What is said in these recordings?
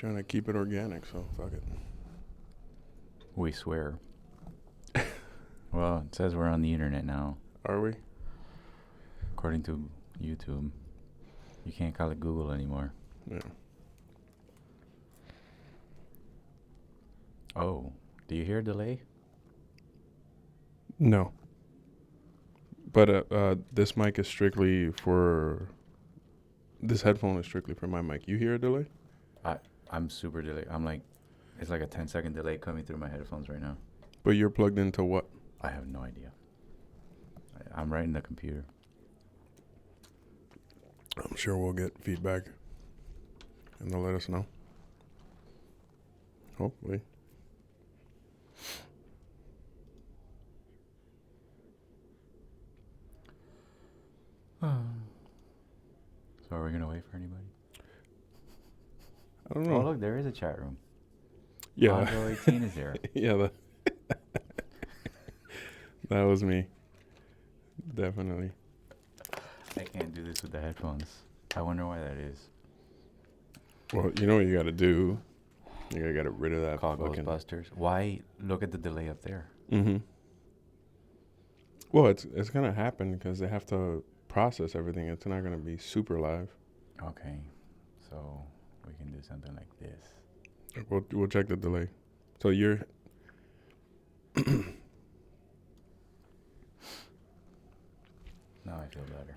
Trying to keep it organic, so fuck it. We swear. Well, it says we're on the internet now. Are we? According to YouTube. You can't call it Google anymore. Yeah. Oh, do you hear a delay? No. But this mic is strictly for... This headphone is strictly for my mic. You hear a delay? I'm super delayed. It's like a 10-second delay coming through my headphones right now. But you're plugged into what? I have no idea. I'm right in the computer. I'm sure we'll get feedback. And they'll let us know. Hopefully. So are we going to wait for anybody? I don't know. Oh, look, there is a chat room. Yeah. Android 18 is there. Yeah, that was me. Definitely. I can't do this with the headphones. I wonder why that is. Well, you know what you got to do? You got to get rid of that Call fucking... Ghostbusters. Why? Look at the delay up there. Mm-hmm. Well, it's going to happen because they have to process everything. It's not going to be super live. Okay. So we can do something like this. We'll check the delay. So you're... Now I feel better.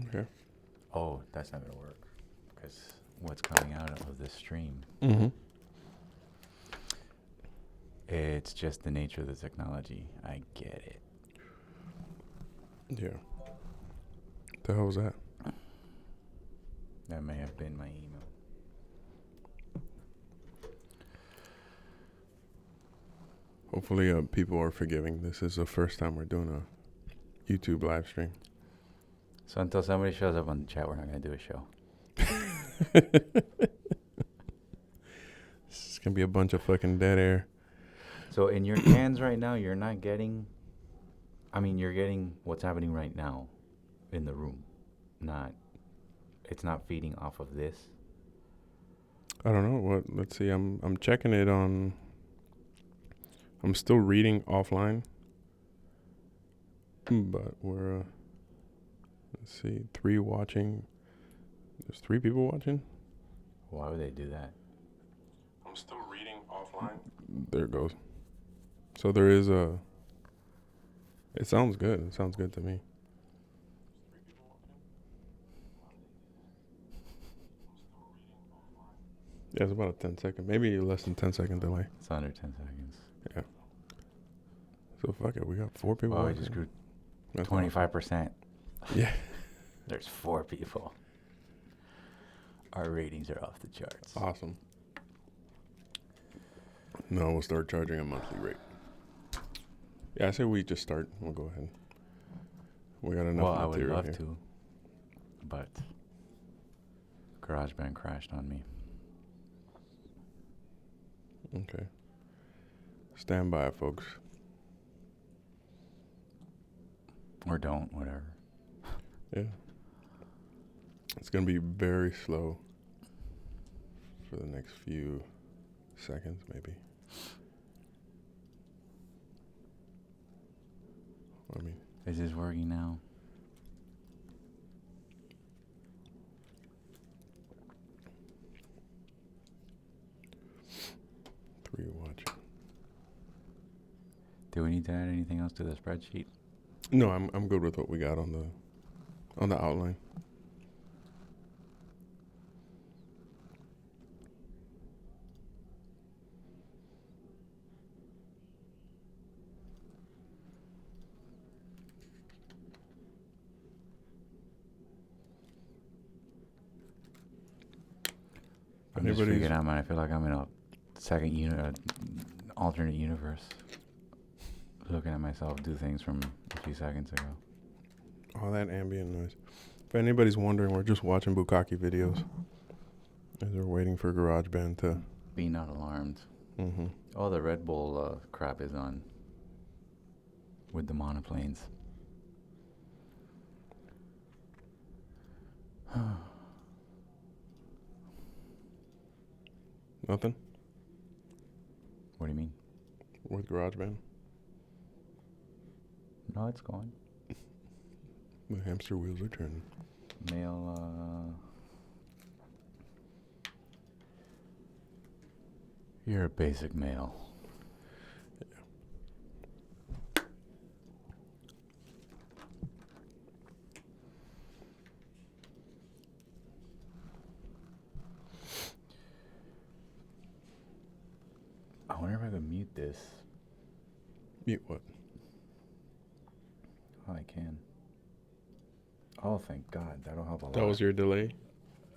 Okay. Oh, that's not going to work. Because what's coming out of this stream, Mm-hmm. it's just the nature of the technology. I get it. Yeah. The hell was that? That may have been my email. Hopefully people are forgiving. This is the first time we're doing a YouTube live stream. So until somebody shows up on the chat, we're not going to do a show. It's going to be a bunch of fucking dead air. So in your cans right now, you're not getting... I mean, you're getting what's happening right now in the room. It's not feeding off of this. I don't know what. Let's see. I'm checking it on. I'm still reading offline. But we're let's see. 3 watching. There's 3 people watching. Why would they do that? I'm still reading offline. There it goes. So there is a... It sounds good. It sounds good to me. Yeah, it's about a 10-second, maybe less than 10-second delay. It's under 10 seconds. Yeah. So fuck it. We got 4 people. Oh, I just grew 25%. Yeah. There's 4 people. Our ratings are off the charts. Awesome. No, we'll start charging a monthly rate. Yeah, I say we just start. We'll go ahead. We got enough Well, I would material love here. to, but GarageBand crashed on me. Okay. Stand by, folks. Or don't, whatever. Yeah. It's going to be very slow for the next few seconds, maybe. I mean, Is this working now? three watching. Do we need to add anything else to the spreadsheet? No, I'm good with what we got on the outline. I'm just freaking out, man. I feel like I'm in a alternate universe. Looking at myself do things from a few seconds ago. All that ambient noise. If anybody's wondering, we're just watching Bukkake videos. As we're waiting for GarageBand to... Be not alarmed. Mm-hmm. Oh, the Red Bull crap is on. With the monoplanes. Nothing What do you mean? with GarageBand. No, it's going. The hamster wheels are turning. Mail, You're a basic male. I wonder if I could mute this. Mute what? Oh, I can. Oh, thank God. That'll help a lot. That was your delay?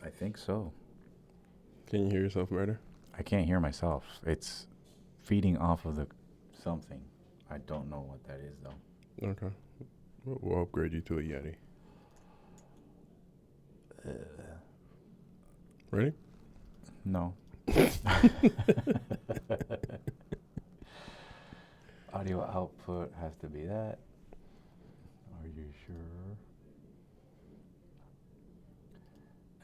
I think so. Can you hear yourself better? I can't hear myself. It's feeding off of the something. I don't know what that is, though. Okay. We'll upgrade you to a Yeti. Ready? No. Audio output has to be that. Are you sure?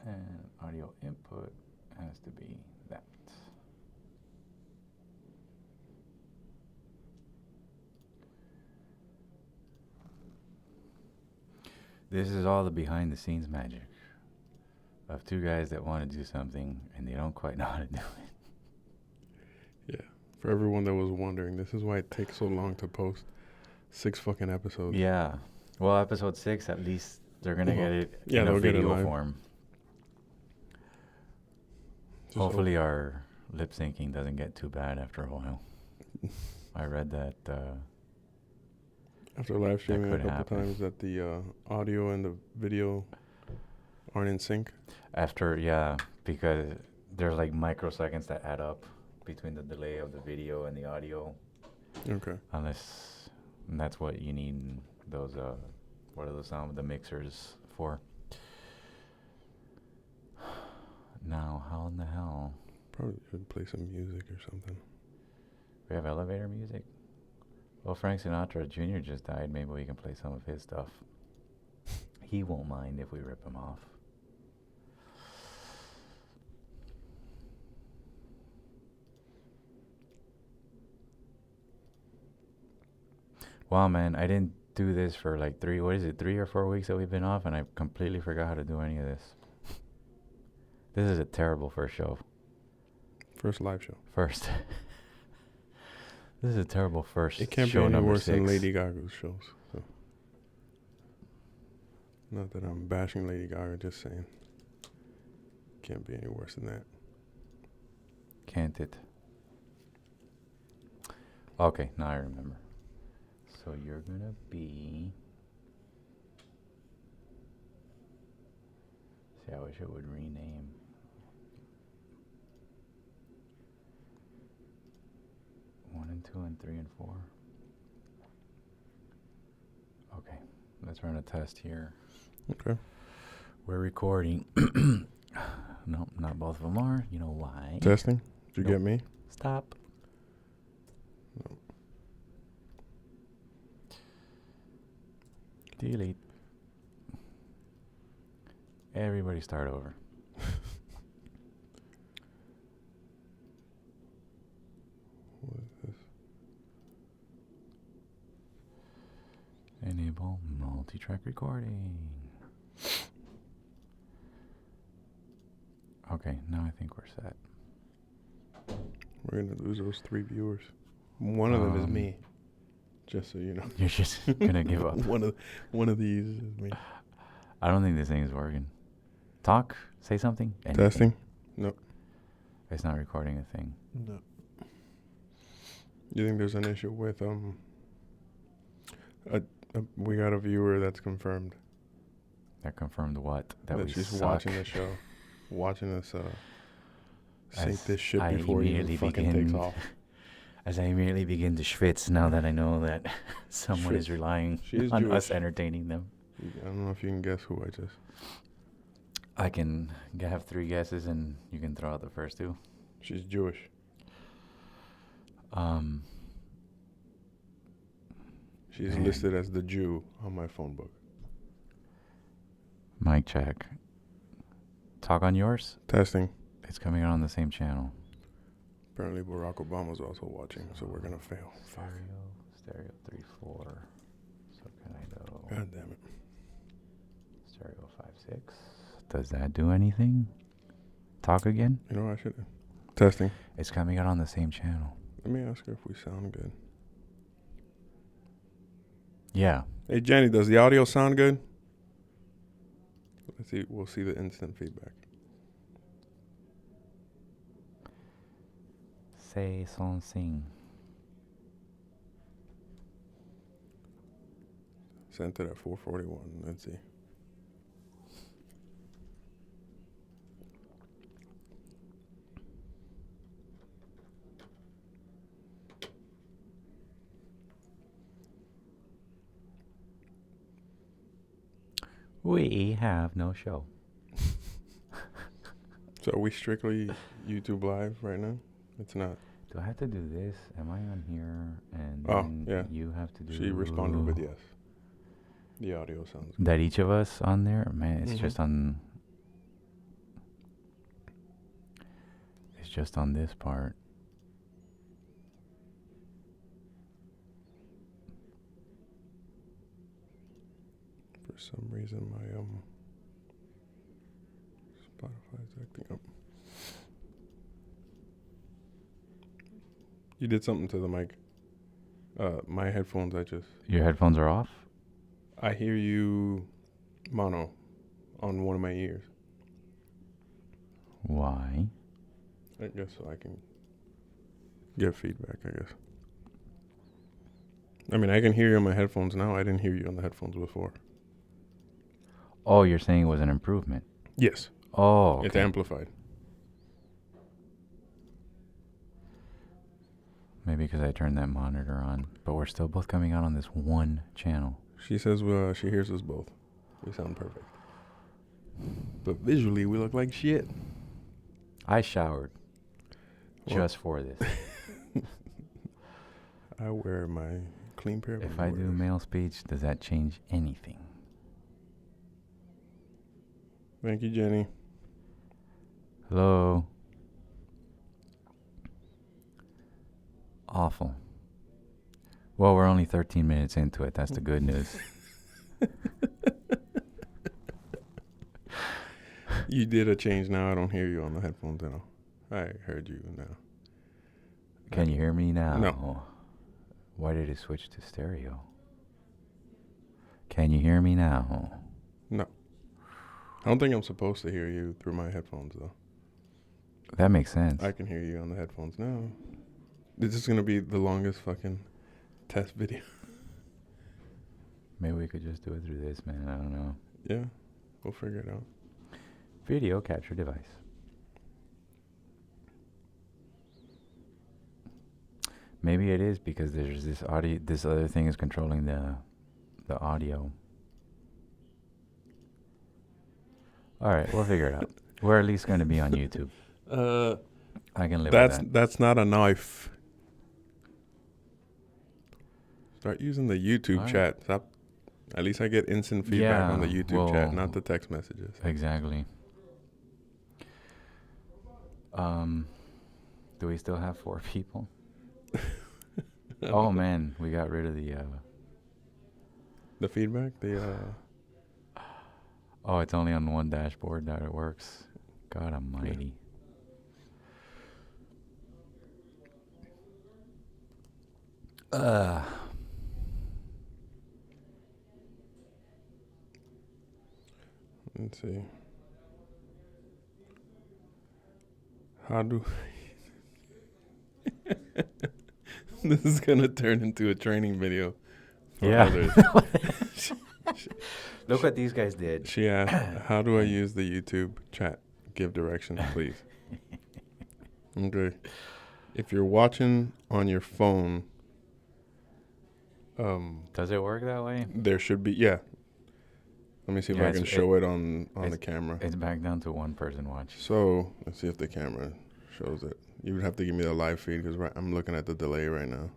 And audio input has to be that. This is all the behind the scenes magic of two guys that want to do something and they don't quite know how to do it. Yeah. For everyone that was wondering, this is why it takes so long to post 6 fucking episodes. Yeah. Well, episode 6, at least they're going to get it in they'll a get it video live. form. Just Hopefully our lip syncing doesn't get too bad after a while. I read that after live streaming a could couple happen. times that the audio and the video aren't in sync. after, yeah, because there's like microseconds that add up between the delay of the video and the audio. Okay. Unless, and that's what you need those, what are those the mixers for? Now, how in the hell? Probably should play some music or something. We have elevator music? Well, Frank Sinatra Jr. just died. Maybe we can play some of his stuff. He won't mind if we rip him off. Wow, man, I didn't do this for like 3 or 4 weeks that we've been off, and I completely forgot how to do any of this. This is a terrible first show. First live show. First. This is a terrible first It can't be show any number worse 6. than Lady Gaga's shows. So. Not that I'm bashing Lady Gaga, just saying. Can't be any worse than that. Can't it? Okay, now I remember. So you're gonna be... See, I wish it would rename. One and 2 and 3 and 4. Okay, let's run a test here. Okay. We're recording. Nope, not both of them are. You know why? Testing? Did you Nope. get me? Stop. No. Delete. Everybody start over. What is this? Enable multi-track recording. Okay, now I think we're set. We're going to lose those 3 viewers. One of them is me. Just so you know. You're just gonna give up. One of these is me. I don't think this thing is working. Talk, say something. Anything. Testing? No. It's not recording a thing. No. You think there's an issue with we got a viewer that's confirmed That confirmed what? that we she's suck. watching the show, watching us sync As this shit I before it even immediately fucking takes begin- off. As I immediately begin to schwitz now that I know that someone is Schwitz. relying She is on us Jewish. entertaining them. I don't know if you can guess who I just. I can have 3 guesses and you can throw out the first 2. She's Jewish. She's Man. listed as the Jew on my phone book. Mic check. Talk on yours? Testing. It's coming out on the same channel. Apparently Barack Obama's also watching, so we're gonna fail. Stereo 3-4. So can I go? God damn it. Stereo 5-6. Does that do anything? Talk again? You know, I should. Testing. It's coming out on the same channel. Let me ask her if we sound good. Yeah. Hey Jenny, does the audio sound good? Let's see. We'll see the instant feedback. Say something. Sent it at 4:41. Let's see. We have no show. So are we strictly YouTube Live right now? It's not. Do I have to do this? Am I on here? And Oh, then yeah. you have to do... She responded with yes. The audio sounds good. That each of us on there? Man, it's Mhm. just on... It's just on this part. For some reason, my Spotify's acting up. You did something to the mic. My headphones, Your headphones are off? I hear you mono on one of my ears. Why? I guess so I can get feedback, I guess. I mean, I can hear you on my headphones now. I didn't hear you on the headphones before. Oh, you're saying it was an improvement? Yes. Oh, okay. It's amplified. Maybe because I turned that monitor on. But we're still both coming out on this one channel. She says she hears us both. We sound perfect. But visually, we look like shit. I showered Well, just for this. I wear my clean pair of If I do underwear. male speech, does that change anything? Thank you, Jenny. Hello? Awful. Well, we're only 13 minutes into it. That's the good news. You did a change now. I don't hear you on the headphones now. I heard you now. Can you hear me now? No. Why did it switch to stereo? Can you hear me now? No. I don't think I'm supposed to hear you through my headphones, though. That makes sense. I can hear you on the headphones now. This is going to be the longest fucking test video. Maybe we could just do it through this, man. I don't know. Yeah, we'll figure it out. Video capture device. Maybe it is because there's this audio. This other thing is controlling the audio. All right, we'll figure it out. We're at least going to be on YouTube. I can live with that. That's not a knife. Start using the YouTube All right. chat. Stop. At least I get instant feedback on the Yeah, YouTube chat, well, not the text messages. Exactly. Do we still have 4 people? Oh man, we got rid of the. The feedback. Oh, it's only on one dashboard that it works. God Almighty. Let's see. How do... This is going to turn into a training video. For Yeah. others. Look what these guys did. She asked, how do I use the YouTube chat? Give directions, please. Okay. If you're watching on your phone, Does it work that way? there should be, yeah. Let me see if I can show it on the camera. It's back down to one person watching. So, let's see if the camera shows it. You would have to give me the live feed because I'm looking at the delay right now.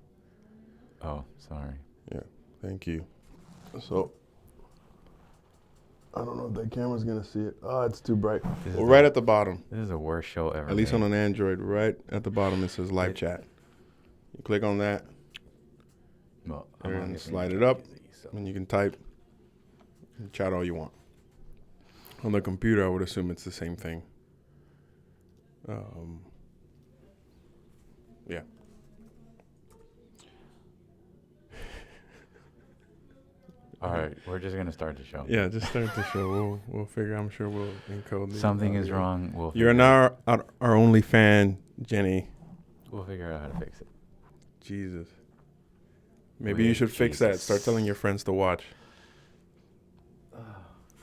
Oh, sorry. Yeah, thank you. So, I don't know if that camera's gonna see it. Oh, it's too bright. This Well, is right the- at the bottom, This is the worst show ever. at least made. on an Android, right at the bottom it says live It- chat. You click on that, Well, I'm and obviously slide not it up, easy, so. and you can type and chat all you want. On the computer, I would assume it's the same thing. Yeah. All right, we're just gonna start the show. Yeah, just start the show. We'll figure. I'm sure we'll encode these. Something is audio. wrong. We'll You're figure it now our only fan, Jenny. We'll figure out how to fix it. Jesus. Maybe you With should fix that. Start Jesus. telling your friends to watch.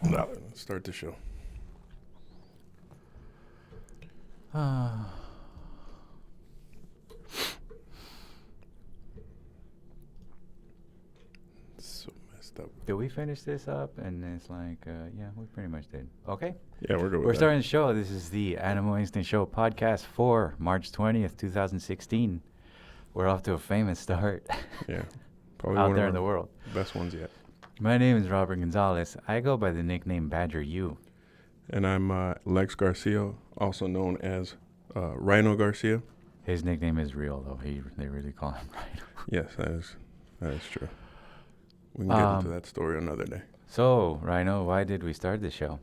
No, start the show. So messed up. Did we finish this up? And it's like, yeah, we pretty much did. Okay. Yeah, we're good with We're that. starting the show. This is the Animal Instinct Show podcast for March 20th, 2016. We're off to a famous start Yeah. Probably out one there of in the our world. best ones yet. My name is Robert Gonzalez. I go by the nickname Badger U. And I'm Lex Garcia, also known as Rhino Garcia. His nickname is real, though. They really call him Rhino. Yes, that is true. We can get into Um, that story another day. So, Rhino, why did we start this show?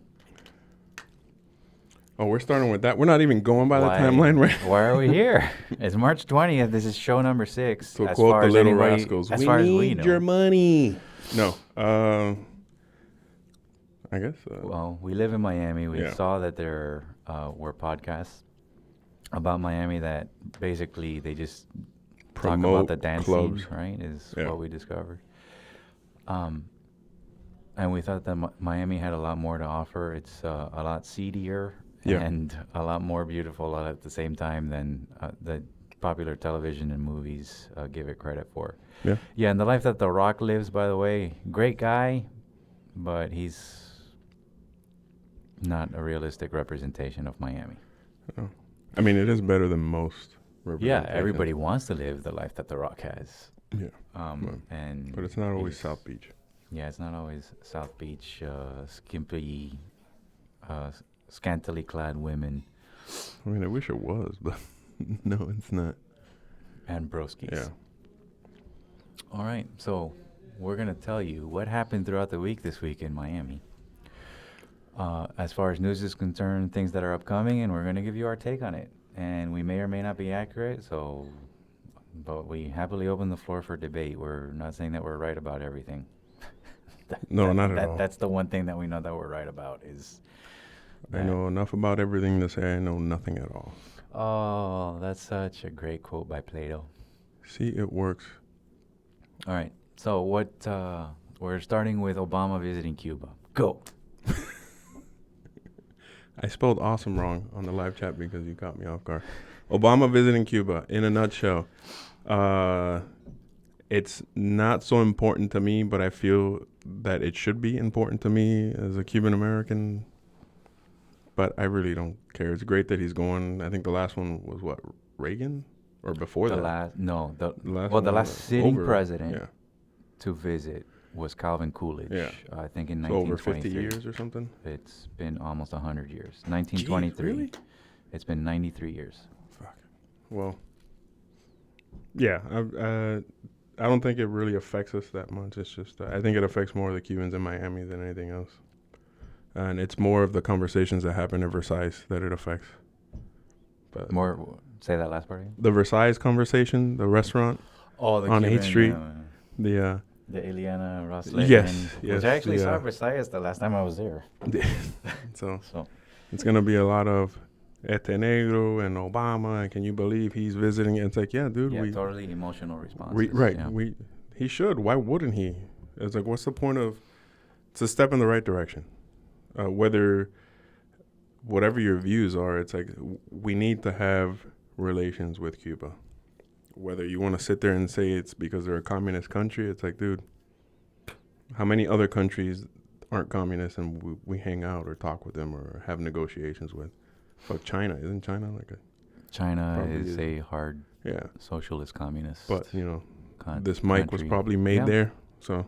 Oh, we're starting with that. We're not even going by Why- the timeline, right? Why are we here? It's March 20th. This is show number 6. To as quote far the as Little anybody- Rascals, as we far as need we know. your money. No, I guess. Well, we live in Miami. We Yeah. saw that there were podcasts about Miami that basically they just talk about Promote the dance clubs. scene, right? Is Yeah. what we discovered. And we thought that Miami had a lot more to offer. It's a lot seedier Yeah. and a lot more beautiful all at the same time than the popular television and movies give it credit for. Yeah. Yeah, and the life that The Rock lives, by the way, great guy, but he's not a realistic representation of Miami. Oh. I mean, it is better than most. Yeah, representations. everybody wants to live the life that The Rock has. Yeah, Right. And but it's not always he's- South Beach. Yeah, it's not always South Beach, skimpy, scantily clad women I mean, I wish it was, but no, it's not. and broskies. Yeah. All right, so we're going to tell you what happened throughout the week this week in Miami. As far as news is concerned, things that are upcoming, and we're going to give you our take on it. And we may or may not be accurate, but we happily open the floor for debate. We're not saying that we're right about everything. No, not at all. That's the one thing that we know that we're right about is. I know enough about everything to say I know nothing at all. Oh, that's such a great quote by Plato. See, it works. All right, so we're starting with Obama visiting Cuba. Go. I spelled awesome wrong on the live chat because you caught me off guard. Obama visiting Cuba, in a nutshell. It's not so important to me, but I feel that it should be important to me as a Cuban American. But I really don't care. It's great that he's going. I think the last one was what, Reagan? Or before The that? last last well, the one last was sitting over. president Yeah. to visit was Calvin Coolidge. Yeah. I think in So over 1923. 50 years or something? It's been almost 100 years. 1923. Jeez, really? It's been 93 years. Fuck. Well, yeah. I don't think it really affects us that much. It's just, I think it affects more of the Cubans in Miami than anything else. And it's more of the conversations that happen at Versailles that it affects. But Say that last part again. the Versailles conversation, the restaurant, Oh, the on 8th Street. the the Ileana Ross Yes, Layton, yes, which I actually the, saw at Versailles the last time I was there. so So it's gonna be a lot of Este Negro and Obama, and can you believe he's visiting? And it's like, yeah, dude, yeah, we totally emotional responses. right, Yeah. he should. Why wouldn't he? It's like, what's the point of? It's a step in the right direction. Whatever your views are, it's like we need to have relations with Cuba. Whether you want to sit there and say it's because they're a communist country, it's like, dude, how many other countries aren't communist and we hang out or talk with them or have negotiations with? Fuck China. Isn't China like a... China Probably is is. a hard Yeah. socialist communist. But, you know, con- this mic was country. probably made Yeah. there. So,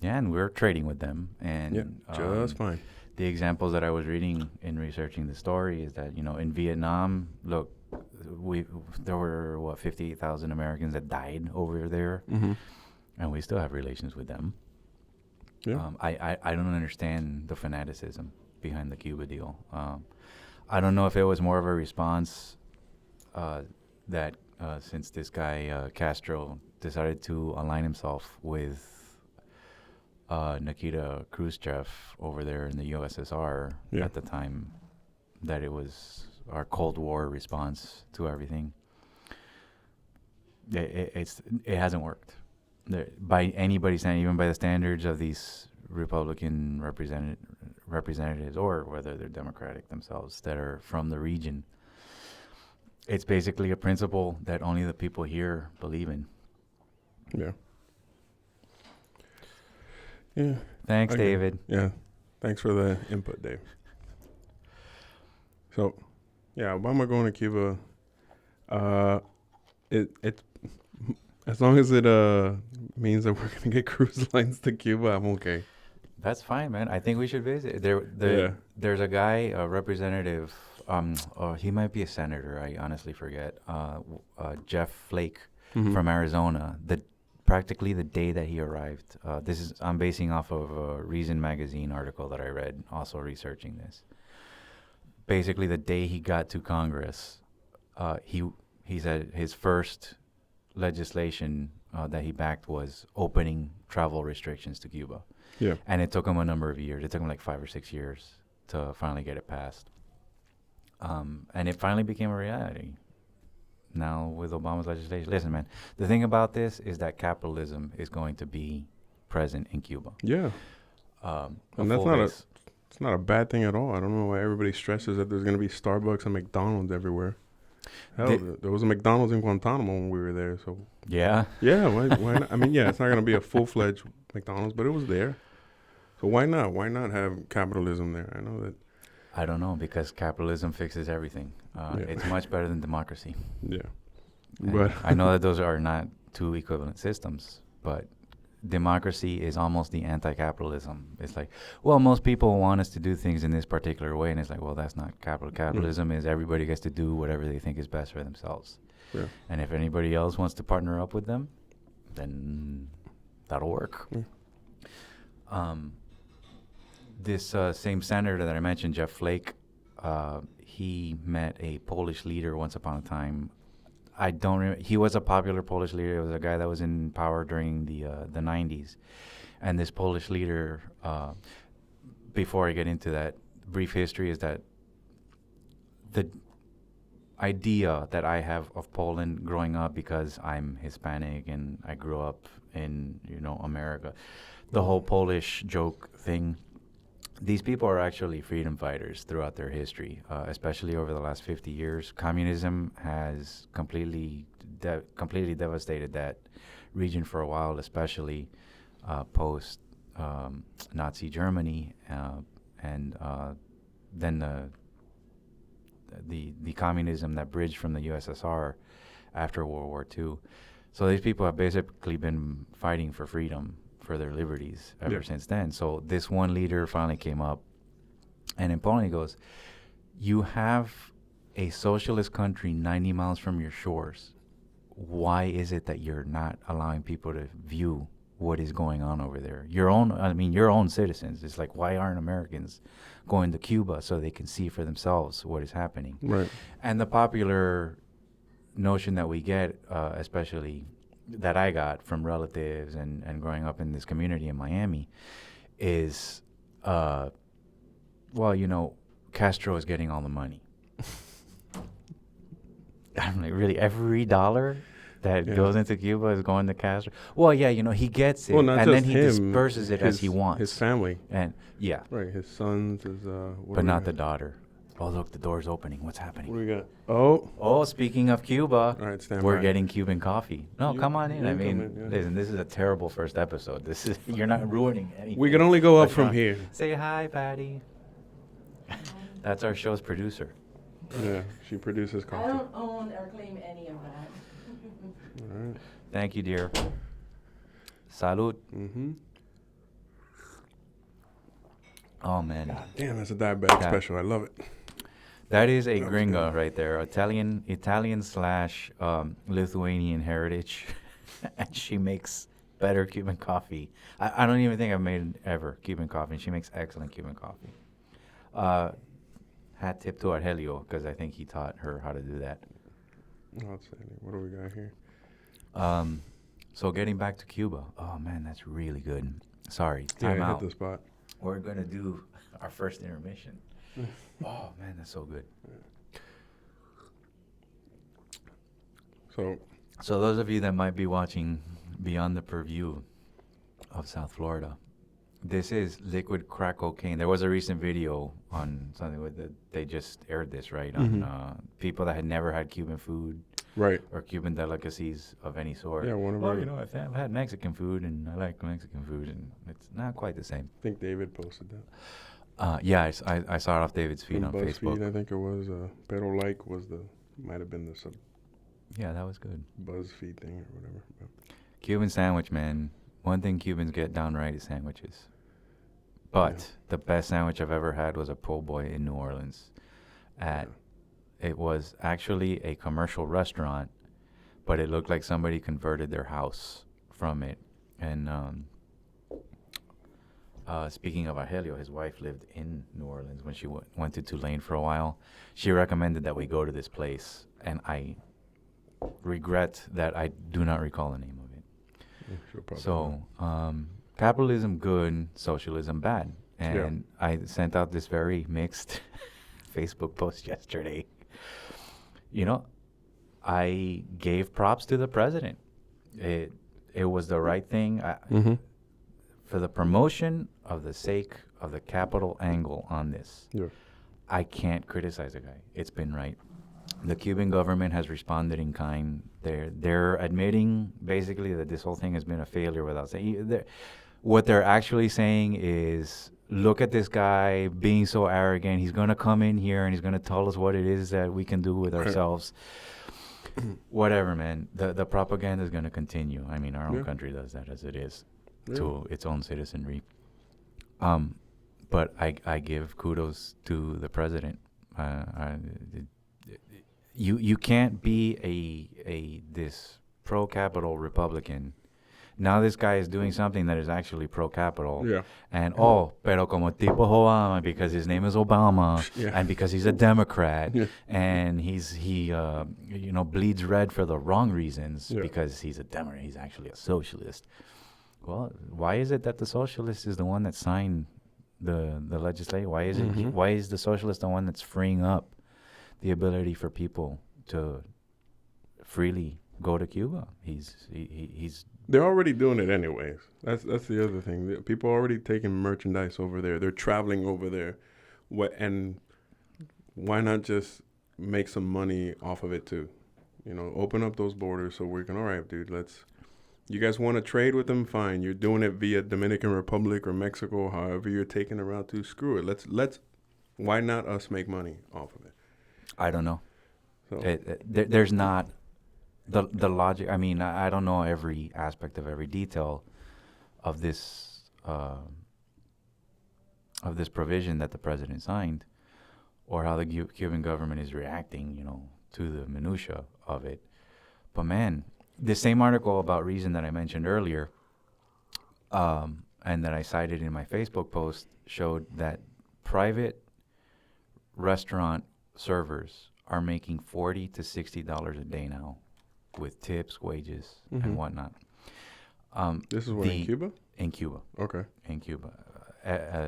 Yeah, and we're trading with them. And Yeah, just fine. the examples that I was reading in researching the story is that, in Vietnam, look, there were, 58,000 Americans that died over there, Mm-hmm. and we still have relations with them. Yeah. I don't understand the fanaticism behind the Cuba deal. I don't know if it was more of a response that since this guy Castro decided to align himself with Nikita Khrushchev over there in the USSR at the time, that it was our Cold War response to everything. It hasn't worked. By anybody's standard, even by the standards of these Republican representatives, or whether they're Democratic themselves, that are from the region. It's basically a principle that only the people here believe in. Yeah. Yeah. Thanks, Okay. David. Yeah. Thanks for the input, Dave. So, yeah, Obama going to Cuba. It as long as it means that we're gonna get cruise lines to Cuba, I'm okay. That's fine, man. I think we should visit. There's a guy, a representative. He might be a senator. I honestly forget. Jeff Flake from Arizona. Practically the day that he arrived. I'm basing off of a Reason magazine article that I read, also researching this. Basically, the day he got to Congress, he said his first legislation that he backed was opening travel restrictions to Cuba. Yeah. And it took him a number of years. It took him like 5 or 6 years to finally get it passed. And it finally became a reality. Now with Obama's legislation. Listen, man, the thing about this is that capitalism is going to be present in Cuba. Yeah. And it's not a bad thing at all. I don't know why everybody stresses that there's going to be Starbucks and McDonald's everywhere. Hell, there was a McDonald's in Guantanamo when we were there. So yeah. Yeah, why not? I mean, yeah, it's not going to be a full-fledged McDonald's, but it was there. So why not? Why not have capitalism there? I know that. I don't know, because capitalism fixes everything. It's much better than democracy. Yeah. But I know that those are not two equivalent systems, but democracy is almost the anti-capitalism. It's like, well, most people want us to do things in this particular way, and it's like, well, that's not capitalism. Is everybody gets to do whatever they think is best for themselves. Yeah. And if anybody else wants to partner up with them, then that'll work. Yeah. This same senator that I mentioned, Jeff Flake, he met a Polish leader once upon a time. I don't remember. He was a popular Polish leader. It was a guy that was in power during the 90s. And this Polish leader, before I get into that brief history, is that the idea that I have of Poland growing up, because I'm Hispanic and I grew up in, America, the whole Polish joke thing, these people are actually freedom fighters throughout their history, especially over the last 50 years. Communism has completely devastated that region for a while, especially post Nazi Germany, and then the communism that bridged from the USSR after World War II. So these people have basically been fighting for freedom, for their liberties ever since then. So this one leader finally came up, and in Poland he goes, you have a socialist country 90 miles from your shores. Why is it that you're not allowing people to view what is going on over there? Your own citizens. It's like, why aren't Americans going to Cuba so they can see for themselves what is happening? Right. And the popular notion that we get, especially that I got from relatives and growing up in this community in Miami, is, Castro is getting all the money. I'm like, really? Every dollar that goes into Cuba is going to Castro? Well, yeah, he gets it, and then he disperses it as he wants. His family. And, yeah. Right, his sons, but not the daughter. Oh, look, the door's opening. What's happening? What do we got? Oh, speaking of Cuba, all right, stand we're by. Getting Cuban coffee. No, come on in. Listen, this is a terrible first episode. You're not ruining anything. We can only go up from here. Say hi, Paddy. That's our show's producer. Yeah, she produces coffee. I don't own or claim any of that. All right. Thank you, dear. Salud. Mm-hmm. Oh man, God damn, that's a diabetic That- special. I love it. that is a That was gringo good. right there. Italian slash Lithuanian heritage, and she makes better Cuban coffee. I don't even think I've made ever Cuban coffee. She makes excellent Cuban coffee. Hat tip to Argelio because I think he taught her how to do that. Outstanding. What do we got here? So getting back to Cuba. Oh man, that's really good. Sorry, Yeah, time hit out. the spot. We're gonna do our first intermission. Oh man, that's so good. So, Those of you that might be watching Beyond the Purview of South Florida, this is liquid crack cocaine. There was a recent video on something with they just aired this right on people that had never had Cuban food right. or Cuban delicacies of any sort. Yeah, one of well, our. you know, I've had Mexican food and I like Mexican food, and it's not quite the same. I think David posted that. Yeah, I saw it off David's feed From on BuzzFeed, Facebook. I think it was. Pero Like was might have been the sub Yeah, that was good. BuzzFeed thing or whatever. But Cuban sandwich, man. One thing Cubans get down right is sandwiches. But Yeah. the best sandwich I've ever had was a po' boy in New Orleans. It was actually a commercial restaurant, but it looked like somebody converted their house from it. And speaking of Argelio, his wife lived in New Orleans when she went to Tulane for a while. She recommended that we go to this place, and I regret that I do not recall the name of it. yeah, she'll probably So, capitalism good, socialism bad. And I sent out this very mixed Facebook post yesterday. You know, I gave props to the president. It was the right thing. Mm-hmm. For the promotion of the sake of the capital angle on this, Yeah. I can't criticize the guy. It's been right. The Cuban government has responded in kind. They're admitting basically that this whole thing has been a failure without saying. What they're actually saying is, look at this guy being so arrogant. He's going to come in here and he's going to tell us what it is that we can do with ourselves. Whatever, man. The propaganda is going to continue. I mean, our own country does that as it is to its own citizenry. But I give kudos to the president. You can't be this pro-capital Republican. Now this guy is doing something that is actually pro-capital. Yeah. And, pero como tipo Obama, because his name is Obama, and because he's a Democrat, and he bleeds red for the wrong reasons, because he's a Democrat, he's actually a socialist. Well, why is it that the socialist is the one that signed the legislation? Why is why is the socialist the one that's freeing up the ability for people to freely go to Cuba? He's They're already doing it anyways. That's the other thing. People are already taking merchandise over there. They're traveling over there. And why not just make some money off of it too? You know, open up those borders so we can, all right, dude, you guys want to trade with them? Fine. You're doing it via Dominican Republic or Mexico, however you're taking it around to. Screw it. Why not us make money off of it? I don't know. So There's not the logic. I mean, I don't know every aspect of every detail of this provision that the president signed, or how the Cuban government is reacting, to the minutia of it. But man, the same article about Reason that I mentioned earlier, and that I cited in my Facebook post, showed that private restaurant servers are making $40 to $60 a day now, with tips, wages, and whatnot. this is what, in Cuba? In Cuba. Okay. In Cuba.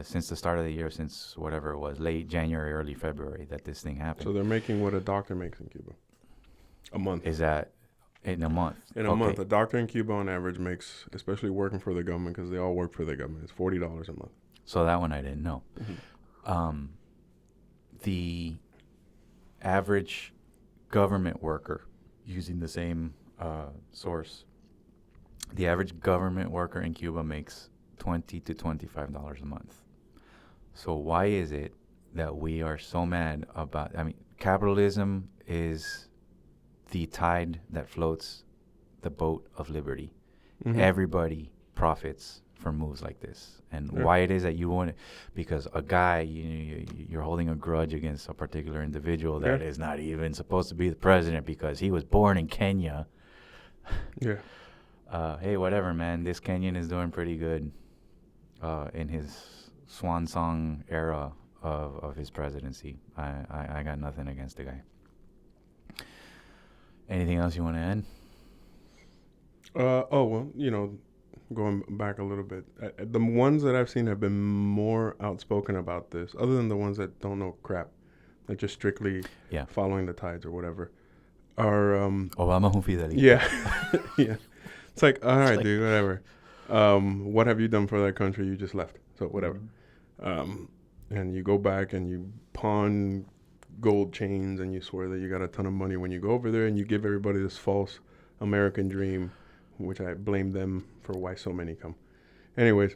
Since the start of the year, since whatever it was, late January, early February, that this thing happened. So they're making what a doctor makes in Cuba. A month. Is that in a month? In a month. A doctor in Cuba on average makes, especially working for the government, because they all work for the government, it's $40 a month. So that one I didn't know. The average government worker, using the same source, the average government worker in Cuba makes $20 to $25 a month. So why is it that we are so mad about? I mean, capitalism is the tide that floats the boat of liberty. Everybody profits for moves like this, and Yeah. why it is that you want it, because a guy, you're holding a grudge against a particular individual that Yeah. is not even supposed to be the president because he was born in Kenya. Yeah. Hey, whatever, man. This Kenyan is doing pretty good in his swan song era of his presidency. I got nothing against the guy. Anything else you want to add? Well, going back a little bit, the ones that I've seen have been more outspoken about this, other than the ones that don't know crap, like just strictly Yeah. following the tides or whatever, are Obama un fidelito. yeah, yeah. It's like, all right, like- dude, whatever. What have you done for that country? You just left, so whatever. And you go back and you pawn gold chains and you swear that you got a ton of money when you go over there, and you give everybody this false American dream, which I blame them for why so many come. Anyways,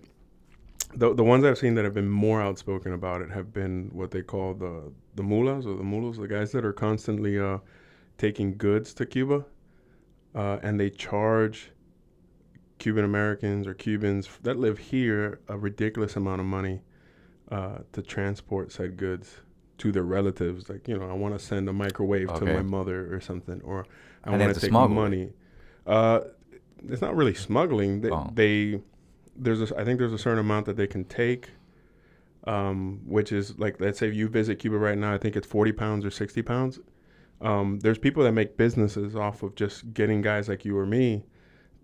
the ones I've seen that have been more outspoken about it have been what they call the mullahs or the mulos, the guys that are constantly taking goods to Cuba, and they charge Cuban Americans or Cubans that live here a ridiculous amount of money to transport said goods to their relatives. Like, I want to send a microwave to my mother or something, or I And they want have to to take smuggle money. It's not really smuggling. I think there's a certain amount that they can take, which is like, let's say you visit Cuba right now, I think it's 40 pounds or 60 pounds. There's people that make businesses off of just getting guys like you or me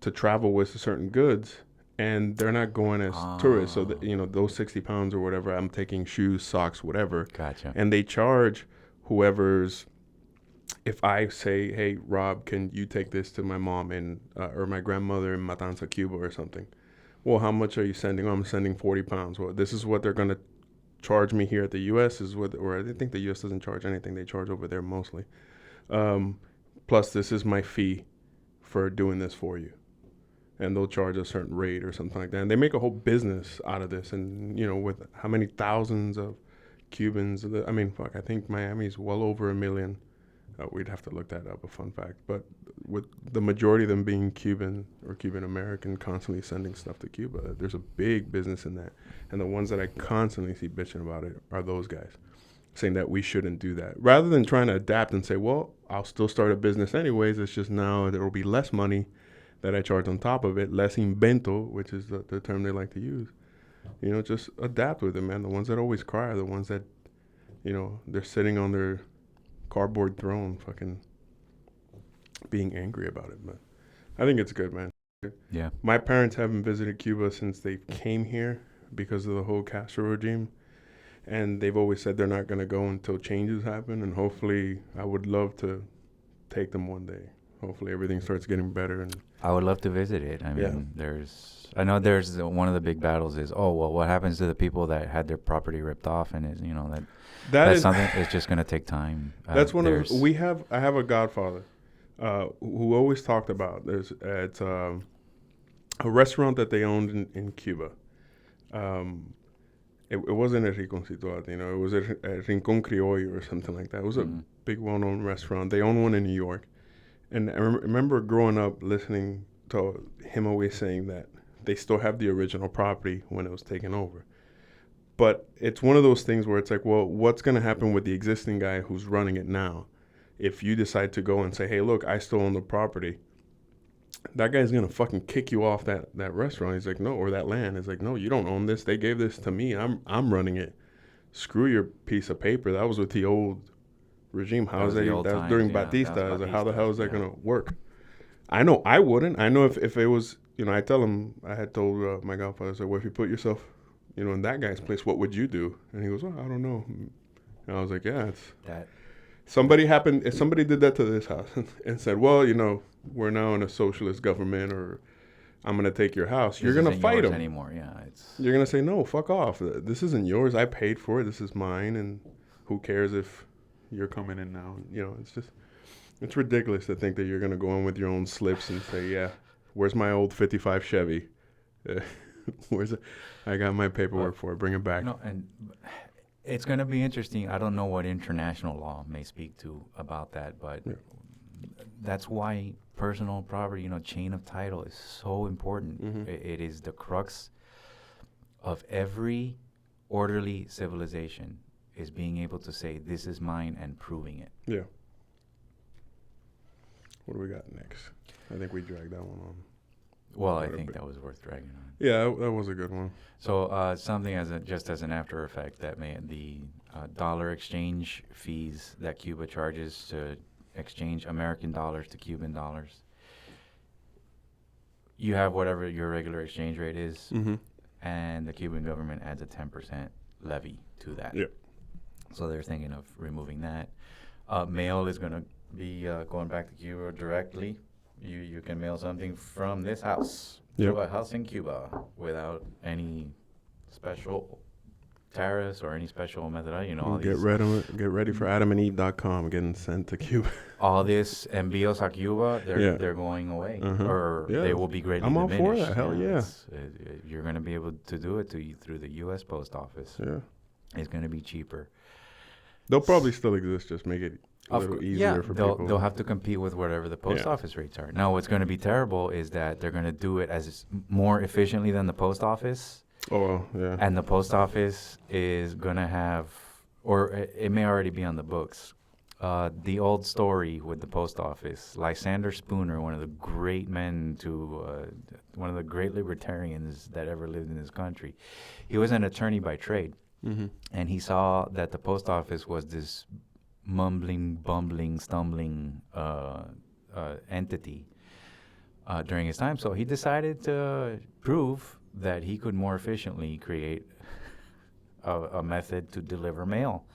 to travel with certain goods, and they're not going as tourists. So that, those 60 pounds or whatever, I'm taking shoes, socks, whatever. Gotcha. And they charge whoever's. If I say, hey, Rob, can you take this to my mom or my grandmother in Matanza, Cuba or something? Well, how much are you sending? Oh, I'm sending 40 pounds. Well, this is what they're going to charge me here at the U.S. Or I think the U.S. doesn't charge anything. They charge over there mostly. Plus, this is my fee for doing this for you. And they'll charge a certain rate or something like that. And they make a whole business out of this. And, with how many thousands of Cubans. I think Miami's well over 1 million. We'd have to look that up, a fun fact. But with the majority of them being Cuban or Cuban American, constantly sending stuff to Cuba, there's a big business in that. And the ones that I constantly see bitching about it are those guys, saying that we shouldn't do that. Rather than trying to adapt and say, well, I'll still start a business anyways. It's just now there will be less money that I charge on top of it, less invento, which is the term they like to use. Just adapt with it, man. The ones that always cry are the ones that, they're sitting on their cardboard throne fucking being angry about it. But I think it's good, man. Yeah. My parents haven't visited Cuba since they came here because of the whole Castro regime, and they've always said they're not going to go until changes happen. And hopefully I would love to take them one day. Hopefully everything starts getting better. And I would love to visit it. I mean, I know there's one of the big battles is, what happens to the people that had their property ripped off, and that's something. It's just going to take time. That's one of I have a godfather who always talked about it's a restaurant that they owned in Cuba. It wasn't a Rinconcito Latino. It was a Rincon Criollo or something like that. It was a big, well-known restaurant. They own one in New York. And I remember growing up listening to him always saying that they still have the original property when it was taken over. But it's one of those things where it's like, well, what's going to happen with the existing guy who's running it now? If you decide to go and say, hey, look, I still own the property, that guy's going to fucking kick you off that restaurant. He's like, no, or that land. It's like, no, you don't own this. They gave this to me. I'm running it. Screw your piece of paper. That was with the old regime. How is that? That was during Batista. How the hell is that going to work? I know I wouldn't. I know if it was, I tell him, I had told my godfather, I said, well, if you put yourself, in that guy's place, what would you do? And he goes, I don't know. And I was like, yeah, it's that. If somebody did that to this house and said, well, we're now in a socialist government, or I'm going to take your house, you're going to fight them anymore. Yeah, you're going to say, no, fuck off. This isn't yours. I paid for it. This is mine. And who cares if you're coming in now? It's ridiculous to think that you're going to go in with your own slips and say, yeah, where's my old 55 Chevy? Where's it? I got my paperwork for it. Bring it back. And it's going to be interesting. I don't know what international law may speak to about that, but that's why personal property, chain of title is so important. Mm-hmm. It is the crux of every orderly civilization is being able to say, this is mine, and proving it. Yeah. What do we got next? I think we dragged that one on. Well, I think that was worth dragging on. Yeah, that was a good one. So something just as an after effect, that the dollar exchange fees that Cuba charges to exchange American dollars to Cuban dollars. You have whatever your regular exchange rate is, and the Cuban government adds a 10% levy to that. Yep. So they're thinking of removing that. Mail is going to be going back to Cuba directly. You can mail something from this house to a house in Cuba without any special tariffs or any special method. All Get ready for AdamandEve.com getting sent to Cuba. all this envíos a Cuba, they're going away, or they will be greatly I'm all diminished. for that. Hell yeah. You're going to be able to do it through the U.S. Post Office. Yeah. It's going to be cheaper. They'll probably still exist. Just make it a little easier for people. They'll have to compete with whatever the post office rates are. Now, what's going to be terrible is that they're going to do it as more efficiently than the post office. Oh, well, yeah. And the post office is going to have, or it may already be on the books, the old story with the post office. Lysander Spooner, one of the great men one of the great libertarians that ever lived in this country. He was an attorney by trade. And he saw that the post office was this mumbling, bumbling, stumbling entity during his time. So he decided to prove that he could more efficiently create a method to deliver mail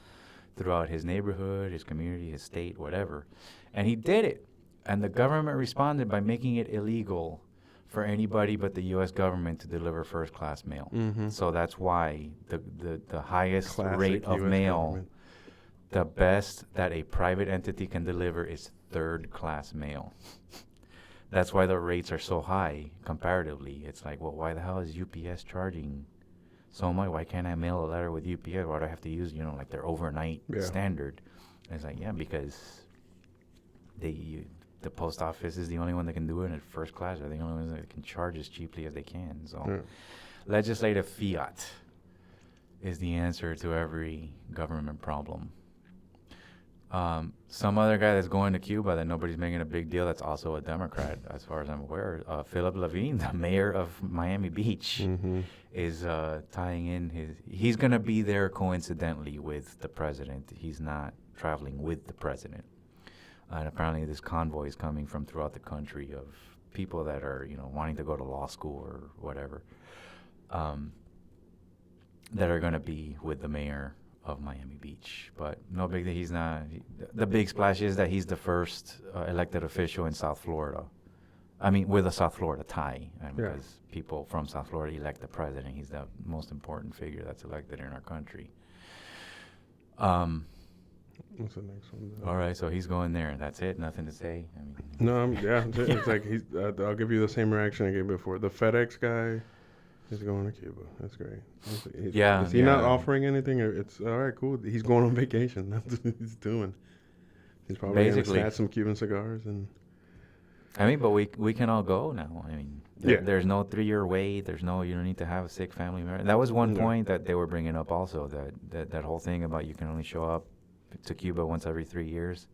throughout his neighborhood, his community, his state, whatever. And he did it. And the government responded by making it illegal for anybody but the U.S. government to deliver first-class mail. So that's why the highest Classic rate of US mail, government. the best that a private entity can deliver is third-class mail. That's why the rates are so high comparatively. It's like, well, why the hell is UPS charging so much? Why can't I mail a letter with UPS? Why do I have to use, like their overnight standard? And it's like, yeah, because the post office is the only one that can do it at first class. They're the only ones that can charge as cheaply as they can. So legislative fiat is the answer to every government problem. Some other guy that's going to Cuba that nobody's making a big deal, that's also a Democrat, as far as I'm aware, Philip Levine, the mayor of Miami Beach, is tying in he's going to be there coincidentally with the president. He's not traveling with the president. And apparently this convoy is coming from throughout the country of people that are, wanting to go to law school or whatever, that are going to be with the mayor of Miami Beach. But no big deal. He's not. The big splash is that he's the first elected official in South Florida. I mean, with a South Florida tie, because people from South Florida elect the president. He's the most important figure that's elected in our country. What's the next one? All right, so he's going there. That's it. Nothing to say. No, it's like I'll give you the same reaction I gave before. The FedEx guy is going to Cuba. That's great. Is he not offering anything? It's all right, cool. He's going on vacation. That's what he's doing. He's probably going to snatch some Cuban cigars and. But we can all go now. There's no 3-year wait. There's no, you don't need to have a sick family member. That was one point that they were bringing up also, that whole thing about you can only show up to Cuba once every 3 years.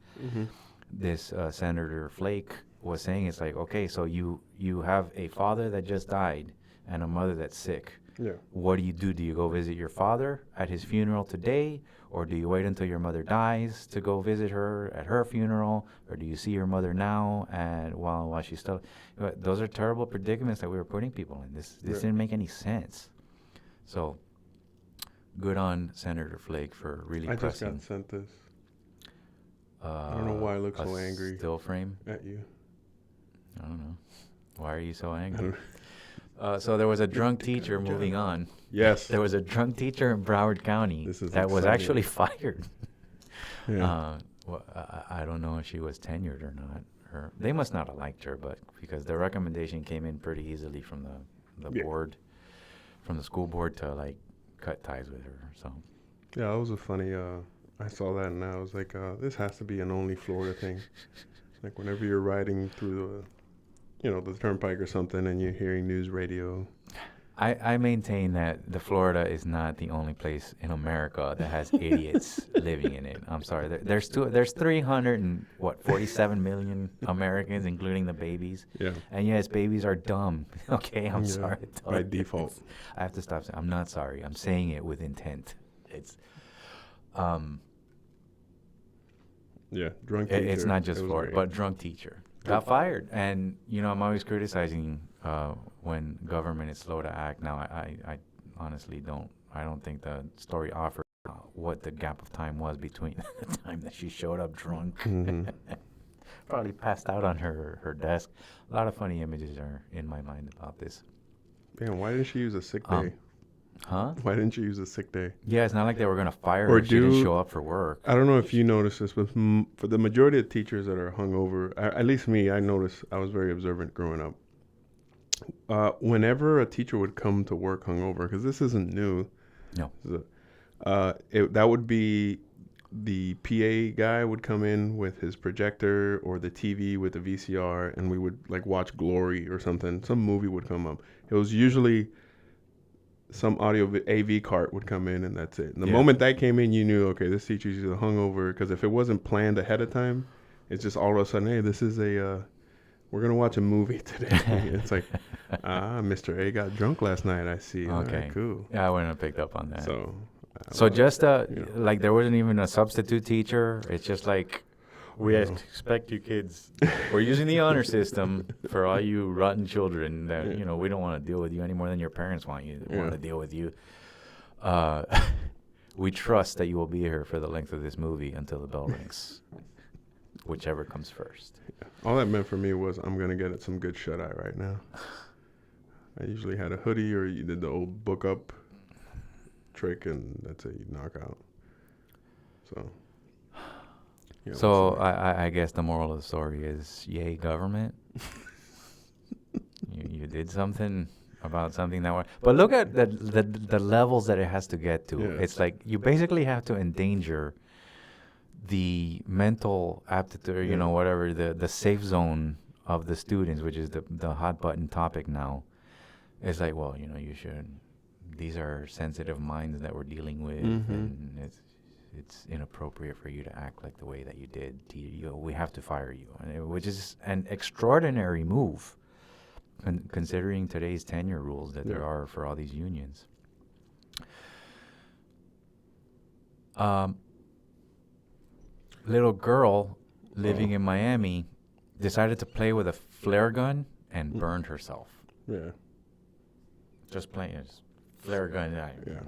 This Senator Flake was saying, it's like, okay, so you have a father that just died and a mother that's sick. What do? Do you go visit your father at his funeral today, or do you wait until your mother dies to go visit her at her funeral, or do you see your mother now and while she's still? Those are terrible predicaments that we were putting people in. This didn't make any sense. So good on Senator Flake for really pressing. I just got sent this. I don't know why I look so angry. Still frame at you. I don't know. Why are you so angry? So there was a drunk teacher, moving on. Yes. There was a drunk teacher in Broward County that was actually fired. I don't know if she was tenured or not. They must not have liked her, but because the recommendation came in pretty easily from the board, from the school board to cut ties with her. So. Yeah, it was a funny. I saw that and I was like, this has to be an only Florida thing. Like whenever you're riding through the turnpike or something and you're hearing news radio I maintain that the Florida is not the only place in America that has idiots living in it. I'm sorry. There's 300 and what 47 million Americans, including the babies. Yeah. And yes, babies are dumb. Okay, I'm Yeah, sorry. by default. I have to stop saying. I'm not sorry. I'm saying it with intent. It's Yeah, drunk teacher. it's not just It was Florida, great. but drunk teacher got fired. And I'm always criticizing when government is slow to act. Now I honestly don't. I don't think the story offers what the gap of time was between the time that she showed up drunk. Mhm. Probably passed out on her desk. A lot of funny images are in my mind about this. Damn, why didn't she use a sick Um, day? Huh? Why didn't she use a sick day? Yeah, it's not like they were gonna fire Or her. She didn't do- show up for work. I don't know if you noticed this, but for the majority of teachers that are hungover, at least me, I noticed. I was very observant growing up. Whenever a teacher would come to work hungover, because this isn't new. No. That would be the PA guy would come in with his projector or the TV with the VCR, and we would like watch Glory or something. Some movie would come up. It was usually some AV cart would come in, and that's it. And the Yeah. moment that came in, you knew, okay, this teacher's either hungover, because if it wasn't planned ahead of time, it's just all of a sudden, hey, this is we're gonna watch a movie today. It's like, Mr. A got drunk last night. I see. All Okay. right, cool. Yeah, I wouldn't have picked up on that. So, Just you know. like there wasn't even a substitute teacher. It's just like we No. expect you kids. We're using the honor system for all you rotten children that we don't want to deal with you any more than your parents want Yeah. to deal with you. We trust that you will be here for the length of this movie until the bell rings, whichever comes first. All that meant for me was I'm gonna get some good shut eye right now. I usually had a hoodie, or you did the old book up trick, and that's it. You knock out. So. Yeah, So what's I guess the moral of the story is, yay, government. you did something about something that was. But look at the levels that it has to get to. Yeah. It's like you basically have to endanger the mental aptitude, Yeah. whatever, the safe zone of the students, which is the hot button topic now. It's like, well, you should. These are sensitive minds that we're dealing with, Mhm. and it's inappropriate for you to act like the way that you did. We have to fire you, which is an extraordinary move, considering today's tenure rules that there Yeah. are for all these unions. Little girl living in Miami decided to play with a flare gun and burned herself. Yeah. Just playing flare gun. Yeah.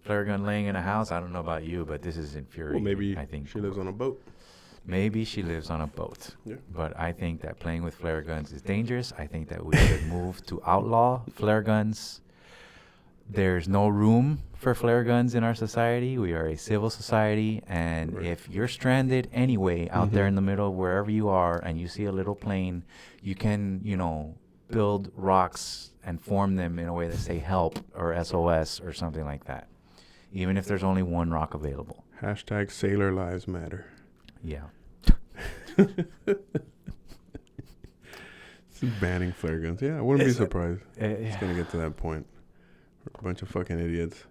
Flare gun laying in a house. I don't know about you, but this is Well, infuriating. maybe I think she lives on a boat. Maybe she lives on a boat. Yeah. But I think that playing with flare guns is dangerous. I think that we should move to outlaw flare guns. There's no room for flare guns in our society. We are a civil society, and Right. if you're stranded anyway out there Mhm. in the middle, wherever you are, and you see a little plane, you can, build rocks and form them in a way that say help or SOS or something like that, even if there's only one rock available. Hashtag Sailor Lives Matter. Yeah. Banning flare guns. Yeah, I wouldn't be surprised. It's Yeah. gonna get to that point. We're a bunch of fucking idiots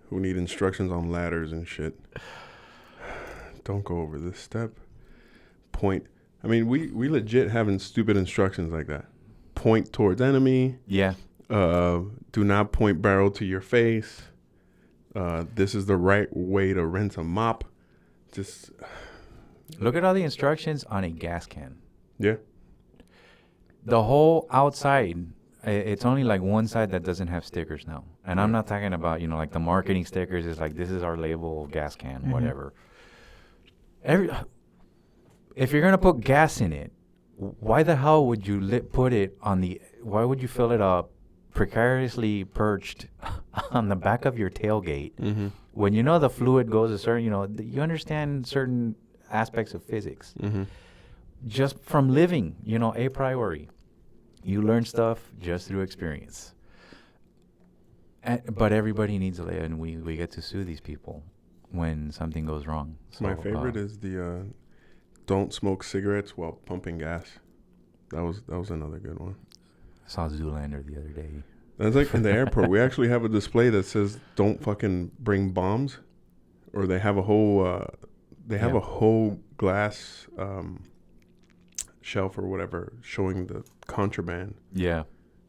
who need instructions on ladders and shit. Don't go over this step. Point. I mean, we legit having stupid instructions like that. Point towards enemy. Yeah. Do not point barrel to your face. This is the right way to rinse a mop. Just Look at all the instructions on a gas can. yeah. The whole outside, it's only like one side that doesn't have stickers now. And I'm not talking about, like the marketing stickers is like, this is our label, gas can, whatever. If you're going to put gas in it, why the hell would you why would you fill it up precariously perched on the back of your tailgate Mm-hmm. when the fluid goes a certain, you understand certain aspects of physics. Mm-hmm. Just from living, a priori. You learn stuff just through experience. But everybody needs a layer, and we get to sue these people when something goes wrong. So, My favorite is the don't smoke cigarettes while pumping gas. That was another good one. I saw Zoolander the other day. That's like in the airport. We actually have a display that says "Don't fucking bring bombs," or they have a whole glass shelf or whatever showing the contraband. Yeah.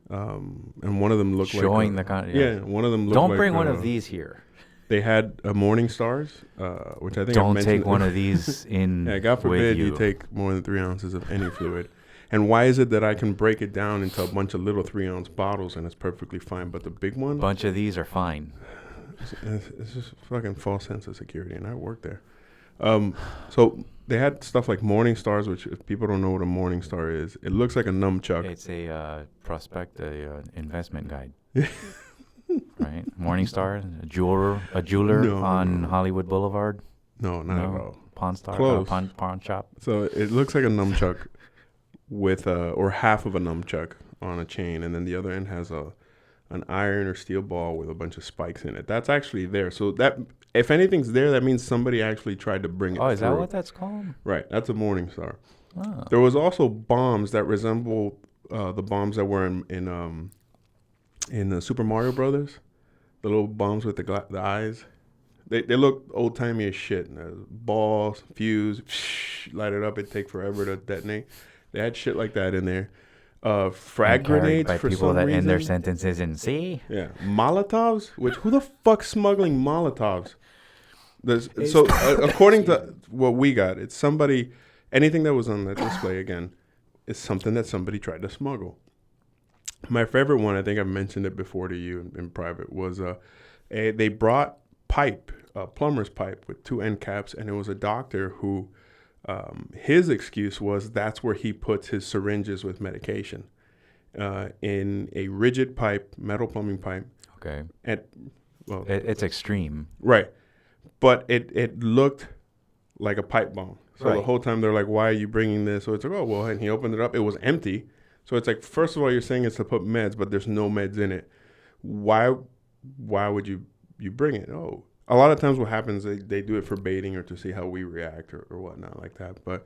And one of them looked Showing like one of them looked Don't like bring one of these here. They had Morning Stars, which I think Don't I've take one of these in. Yeah, God forbid with you. you take more than 3 ounces of any fluid. And why is it that I can break it down into a bunch of little 3-ounce bottles and it's perfectly fine, but the big one? A bunch of these are fine. It's just a fucking false sense of security, and I worked there. So they had stuff like Morning Stars, which if people don't know what a Morning Star is, it looks like a nunchuck. It's a investment guide. Right? Morningstar, a jeweler on Hollywood Boulevard. No, not at all. Pawn Star, Close. pawn shop. So it looks like a nunchuck with or half of a nunchuck on a chain, and then the other end has an iron or steel ball with a bunch of spikes in it. That's actually there. So that if anything's there, that means somebody actually tried to bring it. Oh, is through. that what that's called? Right. That's a Morning Star. Oh. There was also bombs that resemble the bombs that were in the Super Mario Brothers. The little bombs with the eyes. They look old timey as shit. Balls, fuse, light it up. It take forever to detonate. They had shit like that in there. Frag grenades by for people some that reason. end their sentences in C. Yeah, Molotovs. Which who the fuck's smuggling Molotovs? So according to what we got, it's somebody. Anything that was on that display again is something that somebody tried to smuggle. My favorite one, I think I've mentioned it before to you in private, was they brought plumber's pipe with 2 end caps, and it was a doctor who his excuse was that's where he puts his syringes with medication in a rigid pipe, metal plumbing pipe. Okay. Well, it's extreme. Right. But it looked like a pipe bomb. So right. The whole time they're like, why are you bringing this? So it's like, oh, well, and he opened it up. It was empty. So it's like, first of all, you're saying it's to put meds, but there's no meds in it. Why would you bring it? Oh, a lot of times what happens, they do it for baiting or to see how we react or whatnot like that. But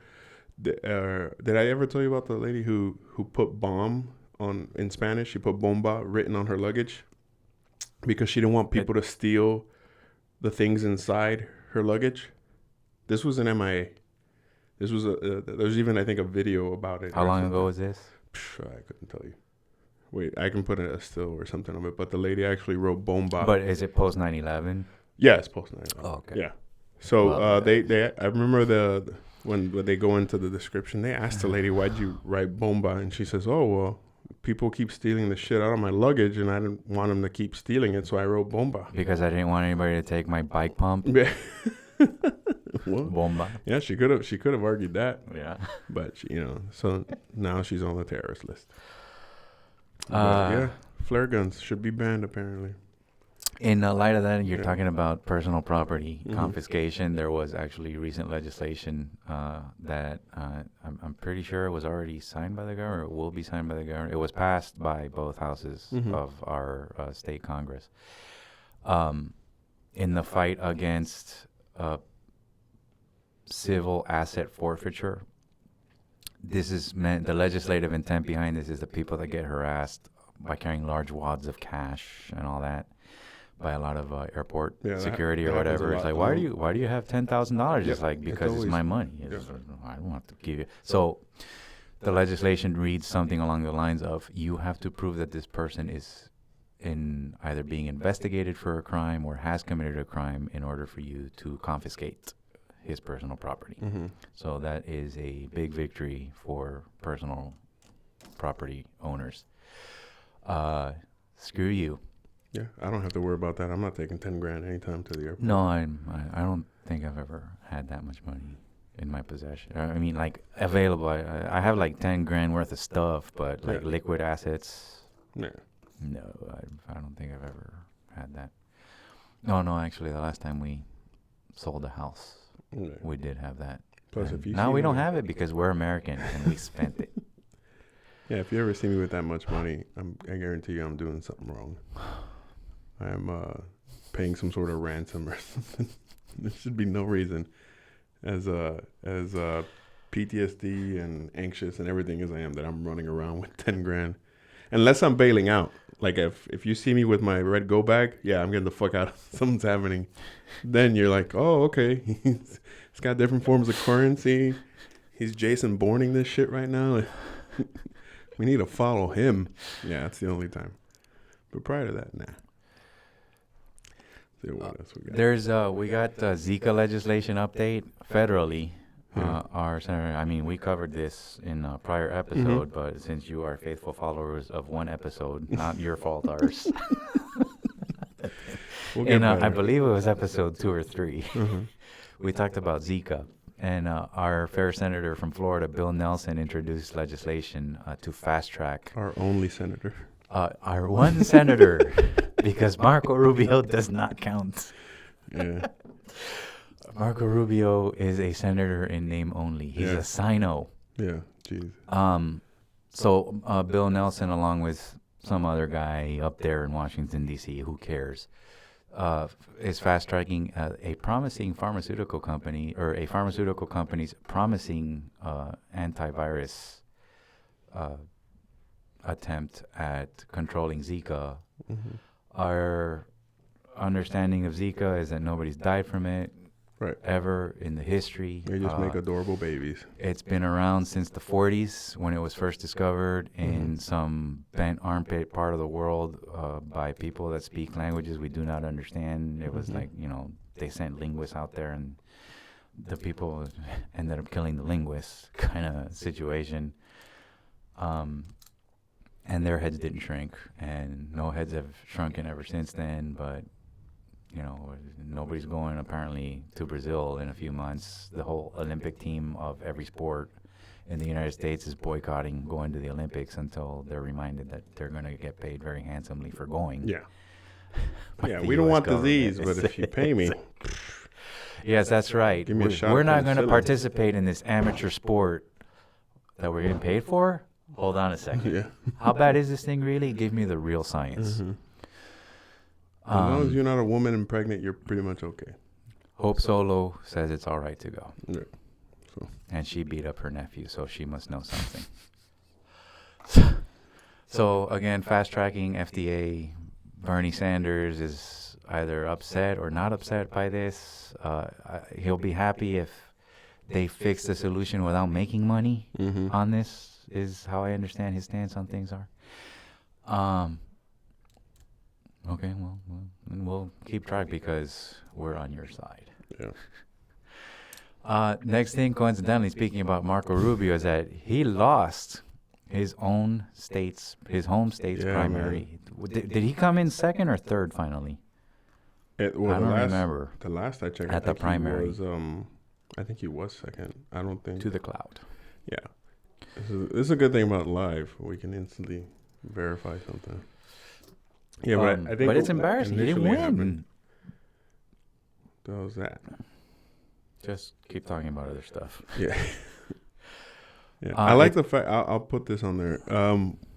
did I ever tell you about the lady who put bomb in Spanish? She put bomba written on her luggage because she didn't want people to steal the things inside her luggage. This was an MIA. This was there's even, I think, a video about it. How long ago was this? I couldn't tell you. Wait, I can put a still or something of it. But the lady actually wrote bomba. But is it post 9/11? Yeah, it's post 9/11. Oh, okay. Yeah. So I remember when they go into the description, they asked the lady, why'd you write bomba? And she says, oh, well, people keep stealing the shit out of my luggage, and I didn't want them to keep stealing it, so I wrote bomba. Because I didn't want anybody to take my bike pump. Well, Bomba. Yeah, she could have argued that. Yeah. But so now she's on the terrorist list. Yeah, flare guns should be banned apparently. In light of that, you're talking about personal property confiscation. There was actually recent legislation that I'm pretty sure it was already signed by the governor, or will be signed by the governor. It was passed by both houses of our state Congress. In the fight against civil asset forfeiture, this is meant, the legislative intent behind this is the people that get harassed by carrying large wads of cash and all that by a lot of airport security or whatever. It's like, why do you have $10,000? It's like, because it's my money. I don't have to give you. So the legislation reads something along the lines of, you have to prove that this person is in either being investigated for a crime or has committed a crime in order for you to confiscate his personal property. So that is a big victory for personal property owners. Screw you. Yeah, I don't have to worry about that. I'm not taking $10,000 anytime to the airport. No, I don't think I've ever had that much money in my possession. I mean, like, available. I have like $10,000 worth of stuff, but like liquid assets. Yeah. No, I don't think I've ever had that. No, actually, the last time we sold a house, we did have that. Plus, if you now we don't have it because we're American and we spent it. Yeah, if you ever see me with that much money, I guarantee you I'm doing something wrong. I'm paying some sort of ransom or something. There should be no reason, as PTSD and anxious and everything as I am, that I'm running around with $10,000. Unless I'm bailing out. Like if you see me with my red go bag, yeah, I'm getting the fuck out. Something's happening. Then you're like, oh, okay. He's got different forms of currency. He's Jason Bourning this shit right now. We need to follow him. Yeah, that's the only time. But prior to that, nah. See what else we got. There's we got Zika legislation update federally. Yeah. Our senator, I mean, we covered this in a prior episode, but since you are faithful followers of one episode, not your fault, ours. We'll get And I better. believe it was episode 2 or 3. Mhm. We talked about Zika. And our fair senator from Florida, Bill Nelson, introduced legislation to fast track Our only senator. our one senator, because Marco Rubio does not count. Yeah. Marco Rubio is a senator in name only. He's Yeah. a sino. Yeah. Jeez. So Bill Nelson, along with some other guy up there in Washington, D.C., who cares, is fast-tracking a promising pharmaceutical company, or a pharmaceutical company's promising antivirus attempt at controlling Zika. Mhm. Our understanding of Zika is that nobody's died from it Right. ever in the history. They just make adorable babies. It's been around since the 40s when it was first discovered in some bent armpit part of the world by people that speak languages we do not understand. It was like, they sent linguists out there and the people ended up killing the linguists kind of situation. And their heads didn't shrink, and no heads have shrunken ever since then, but nobody's going apparently to Brazil in a few months. The whole Olympic team of every sport in the United States is boycotting going to the Olympics until they're reminded that they're going to get paid very handsomely for going. Yeah. by Yeah. the We don't US want government. disease, but if you pay me, Yes, that's right. Give me a shot We're of not going to penicillin. participate in this amateur sport that we're getting paid for. Hold on a second. yeah. How bad is this thing really? Give me the real science. Mhm. As long as you're not a woman and pregnant, you're pretty much okay. Hope Solo says it's all right to go. Yeah. So. And she beat up her nephew, so she must know something. So again, fast tracking FDA. Bernie Sanders is either upset or not upset by this. He'll be happy if they fix the solution without making money Mhm. on this, is how I understand his stance on things are. Okay, well, we'll keep track because we're on your side. Yeah. Next thing, coincidentally, speaking about Marco Rubio, is that he lost his home state's Yeah, primary. Did he come in second or third finally? Well, I don't remember. The last I checked, At the primary. he was, I think he was second. I don't think. To the cloud. Yeah. This is a good thing about live. We can instantly verify something. Yeah, but I think. But it's embarrassing. He didn't initially win. happened- That was that. Just keep talking about other stuff. Yeah. Yeah. I like the fact. I'll put this on there.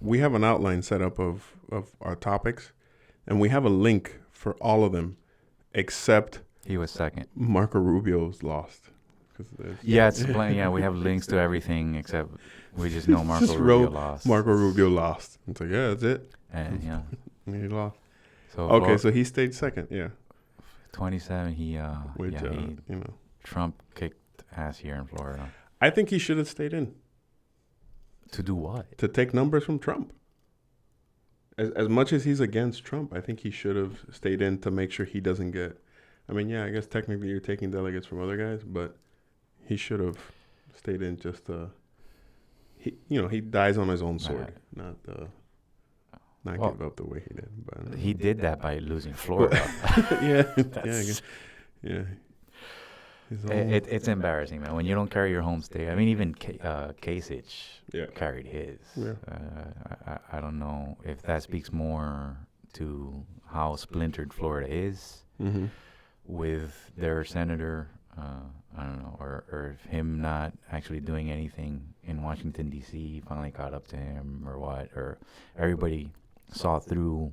We have an outline set up of our topics, and we have a link for all of them, except He was second. Marco Rubio's lost. Yeah, it's plenty. Yeah, we have links to everything except we just know Marco Just Rubio wrote lost. Marco Rubio lost. It's like, yeah, that's it. And He lost. so Okay, so he stayed second. Yeah. 27. Which, he Trump kicked ass here in Florida. I think he should have stayed in To do what? to take numbers from Trump. As much as he's against Trump, I think he should have stayed in to make sure he doesn't get. I mean, yeah, I guess technically you're taking delegates from other guys, but he should have stayed in just to. He dies on his own sword, not give up the way he did. But He did that by losing Florida. yeah, I guess. Yeah. It's embarrassing, man. When you don't carry your home state. I mean, even Kasich carried his. Yeah. I don't know if that speaks more to how splintered Florida is with their senator. I don't know, or if him not actually doing anything in Washington, D.C. finally caught up to him, or what, or everybody saw through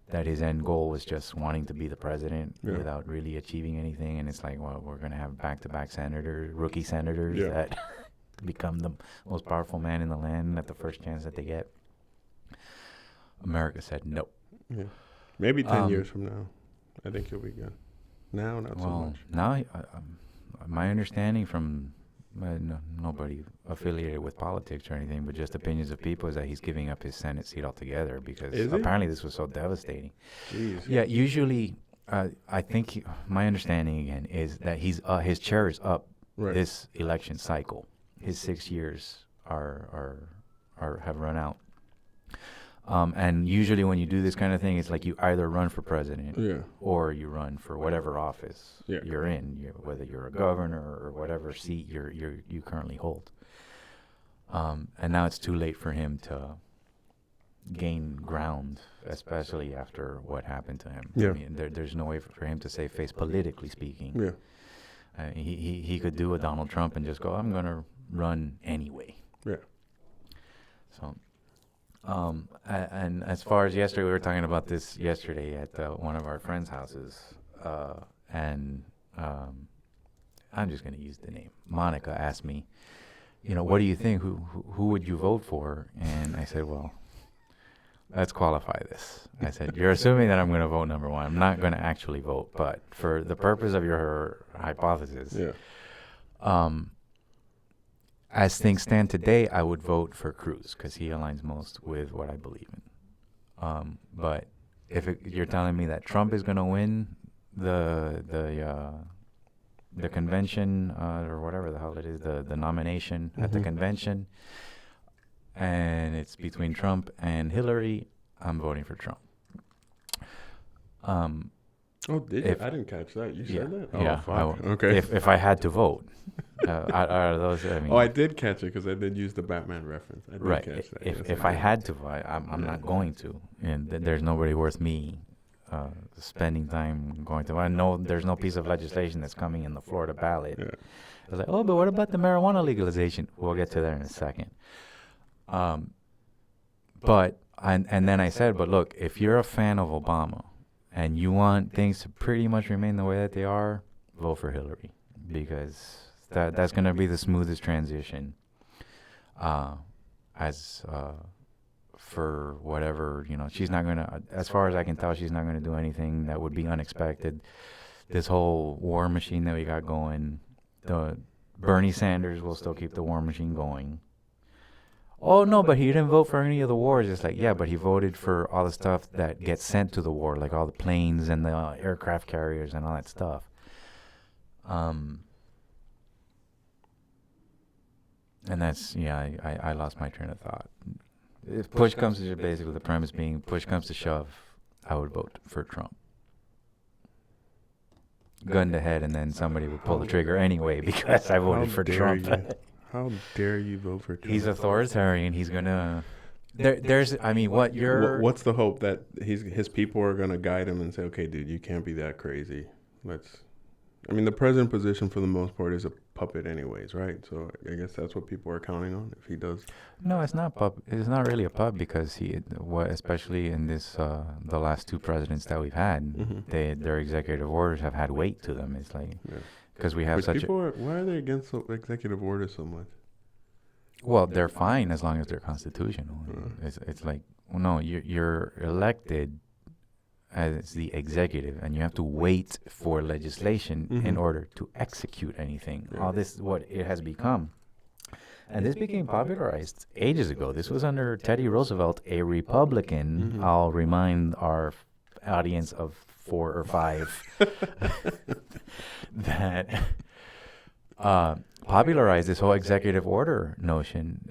that his end goal was just wanting to be the president without really achieving anything. And it's like, well, we're going to have back-to-back rookie senators that become the most powerful man in the land at the first chance that they get. America said no. Yeah. Maybe 10 years Um, from now, I think he'll be good. Now, not so Well, much. now my understanding from nobody affiliated with politics or anything, but just opinions of people, is that he's giving up his Senate seat altogether because Is he? apparently this was so devastating. Jeez. Yeah, usually I think my understanding again is that his chair is up Right. this election cycle. His 6 years are have run out. And usually when you do this kind of thing, it's like you either run for president Yeah. or you run for whatever office Yeah. you're in, whether you're a governor or whatever seat you currently hold. And now it's too late for him to gain ground, especially after what happened to him. Yeah. I mean, there's no way for him to save face, politically speaking. Yeah. He could do a Donald Trump and just go, I'm going to run anyway. Yeah. So, and as far as yesterday, we were talking about this yesterday at one of our friends' houses, and I'm just going to use the name. Monica asked me, what do you think? Who would you vote for? And I said, well, let's qualify this. I said, you're assuming that I'm going to vote number one. I'm not going to actually vote, but for the purpose of your hypothesis, Yeah. as things stand today, I would vote for Cruz because he aligns most with what I believe in. But if you're telling me that Trump is going to win the convention or whatever the hell it is, the nomination at the Mhm. convention, and it's between Trump and Hillary, I'm voting for Trump. Oh, did you? I didn't catch that. You said that? Oh, yeah. fuck. Okay. If I had to vote, out of those, I mean. Oh, I did catch it because I did use the Batman reference. I did Right. catch that. If Yes, if I did. had to vote, I'm not going to, and there's nobody worth me spending time going to. I know there's no piece of legislation that's coming in the Florida ballot. Yeah. I was like, oh, but what about the marijuana legalization? We'll get to that in a second. But and then I said, but look, if you're a fan of Obama and you want things to pretty much remain the way that they are, vote for Hillary, because that's going to be the smoothest transition. For whatever, she's not going to, as far as I can tell, she's not going to do anything that would be unexpected. This whole war machine that we got going, the Bernie Sanders will still keep the war machine going. Oh, no, but he didn't vote for any of the wars. It's like, yeah, but he voted for all the stuff that gets sent to the war, like all the planes and the aircraft carriers and all that stuff. And that's, I lost my train of thought. If push comes to, basically the premise being, push comes to shove, I would vote for Trump. Gun to head, and then somebody would pull the trigger anyway because I voted for Trump. How dare you vote for Trump? He's authoritarian. He's gonna. What's the hope that his people are gonna guide him and say, okay, dude, you can't be that crazy. The president position for the most part is a puppet, anyways, right? So I guess that's what people are counting on if he does. No, it's not puppet. It's not really a puppet because especially in this the last two presidents that we've had, Mhm. their executive orders have had weight to them. It's like because we have why are they against executive orders so much? Well, they're fine as long as they're constitutional. It's like, well, no, you're elected as the executive, and you have to wait for legislation in order to execute anything. All this is what it has become. And this became popularized ages ago. This was under Teddy Roosevelt, a Republican. I'll remind our audience of 4 or 5 that popularized this whole executive order notion.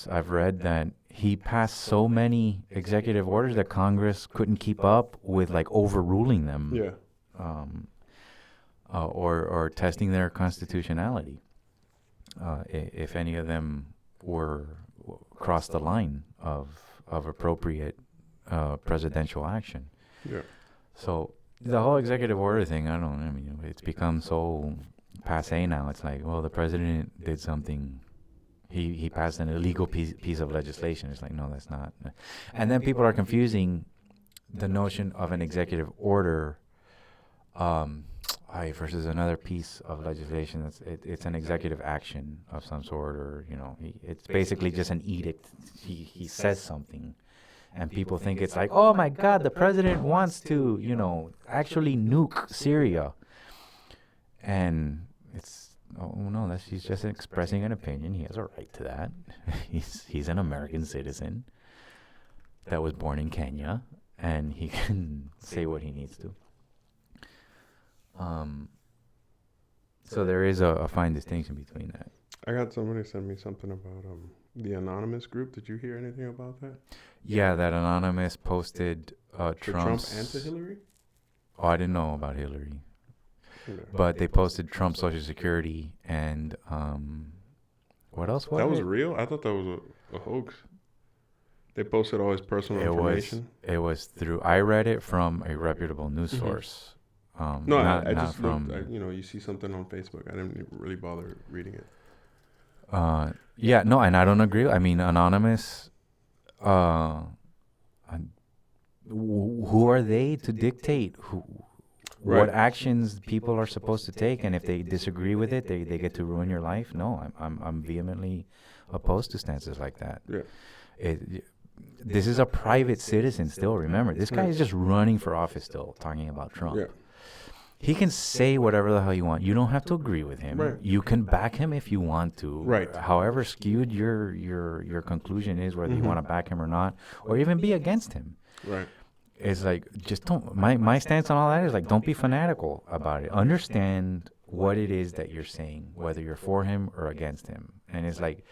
I've read that he passed so many executive orders that Congress couldn't keep up with, like, overruling them. Or testing their constitutionality. If any of them crossed the line of appropriate presidential action. Yeah. So the whole executive order thing, it's become so passé now. It's like, well, the president did something. He passed an illegal piece of legislation. It's like, no, that's not. And then people are confusing the notion of an executive order versus another piece of legislation. It's an executive action of some sort, or it's basically just an edict. He says something, And people think it's like, oh my God, the president wants to, actually nuke Syria. And it's, oh no, he's just expressing an opinion. He has a right to that. He's an American citizen that was born in Kenya, and he can say what he needs to. So there is a fine distinction between that. I got somebody send me something about the anonymous group. Did you hear anything about that? Yeah, that anonymous posted Trump's. Trump and to Hillary? Oh, I didn't know about Hillary. Yeah. But they posted Trump's Social Security and what else was it? That was real? I thought that was a hoax. They posted all his personal information. It was through. I read it from a reputable news source. No, not, I not just from. looked, you see something on Facebook. I didn't really bother reading it. Yeah, no, and I don't agree. I mean, anonymous. Who are they to dictate what actions people are supposed to take? And if they disagree with it, they get to ruin your life. No, I'm vehemently opposed to stances like that. Yeah. This is a private citizen still. Remember, this guy is just running for office still, talking about Trump. Yeah. He can say whatever the hell you want. You don't have to agree with him. Right. You can back him if you want to. Right. However skewed your conclusion is, whether you want to back him or not, or even be against him. Right. It's like, just don't. My stance on all that is like, don't be fanatical about it. Understand what it is that you're saying, whether you're for him or against him. And it's like,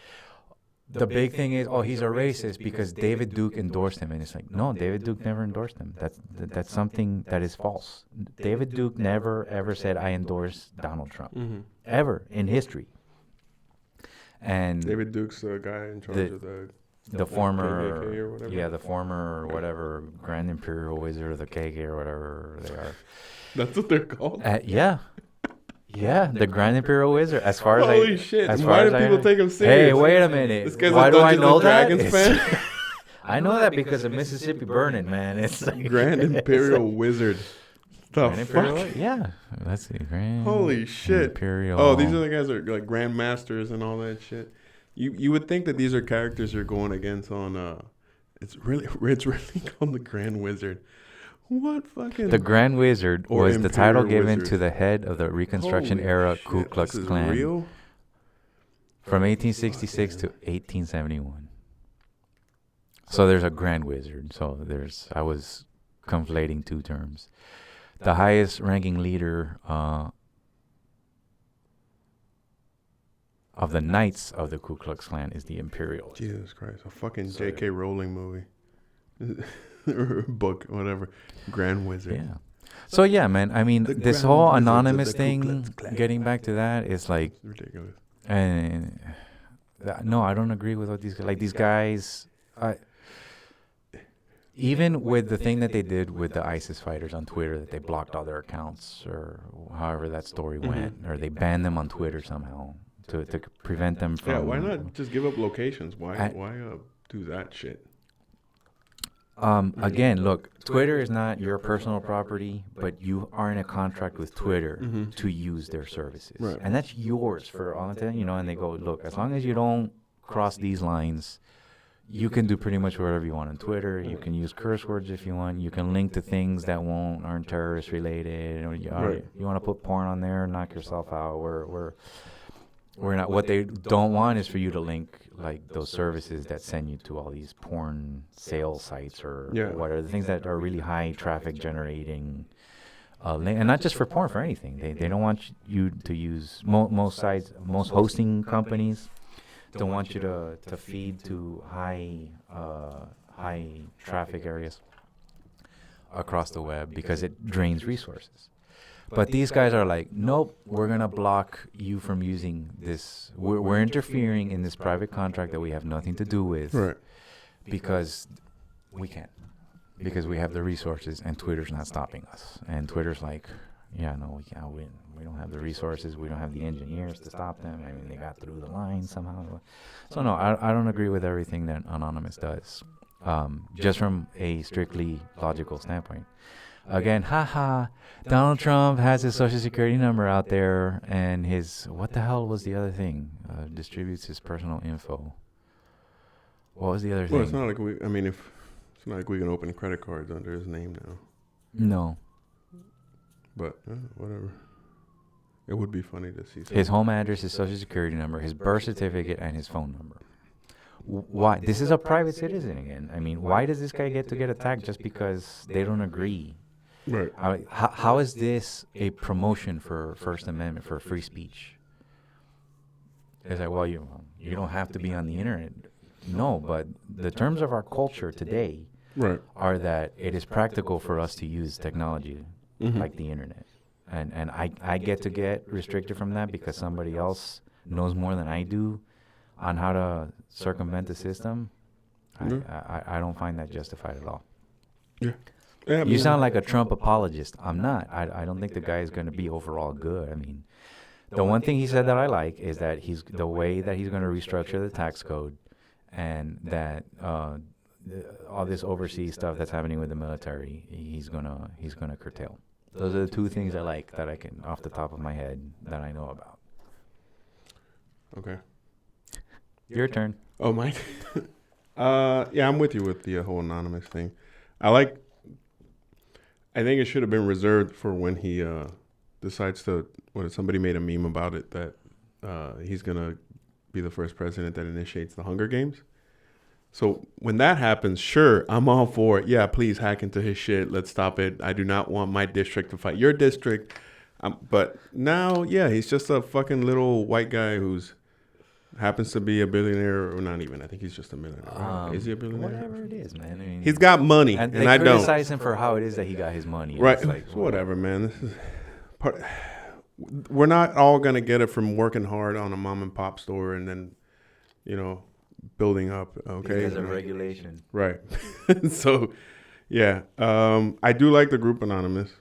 the big thing is, oh, he's a racist because David Duke endorsed him. And it's like, no, David Duke never endorsed him. That's something that is false. David Duke never, ever said, I endorse Donald Trump. Ever in history. And David Duke's the guy in charge of the former, KKK or whatever. yeah, the former whatever Grand Imperial Wizard of the KK or whatever they are. That's what they're called? Yeah, the Grand Imperial Wizard. As far as Holy shit! as Why far do as people take him serious? Hey, wait a minute. This guy's Why a do I Dungeons know and that? Dragons fan. I know that because of Mississippi Burning, man. It's like Grand Imperial Wizard. The Grand fuck? Imperial? Yeah. Let's see. Grand Holy shit! Imperial. Oh, these are the guys that are like grandmasters and all that shit. You would think that these are characters you're going against on. It's really called the Grand Wizard. What fucking... The Grand Wizard was the title given Wizard to the head of the Reconstruction era Ku Klux Klan. Real? From 1866 to 1871. So there's a Grand Wizard. So I was conflating two terms. The highest ranking leader of the Knights of the Ku Klux Klan is the Imperial. Jesus Christ. A fucking J.K. Rowling movie. Or book, whatever. Grand Wizard. Yeah. So yeah, man. I mean, this whole anonymous thing, getting back to that, is like... It's ridiculous. And no, I don't agree with what these guys. Even with the thing that they did with the ISIS fighters on Twitter, that they blocked all their accounts or however that story went, or they banned them on Twitter somehow to prevent them from. Yeah, why not just give up locations? Why do that shit? Again, look, Twitter is not your personal property, but you are in a contract with Twitter to use their services. Right. And that's yours for all intent, and they go, look, as long as you don't cross these lines, you can do pretty much whatever you want on Twitter. You can use curse words if you want. You can link to things that aren't terrorist related. You want to put porn on there, knock yourself out. We're not. What they don't want is for you to link like those services that send you to all these porn sale sites or what are the things that are really high traffic generating, and not just for porn, for anything. They don't want you to use most sites, most hosting companies don't want you to feed to high traffic areas across the web because it drains resources. But these guys are like, nope, we're going to block you from using this. We're interfering in this private contract that we have nothing to do with because we can. Because we have the resources and Twitter's not stopping us. And Twitter's like, yeah, no, we can't win. We don't have the resources. We don't have the engineers to stop them. I mean, they got through the line somehow. So, no, I don't agree with everything that Anonymous does, just from a strictly logical standpoint. Again, Donald Trump has his Social Security number out there, and his, what the hell was the other thing? Distributes his personal info. What was the other thing? Well, it's not like if It's not like we can open credit cards under his name now. No. But whatever. It would be funny to see. His home address, his social security number, his birth certificate, and his phone number. Why? This is a private citizen again. I mean, why does this guy get to get attacked just because they don't agree? Right. How is this a promotion for First Amendment, for free speech? It's like, well, you don't have to be on the internet. No, but the terms of our culture today are that it is practical for us to use technology like the internet. And I get restricted from that because somebody else knows more than I do on how to circumvent the system. I don't find that justified at all. Yeah. You sound like a Trump apologist. I'm not. I don't think the guy is going to be overall good. I mean, the one thing he said that I like is that the way that he's going to restructure the tax code, and that all this overseas stuff that's happening with the military, he's gonna curtail. Those are the two things I like that I can, off the top of my head, that I know about. Okay. Your turn. Oh, Mike. Yeah, I'm with you with the whole anonymous thing. I think it should have been reserved for when he decides to. When somebody made a meme about it that he's gonna be the first president that initiates the Hunger Games. So when that happens, sure, I'm all for it. Yeah, please hack into his shit. Let's stop it. I do not want my district to fight your district. But now, yeah, he's just a fucking little white guy who's happens to be a billionaire, or not even. I think he's just a millionaire. Right? Is he a billionaire? Whatever it is, man. I mean, he's got money, and I don't. Criticize him for how it is that he got his money. Right. It's like, whatever, man. This is part. We're not all gonna get it from working hard on a mom and pop store and then, building up. Okay. Because of regulation. Right. So, yeah. I do like the group Anonymous.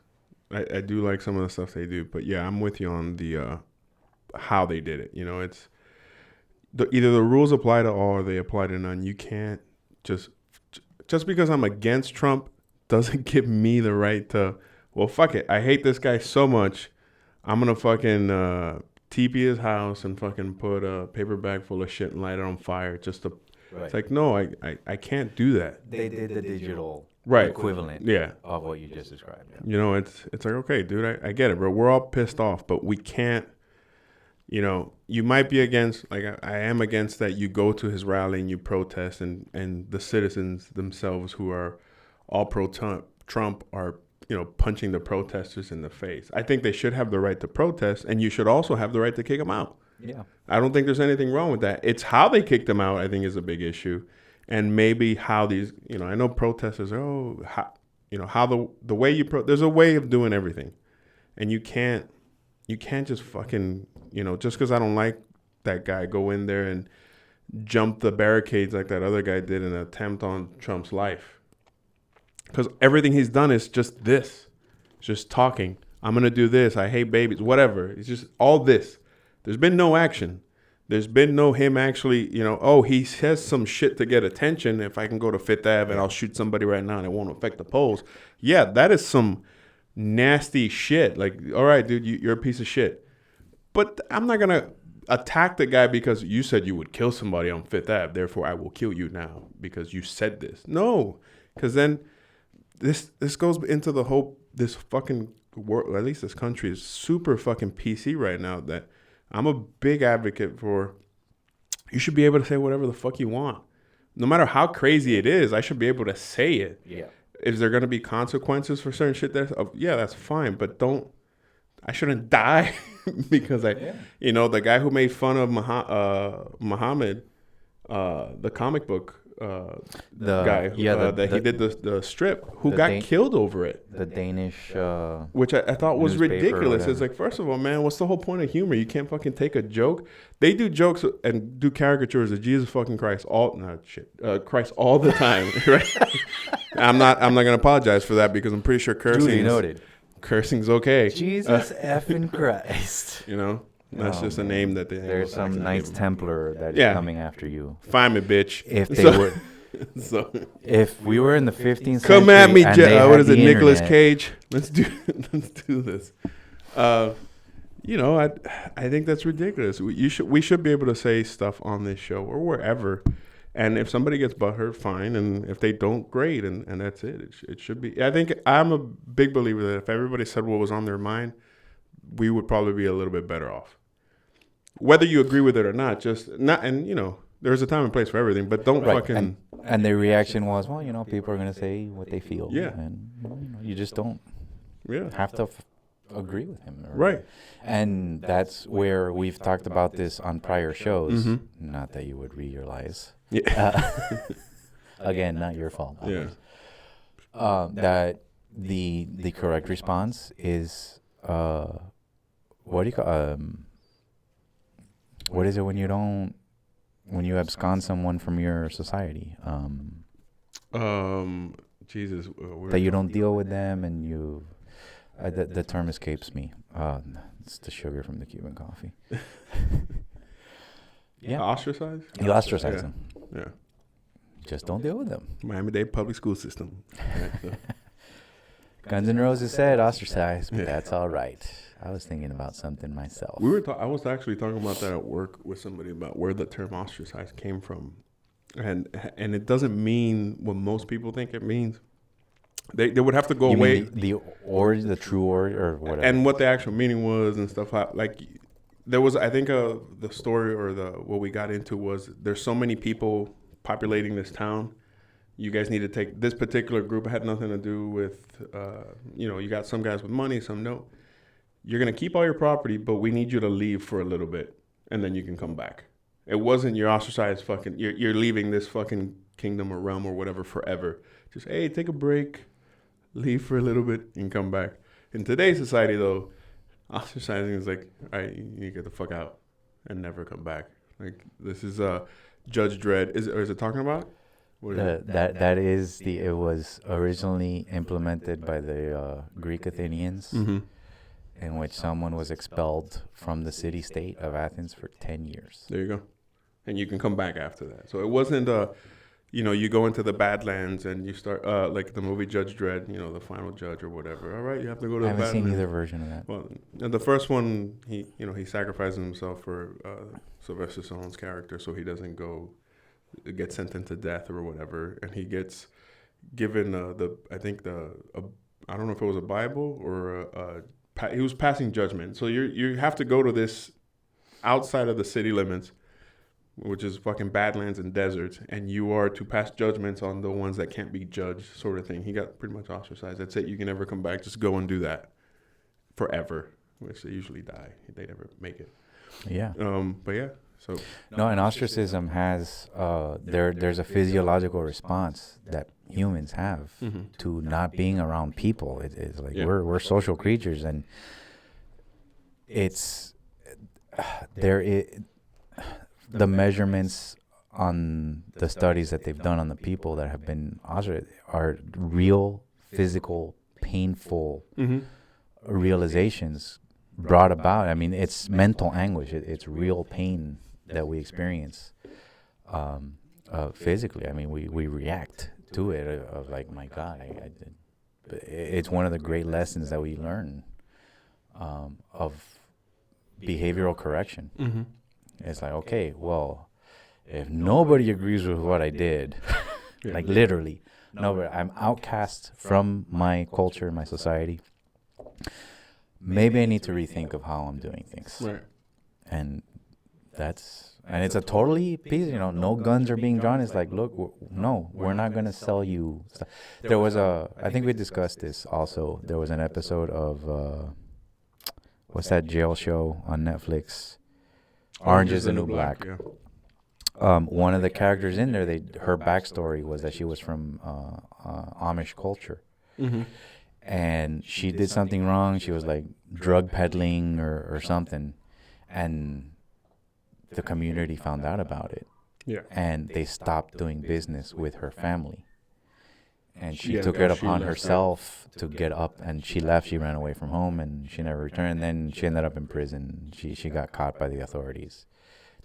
I do like some of the stuff they do, but yeah, I'm with you on the how they did it. It's either the rules apply to all or they apply to none. You can't just because I'm against Trump doesn't give me the right to, well, fuck it. I hate this guy so much. I'm going to fucking TP his house and fucking put a paper bag full of shit and light it on fire just to... Right. It's like, no, I can't do that. They did the digital equivalent of what you just described. Yeah. It's like, okay, dude, I get it, bro. We're all pissed off, but we can't, you might be against, like I am against that you go to his rally and you protest and the citizens themselves who are all pro-Trump are punching the protesters in the face. I think they should have the right to protest, and you should also have the right to kick them out. Yeah. I don't think there's anything wrong with that. It's how they kicked them out, I think, is a big issue. And maybe how these, I know protesters are, how the way you, there's a way of doing everything. And you can't just fucking, just because I don't like that guy, go in there and jump the barricades like that other guy did in an attempt on Trump's life. Because everything he's done is just this. It's just talking. I'm going to do this. I hate babies. Whatever. It's just all this. There's been no action. There's been no him actually, he says some shit to get attention. If I can go to Fifth Ave and I'll shoot somebody right now and it won't affect the polls. Yeah, that is some nasty shit. Like, all right, dude, you're a piece of shit. But I'm not going to attack the guy because you said you would kill somebody on Fifth Ave. Therefore, I will kill you now because you said this. No, because then... This goes into the whole, this fucking world, at least this country is super fucking PC right now, that I'm a big advocate for. You should be able to say whatever the fuck you want. No matter how crazy it is, I should be able to say it. Yeah. Is there going to be consequences for certain shit? That's fine. But I shouldn't die because the guy who made fun of Muhammad, the comic book, guy that he did the strip who got killed over it. The Danish which I thought was ridiculous. It's like, first of all, man, what's the whole point of humor? You can't fucking take a joke. They do jokes and do caricatures of Jesus fucking Christ Christ all the time, right? I'm not gonna apologize for that because I'm pretty sure cursing's okay. Jesus effing Christ. That's just a name that there's some Knights Templar that is coming after you. Find me, bitch. If they were, if we were in the 15th century, come at me, what is it, Nicolas Cage? Let's do this. I think that's ridiculous. We should be able to say stuff on this show or wherever, And if somebody gets butthurt, fine. And if they don't, great. And that's it. It should be. I think I'm a big believer that if everybody said what was on their mind, we would probably be a little bit better off. Whether you agree with it or not, just not. And, you know, there's a time and place for everything. But don't fucking. And their reaction was, well, you know, people are going to say what they feel. Yeah. And you know, you just don't have to agree with him. Right. And that's where we've talked about this on prior shows. Mm-hmm. Not that you would realize. Yeah. Again, not your fault. Yeah. That the correct response is, what do you call, what is it when you abscond someone from your society? Jesus. That you don't deal with them and you, the term escapes me. It's the sugar from the Cuban coffee. Yeah. Ostracize? You ostracize them. Yeah. Just don't deal with them. Miami-Dade public school system. Guns N' Roses said ostracize, but that's all right. I was thinking about something myself. I was actually talking about that at work with somebody about where the term ostracize came from. And it doesn't mean what most people think it means. They would have to go away. The true or whatever. And what the actual meaning was and stuff. Like, there was, I think, the story or what we got into was there's so many people populating this town. You guys need to take this particular group. It had nothing to do with, you got some guys with money, some no. You're going to keep all your property, but we need you to leave for a little bit, and then you can come back. It wasn't you're ostracized fucking, you're leaving this fucking kingdom or realm or whatever forever. Just, hey, take a break, leave for a little bit, and come back. In today's society, though, ostracizing is like, all right, you need to get the fuck out and never come back. Like, this is Judge Dredd. Is it talking about? It was originally implemented by the Greek Athenians, in which someone was expelled from the city-state of Athens for 10 years. There you go. And you can come back after that. So it wasn't, you go into the Badlands and you start, like the movie Judge Dredd, the final judge or whatever. All right, you have to go to the Badlands. I haven't seen either version of that. Well, the first one, he sacrifices himself for Sylvester Stallone's character so he doesn't get sentenced to death or whatever. And he gets given I don't know if it was a Bible or he was passing judgment. So you have to go to this outside of the city limits, which is fucking Badlands and deserts, and you are to pass judgments on the ones that can't be judged, sort of thing. He got pretty much ostracized. That's it. You can never come back. Just go and do that forever, which they usually die. They never make it. Yeah. But yeah. So no, and ostracism has there's a physiological response that humans have to not being around people. It's like we're social creatures, and it's the measurements on the studies that they've done on the people that have been ostracized are real physical, painful realizations brought about. I mean, it's mental anguish. It's real pain that we experience physically. I mean, we react to it of like, my God, it's one of the great lessons that we learn of behavioral correction. It's like, okay, well, if nobody agrees with what I did, like literally, nobody, I'm outcast from my culture, my society, maybe I need to rethink of how I'm doing things. Right. And it's a totally piece, no guns are being drawn. It's like, look, we're not going to sell you stuff. There was I think we discussed this also. There was an episode of, what's that jail show on Netflix? Orange is the New Black. Yeah. One of the characters in there, her backstory was that she was from Amish culture. And she did something wrong. She was like drug peddling or something. And the community found out about it. Yeah. And they stopped doing business with her family. And she took it upon herself to get up, and she left. She ran away from home, and she never returned. And then she ended up in prison. She got caught by the authorities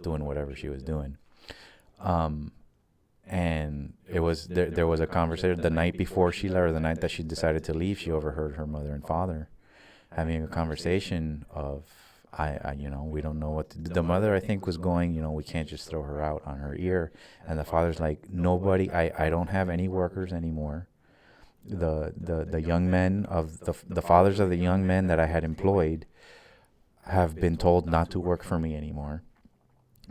doing whatever she was doing. And it was there was a conversation the night before she left, or the night that she decided to leave. She overheard her mother and father having a conversation of, we don't know what to do. The mother, I think, was going, we can't just throw her out on her ear. And the father's like, nobody, I don't have any workers anymore. The young men of the fathers of the young men that I had employed have been told not to work for me anymore.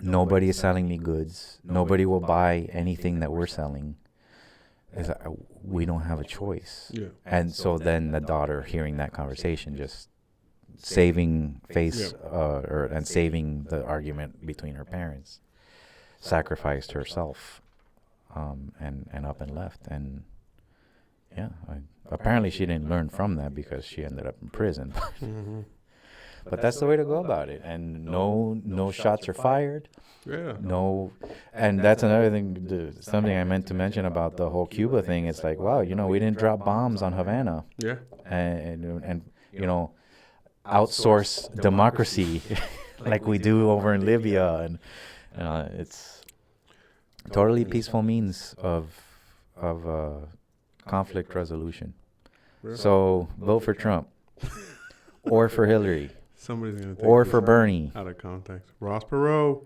Nobody is selling me goods. Nobody will buy anything that we're selling. We don't have a choice. Yeah. And so then the daughter, hearing that conversation, just saving face and saving the argument between her parents, sacrificed herself, and up and left. And yeah, apparently she didn't learn from that because she ended up in prison. Mm-hmm. But that's the way to go about it. And no shots are fired. Yeah. No, and that's another thing. Something I meant to mention about the whole Cuba thing. It's like, wow, we didn't drop bombs on Havana. Yeah. And outsource democracy like we do over in Libya, and it's totally peaceful means of conflict resolution. Really? So vote for Trump or for Hillary. Somebody's gonna take Or this for Bernie. out of context. Ross Perot.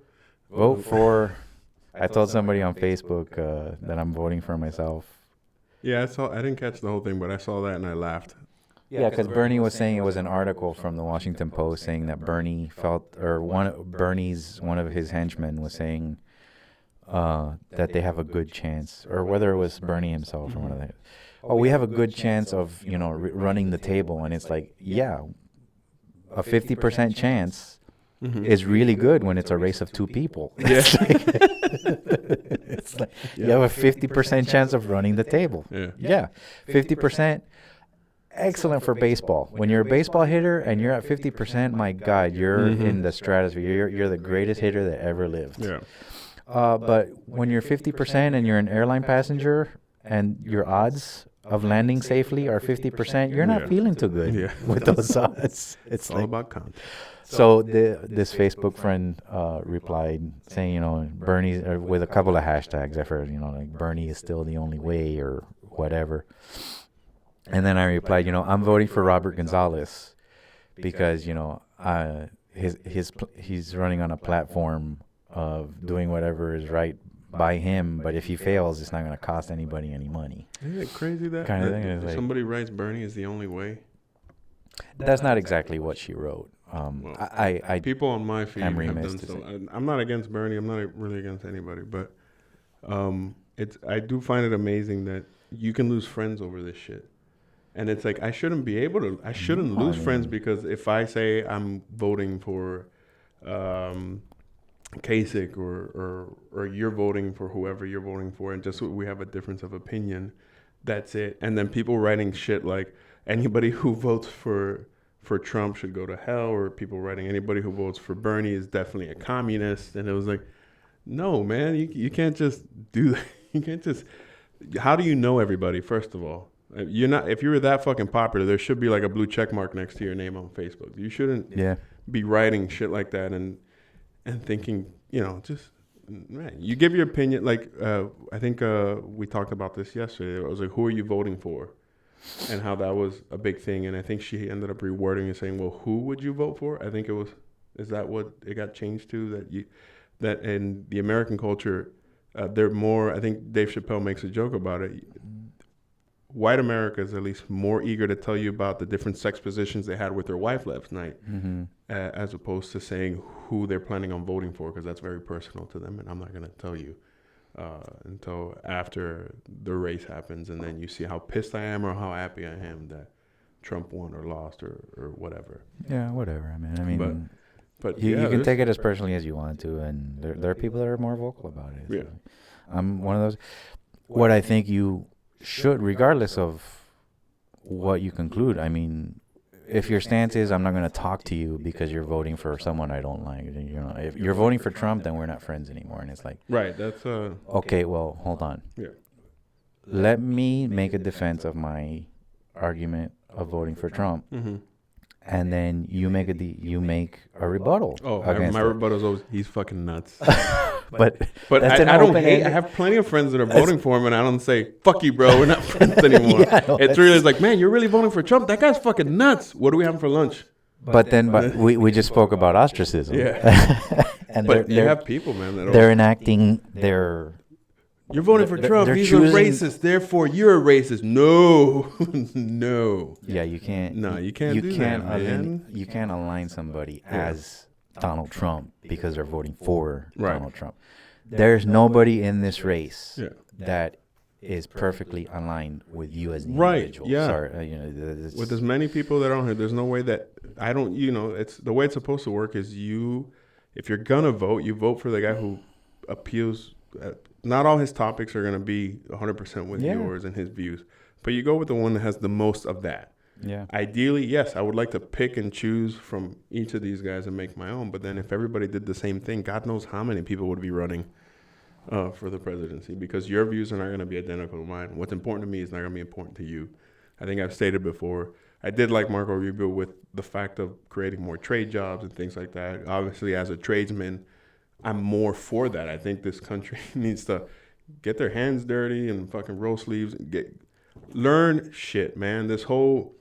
Vote for. I told somebody on Facebook that I'm voting for myself. Yeah, I didn't catch the whole thing, but I saw that and I laughed. Yeah, because Bernie was saying, it was an article from the Washington Post saying that Bernie felt, or one of his henchmen was saying that they have a good chance, or whether it was Bernie himself or one of the. Oh, we have a good chance of running the table, and it's like, yeah, a 50% chance is really good when it's a race of two people. Yeah. It's like you have a 50% chance of running the table. Yeah. 50%. Excellent for baseball. When you're a baseball hitter and you're at 50%, my God, you're in the stratosphere. You're the greatest hitter that ever lived. Yeah. But when you're 50% and you're an airline passenger and your odds of landing safely are 50%, you're not feeling too good with those odds. It's all about content. So this Facebook friend replied saying, Bernie, with a couple of hashtags. I've heard, like Bernie is still the only way or whatever. And then I replied, I'm voting for Robert Gonzalez because, he's running on a platform of doing whatever is right by him, but if he fails, it's not going to cost anybody any money. Isn't it crazy that kind of thing? Like, somebody writes Bernie is the only way? That's not exactly what she wrote. I people on my feed have done remiss to so. say. I'm not against Bernie. I'm not really against anybody, but I do find it amazing that you can lose friends over this shit. And it's like I shouldn't lose friends because if I say I'm voting for Kasich or you're voting for whoever you're voting for, and just we have a difference of opinion, that's it. And then people writing shit like anybody who votes for Trump should go to hell, or people writing anybody who votes for Bernie is definitely a communist. And it was like, no, man, you can't just do that. You can't just. How do you know everybody? First of all, you're not. If you were that fucking popular, there should be like a blue check mark next to your name on Facebook. You shouldn't be writing shit like that and thinking, just man, you give your opinion. Like I think we talked about this yesterday. It was like, who are you voting for? And how that was a big thing. And I think she ended up rewording and saying, well, who would you vote for? I think it was, is that what it got changed to? That in the American culture, they're more, I think Dave Chappelle makes a joke about it. White America is at least more eager to tell you about the different sex positions they had with their wife last night, as opposed to saying who they're planning on voting for, because that's very personal to them. And I'm not going to tell you until after the race happens, and then you see how pissed I am or how happy I am that Trump won or lost or whatever. Yeah, whatever. I mean, but you can take it as personally as you want to, and there are people that are more vocal about it. Yeah, so I'm one of those. What I think you should, regardless of what you conclude, I mean, if your stance is I'm not going to talk to you because you're voting for someone I don't like, if you're voting for Trump, then we're not friends anymore. And it's like, right, that's okay, well, hold on. Yeah. Let me make a defense of my argument of voting for Trump. And then you make a rebuttal. Oh, my rebuttal is always, he's fucking nuts. But I don't hate. I have plenty of friends that are voting for him, and I don't say, fuck you, bro, we're not friends anymore. It's really like, man, you're really voting for Trump? That guy's fucking nuts. What are we having for lunch? But we just spoke about ostracism. Yeah. And But you have people, man, that they're enacting their. you're voting for Trump. they're He's choosing- a racist. Therefore, you're a racist. No, no. Yeah, you can't. No, you can't do that, man. You can't align somebody as Donald Trump because they're voting for Right. Donald Trump. There's nobody in this race Yeah. that is perfectly aligned with you as an Right, individual. yeah. Sorry, With as many people that are on here, there's no way that I don't. You know, it's the way it's supposed to work. Is you, if you're gonna vote, you vote for the guy who appeals. Not all his topics are gonna be 100% with Yeah. yours and his views, but you go with the one that has the most of that. yeah. Ideally, yes, I would like to pick and choose from each of these guys and make my own. But then if everybody did the same thing, God knows how many people would be running for the presidency, because your views are not going to be identical to mine. What's important to me is not going to be important to you. I think I've stated before, I did like Marco Rubio with the fact of creating more trade jobs and things like that. Obviously, as a tradesman, I'm more for that. I think this country needs to get their hands dirty and fucking roll sleeves and learn shit, man. This whole,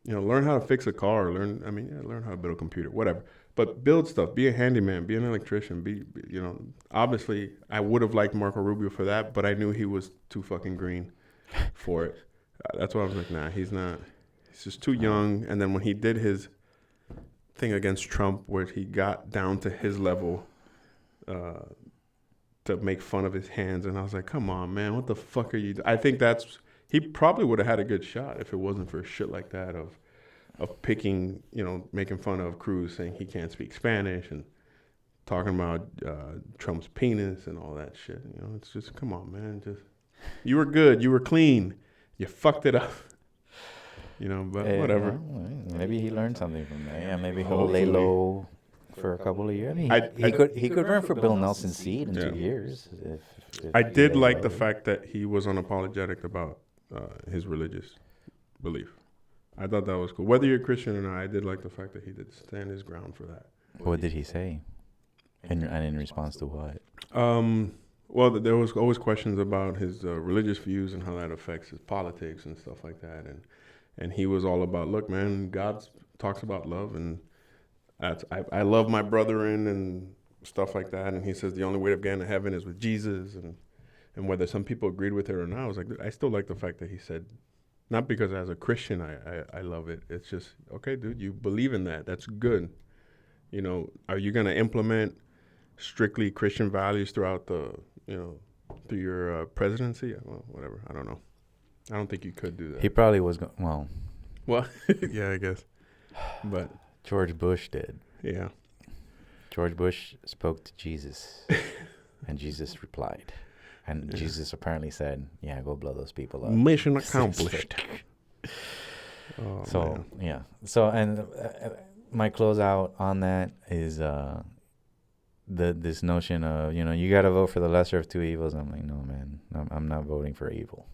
learn how to fix a car, learn how to build a computer, whatever. But build stuff, be a handyman, be an electrician, obviously I would have liked Marco Rubio for that, but I knew he was too fucking green for it. That's why I was like, nah, he's not. He's just too young. And then when he did his thing against Trump, where he got down to his level to make fun of his hands, and I was like, come on, man, what the fuck are you I think he probably would have had a good shot if it wasn't for shit like that of picking, making fun of Cruz, saying he can't speak Spanish and talking about Trump's penis and all that shit. It's just, come on, man. You were good. You were clean. You fucked it up. But whatever. Well, maybe he learned something from that. Yeah, maybe he'll Hopefully. lay low for a couple of years. I mean, he could run for Bill Nelson's seat in 2 years. If I did he like the allowed it. fact that he was unapologetic about his religious belief. I thought that was cool. Whether you're Christian or not, I did like the fact that he did stand his ground for that. What did he say? And in response to what? Well, there was always questions about his religious views and how that affects his politics and stuff like that. And he was all about, look, man, God talks about love, and I love my brethren and stuff like that. And he says the only way of getting to heaven is with Jesus. And whether some people agreed with it or not, I was like, I still like the fact that he said, not because as a Christian I love it. It's just, okay, dude, you believe in that. That's good. Are you going to implement strictly Christian values throughout through your presidency? Well, whatever. I don't know. I don't think you could do that. He probably was Well, yeah, I guess. But George Bush did. yeah. George Bush spoke to Jesus, and Jesus replied. And Jesus apparently said, yeah, go blow those people up. Mission accomplished. Oh, So, man. yeah. So, and my closeout on that is this notion of, you got to vote for the lesser of two evils. I'm like, no, man, I'm not voting for evil.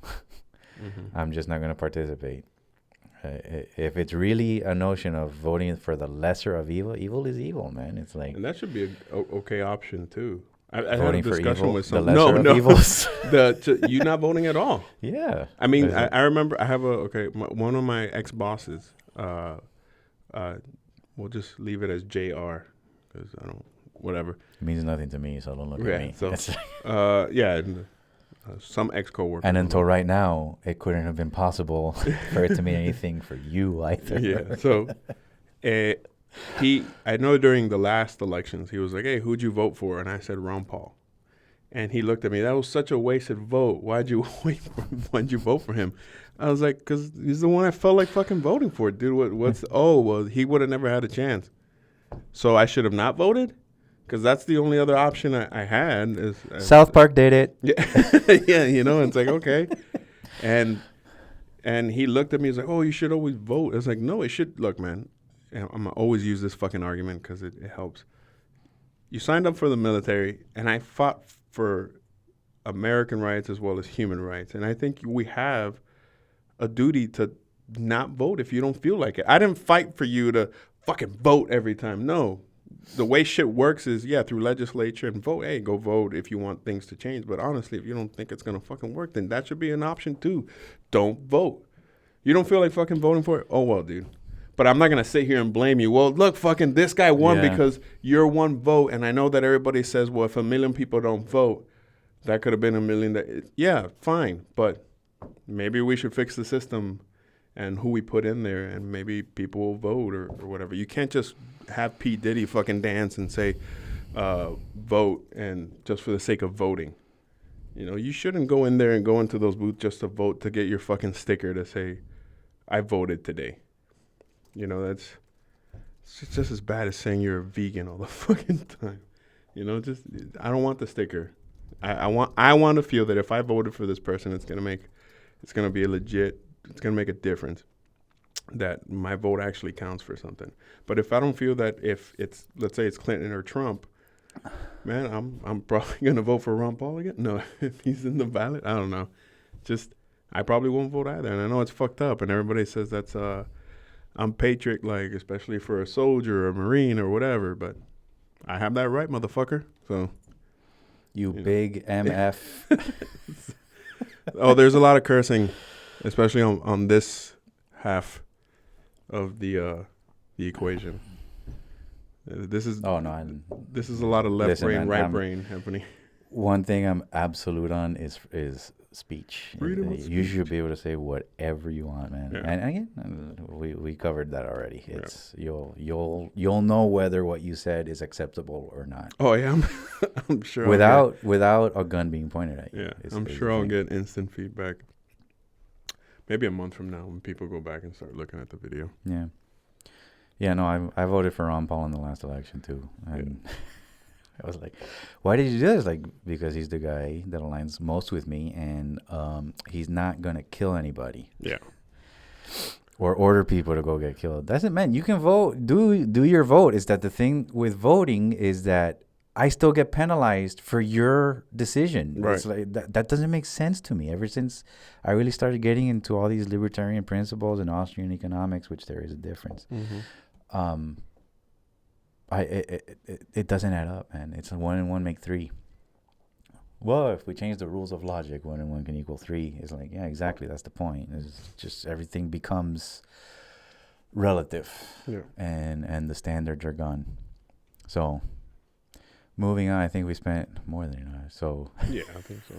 Mm-hmm. I'm just not going to participate. If it's really a notion of voting for the lesser of evil, evil is evil, man. It's like And that should be a okay option too. I had a voting for discussion evil, with the some. lesser of evils. You not voting at all. Yeah. I mean, There's I remember I have one of my ex bosses. We'll just leave it as JR because I don't whatever. It means nothing to me, so don't look Yeah, at me. so yeah, some ex coworkers. And until right now, it couldn't have been possible for it to mean anything for you either. Yeah. So I know during the last elections, he was like, "Hey, who'd you vote for?" And I said Ron Paul. And he looked at me. That was such a wasted vote. Why'd you vote for him? I was like, because he's the one I felt like fucking voting for, dude. Well, he would have never had a chance. So I should have not voted? Because that's the only other option I had. South Park did it. Yeah, yeah, it's like, okay. And he looked at me, he's like, oh, you should always vote. I was like, no, it should. Look, man, I'm going to always use this fucking argument because it helps. You signed up for the military, and I fought for American rights as well as human rights. And I think we have a duty to not vote if you don't feel like it. I didn't fight for you to fucking vote every time. No. The way shit works is, through legislature and vote. Hey, go vote if you want things to change. But honestly, if you don't think it's going to fucking work, then that should be an option too. Don't vote. You don't feel like fucking voting for it? Oh, well, dude. But I'm not going to sit here and blame you. Well, look, fucking this guy won Yeah. because you're one vote. And I know that everybody says, well, if 1 million people don't vote, that could have been 1 million. Yeah, fine. But maybe we should fix the system and who we put in there, and maybe people will vote or whatever. You can't just have P. Diddy fucking dance and say, vote, and just for the sake of voting. You know, you shouldn't go in there and go into those booths just to vote to get your fucking sticker to say, I voted today. You know, it's just as bad as saying you're a vegan all the fucking time. You know, just I don't want the sticker. I want to feel that if I voted for this person, it's gonna be it's gonna make a difference. That my vote actually counts for something. But if I don't feel that, if it's, let's say it's Clinton or Trump, man, I'm probably gonna vote for Ron Paul again. No, if he's in the ballot, I don't know. Just I probably won't vote either. And I know it's fucked up, and everybody says that's I'm patriot, like, especially for a soldier or a Marine or whatever, but I have that right, motherfucker. So You big MF. oh, there's a lot of cursing, especially on this half of the equation. This is Oh, no. this is a lot of left Listen, brain, man, right brain happening. One thing I'm absolute on is speech. Freedom of You should speech. be able to say whatever you want, man. Yeah. And again, we covered that already. Yeah. It's you'll know whether what you said is acceptable or not. Oh yeah, I'm sure. Without a gun being pointed at you. Yeah, is I'm the sure I'll thing. get instant feedback. Maybe a month from now when people go back and start looking at the video. Yeah. Yeah, no, I voted for Ron Paul in the last election too. And I was like, why did you do this? Like, because he's the guy that aligns most with me, and he's not going to kill anybody. Yeah. Or order people to go get killed. That's it, man. You can vote. Do your vote. Is that the thing with voting is that I still get penalized for your decision. Right. It's like that doesn't make sense to me. Ever since I really started getting into all these libertarian principles and Austrian economics, which there is a difference, Mm-hmm. it doesn't add up, man. It's a 1 and 1 make 3. Well, if we change the rules of logic, 1 and 1 can equal 3. It's like, yeah, exactly. That's the point. It's just everything becomes relative, Yeah. and the standards are gone. So, moving on, I think we spent more than an hour. So, Yeah, I think so.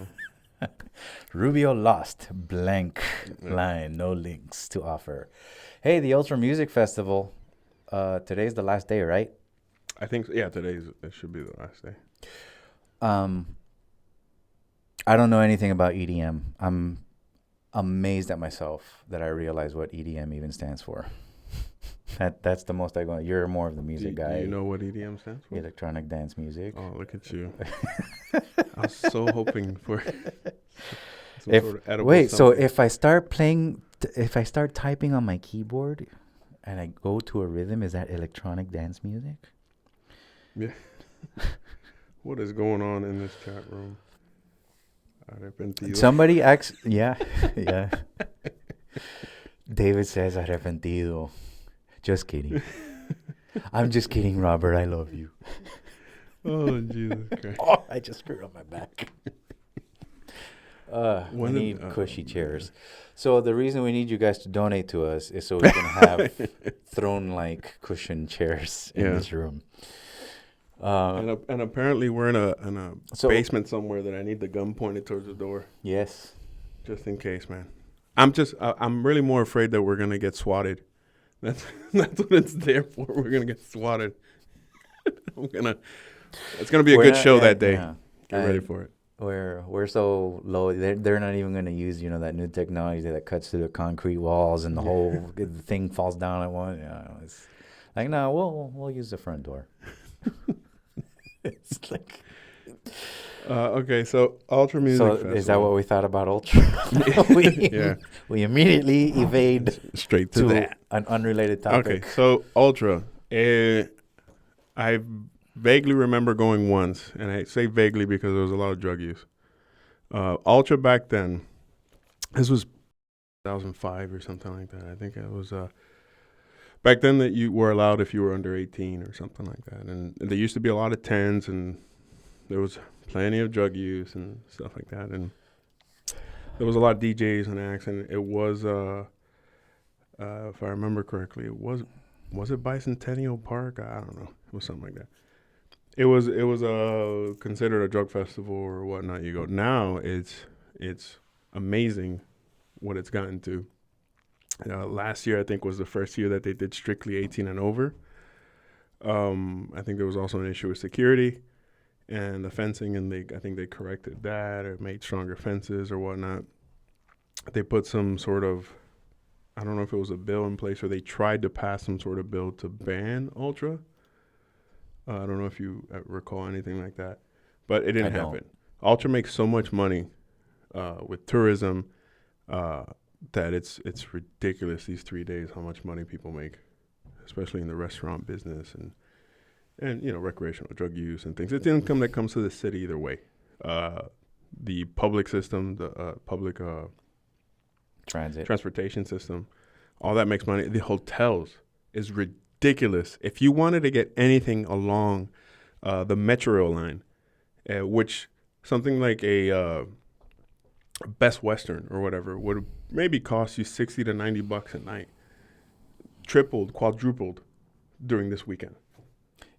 Rubio lost blank Yeah. line, no links to offer. Hey, the Ultra Music Festival. Today's the last day, right? I think it should be the last day. I don't know anything about EDM. I'm amazed at myself that I realize what EDM even stands for. That's the most I go. You're more of the music guy. Do you know what EDM stands for? Electronic dance music. Oh, look at you. I was so hoping for some If- sort of edible Wait, so something. if I start playing, if I start typing on my keyboard and I go to a rhythm, is that electronic dance music? What is going on in this chat room? Arrepentido. Somebody asks, yeah, yeah. David says arrepentido. Just kidding. I'm just kidding, Robert. I love you. Oh, Jesus Christ. Oh, I just screwed up my back. We When did- need cushy chairs. So the reason we need you guys to donate to us is so we can have throne-like cushion chairs in Yeah. this room. And apparently we're in a So- basement somewhere that I need the gun pointed towards the door, Yes. just in case, man. I'm really more afraid that we're gonna get swatted. That's what it's there for. We're gonna get swatted. It's gonna be a We're good not- show yeah, that day. yeah. Get ready And for it. We're so low. They're not even going to use that new technology that cuts through the concrete walls and the whole the thing falls down at once. It's like, no, we'll use the front door. It's like, Okay, so Ultra Music so Festival. is that what we thought about Ultra? Yeah. We immediately evade Straight to to that. an unrelated topic. Okay, so Ultra. I vaguely remember going once, and I say vaguely because there was a lot of drug use. Ultra back then, this was 2005 or something like that. I think it was back then that you were allowed if you were under 18 or something like that. And there used to be a lot of tents, and there was plenty of drug use and stuff like that. And there was a lot of DJs and acts, and it was If I remember correctly, was it Bicentennial Park? I don't know. It was something like that. It was considered a drug festival or whatnot. You go now. It's amazing what it's gotten to. Last year, I think, was the first year that they did strictly 18 and over. I think there was also an issue with security and the fencing, and I think they corrected that or made stronger fences or whatnot. They put some sort of, I don't know if it was a bill in place or they tried to pass some sort of bill to ban Ultra. I don't know if you recall anything like that, but it didn't happen. Ultra makes so much money with tourism that it's ridiculous these 3 days how much money people make, especially in the restaurant business and recreational drug use and things. It's income that comes to the city either way. The public system, the public transportation system, all that makes money. The hotels is ridiculous. If you wanted to get anything along the Metro line, which something like a Best Western or whatever would maybe cost you $60 to $90 a night, tripled, quadrupled during this weekend.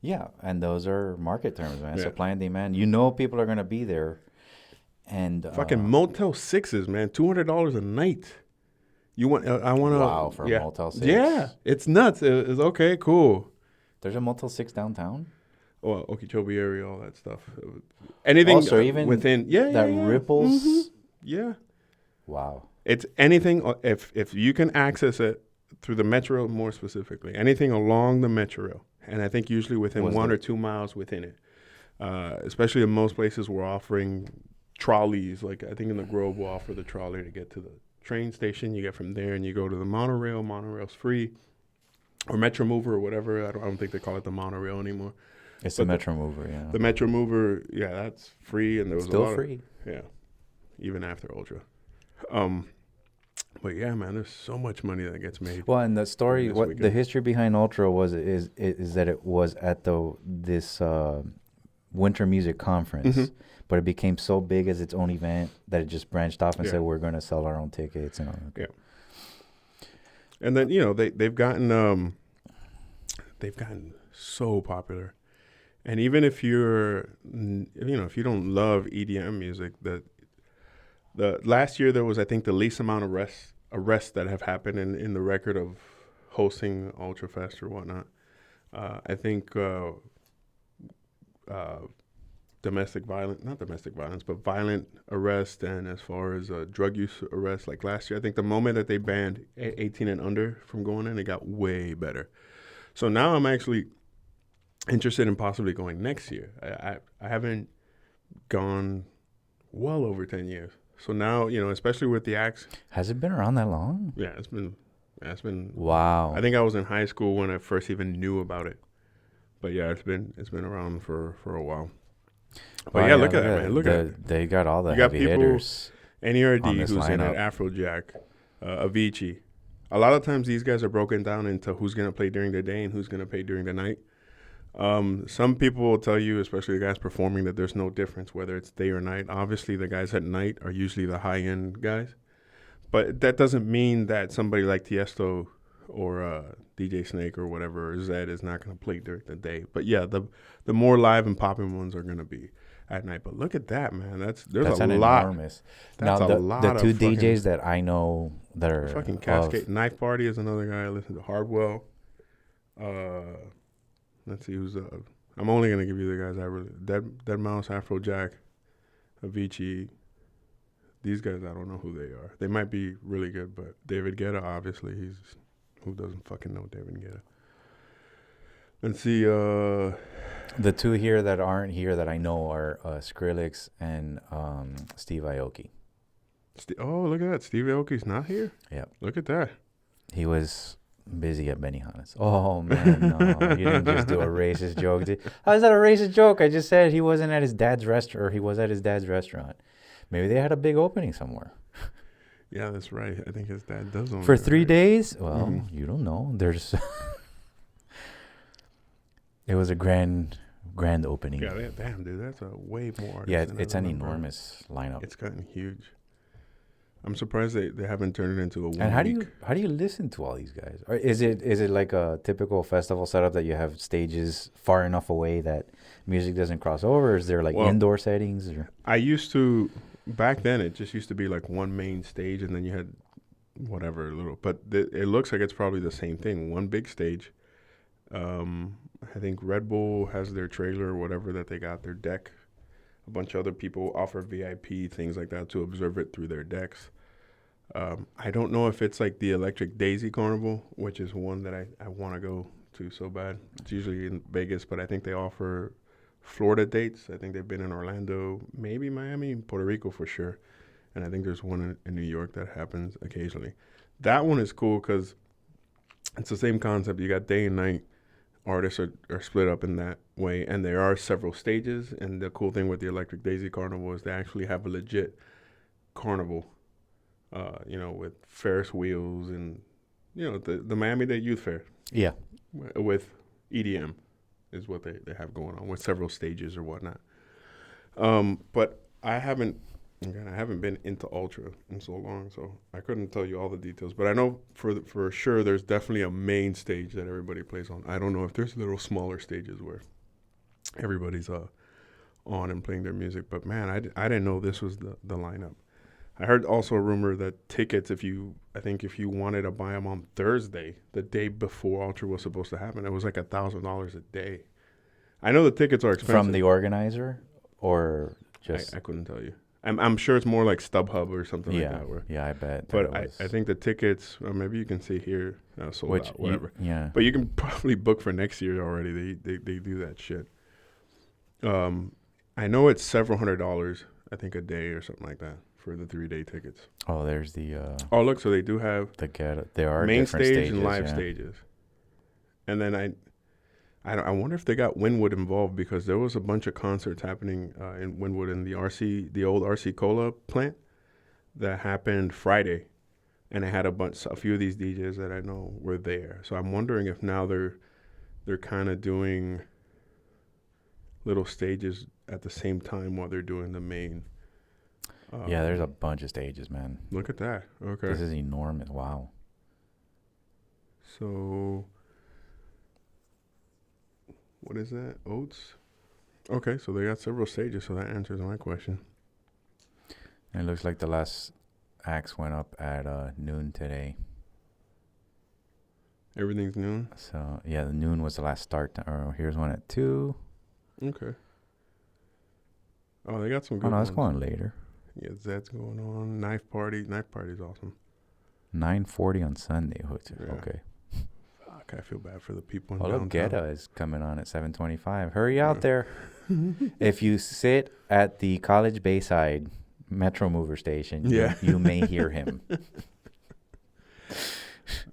Yeah, and those are market terms, man. Yeah. Supply and demand. People are going to be there. And fucking Motel 6s, man, $200 a night. You want? I want to. Wow, for a Motel 6. Yeah, it's nuts. It's okay, cool. There's a Motel 6 downtown. Well, Okeechobee area, all that stuff. Anything also, even within ripples. Mm-hmm. Yeah. Wow. It's anything if you can access it through the Metro, more specifically, anything along the Metro, and I think usually within 1 or 2 miles within it. Especially in most places, we're offering trolleys. Like I think in the Grove, we'll offer the trolley to get to the train station. You get from there and you go to the monorail. Monorail's free, or Metro Mover or whatever. I don't think they call it the monorail anymore. It's the Metro Mover, yeah. The Metro Mover, yeah, that's free, and there was still a lot free. Yeah, even after Ultra. But yeah, man, there's so much money that gets made. Well, and the story, the history behind Ultra is that it was at this winter music conference, but it became so big as its own event that it just branched off and said we're going to sell our own tickets and all that. Yeah. And then they've gotten so popular, and even if you're if you don't love EDM music, the last year there was, I think, the least amount of arrests that have happened in the record of hosting Ultra Fest or whatnot. I think not domestic violence, but violent arrest, and as far as drug use arrests, like last year, I think the moment that they banned 18 and under from going in, it got way better. So now I'm actually interested in possibly going next year. I haven't gone well over 10 years. So now, especially with the acts. Has it been around that long? Yeah, it's been. Wow. I think I was in high school when I first even knew about it. But yeah, it's been around for a while. But look at that, man. Look at it. They got all the heavy hitters. NERD, who's in it, Afrojack, Avicii. A lot of times these guys are broken down into who's going to play during the day and who's going to play during the night. Some people will tell you, especially the guys performing, that there's no difference whether it's day or night. Obviously, the guys at night are usually the high-end guys. But that doesn't mean that somebody like Tiesto or DJ Snake or whatever, or Zed, is not going to play during the day. But yeah, the more live and popping ones are going to be at night. But look at that, man. That's a lot. Enormous. That's now, a lot. The two DJs that I know that are fucking Cascade. Knife Party is another guy I listen to. Hardwell. Let's see who's I'm only gonna give you the guys I really Dead Mouse, Afrojack, Avicii. These guys, I don't know who they are. They might be really good, but David Guetta, obviously, who doesn't fucking know David Guetta? Let's see. The two here that aren't here that I know are Skrillex and Steve Aoki. Oh, look at that! Steve Aoki's not here. Yeah, look at that. He was busy at Benihana's. Oh man, no! You didn't just do a racist joke. How is that a racist joke? I just said he wasn't at his dad's restaurant, or he was at his dad's restaurant. Maybe they had a big opening somewhere. Yeah, that's right. I think his dad does own for it, 3 right? days. Well, you don't know. There's. It was a grand opening. Yeah, damn, dude, that's a way more. Yeah, it's an enormous lineup. It's gotten huge. I'm surprised they haven't turned it into a 1 And week. how do you listen to all these guys? Or is it like a typical festival setup that you have stages far enough away that music doesn't cross over? Or is there like Well, indoor settings? Or I used to back then. It just used to be like one main stage, and then you had whatever little. But it looks like it's probably the same thing. One big stage. I think Red Bull has their trailer or whatever that they got their deck. A bunch of other people offer VIP things like that to observe it through their decks. I don't know if it's like the Electric Daisy Carnival, which is one that I want to go to so bad. It's usually in Vegas, but I think they offer Florida dates. I think they've been in Orlando, maybe Miami, Puerto Rico for sure. And I think there's one in New York that happens occasionally. That one is cool because it's the same concept. You got day and night. Artists are split up in that way, and there are several stages. And the cool thing with the Electric Daisy Carnival is they actually have a legit carnival, with Ferris wheels and, the Miami-Dade Youth Fair yeah, with EDM is what they have going on with several stages or whatnot. But I haven't been into Ultra in so long, so I couldn't tell you all the details. But I know for sure there's definitely a main stage that everybody plays on. I don't know if there's little smaller stages where everybody's on and playing their music. But man, I didn't know this was the lineup. I heard also a rumor that tickets, if you wanted to buy them on Thursday, the day before Ultra was supposed to happen, it was like $1,000 a day. I know the tickets are expensive. from the organizer or just I couldn't tell you. I'm sure it's more like StubHub or something like yeah, that. Where, yeah, I bet. but I think the tickets, maybe you can see here, sold out, whatever. Yeah, But you can probably book for next year already. They do that shit. I know it's several $100s, I think, a day or something like that for the 3-day tickets. oh, there's the Oh, look, so they do have there are main different stage stages, and live yeah. stages. And then I wonder if they got Wynwood involved because there was a bunch of concerts happening in Wynwood in the old RC Cola plant that happened Friday, and it had a few of these DJs that I know were there. So I'm wondering if now they're kind of doing little stages at the same time while they're doing the main. Yeah, there's a bunch of stages, man. Look at that. Okay. This is enormous. Wow. So, what is that? Oats? Okay, so they got several stages, so that answers my question. And it looks like the last acts went up at noon today. Everything's noon? So, yeah, the noon was the last start. Here's one at 2. Okay. Oh, they got some good Oh, no, ones. it's going later. Yeah, Zed's going on. Knife Party's awesome. 9:40 on Sunday. Yeah. Okay. Fuck, I feel bad for the people in Oh, downtown. look, Guetta is coming on at 7:25. Hurry out Yeah. there. If you sit at the College Bayside Metro Mover station, Yeah. you may hear him.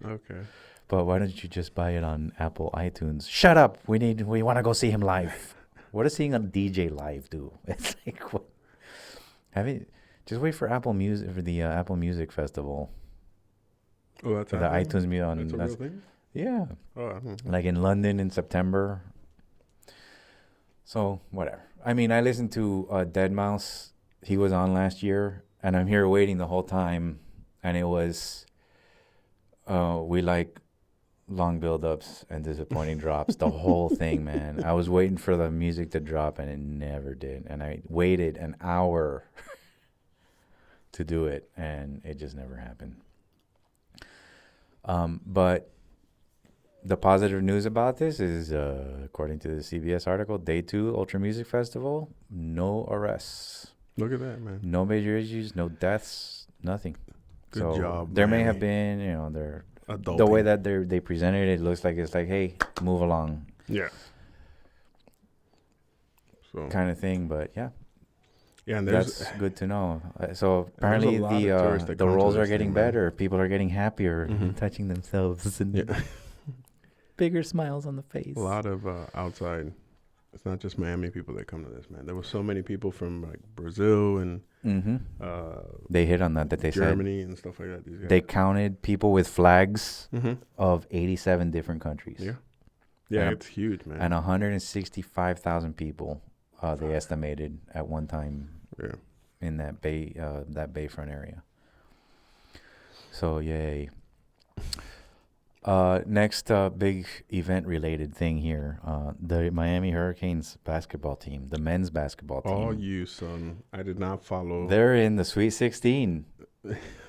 Okay. But why don't you just buy it on Apple iTunes? Shut up. We want to go see him live. What does seeing a DJ live do? It's like, what? Just wait for Apple Music, for the Apple Music Festival. Oh, that's For the happening? iTunes Music. That's a real thing? Yeah. Oh, I don't know. Like in London in September. So, whatever. I mean, I listened to Deadmau5. He was on last year, and I'm here waiting the whole time, and it was, we like long build-ups and disappointing drops, the whole thing, man. I was waiting for the music to drop, and it never did. And I waited an hour to do it, and it just never happened. But the positive news about this is, according to the CBS article, Day 2 Ultra Music Festival, no arrests. Look at that, man. No major issues, no deaths, nothing. Good job, There may Miami. have been, Adulting. the way that they presented it looks like it's like, hey, move along Yeah. So kind of thing. But yeah, yeah, and there's that's good to know. So And there's a apparently lot of tourists that the come to rolls this are getting thing, man. better. People are getting happier, Mhm. touching themselves, and Yeah. bigger smiles on the face. a lot of outside. It's not just Miami people that come to this, man. There were so many people from like Brazil and Mm-hmm. They hit on that they Germany and stuff like that. These said guys. they counted people with flags Mhm. of 87 different countries. Yeah. Yeah, And- it's huge, man. And 165,000 people they estimated at one time Yeah. in that Bayfront area. So yay. Next big event-related thing here. The Miami Hurricanes basketball team, the men's basketball team. Oh, you son. I did not follow. They're in the Sweet 16.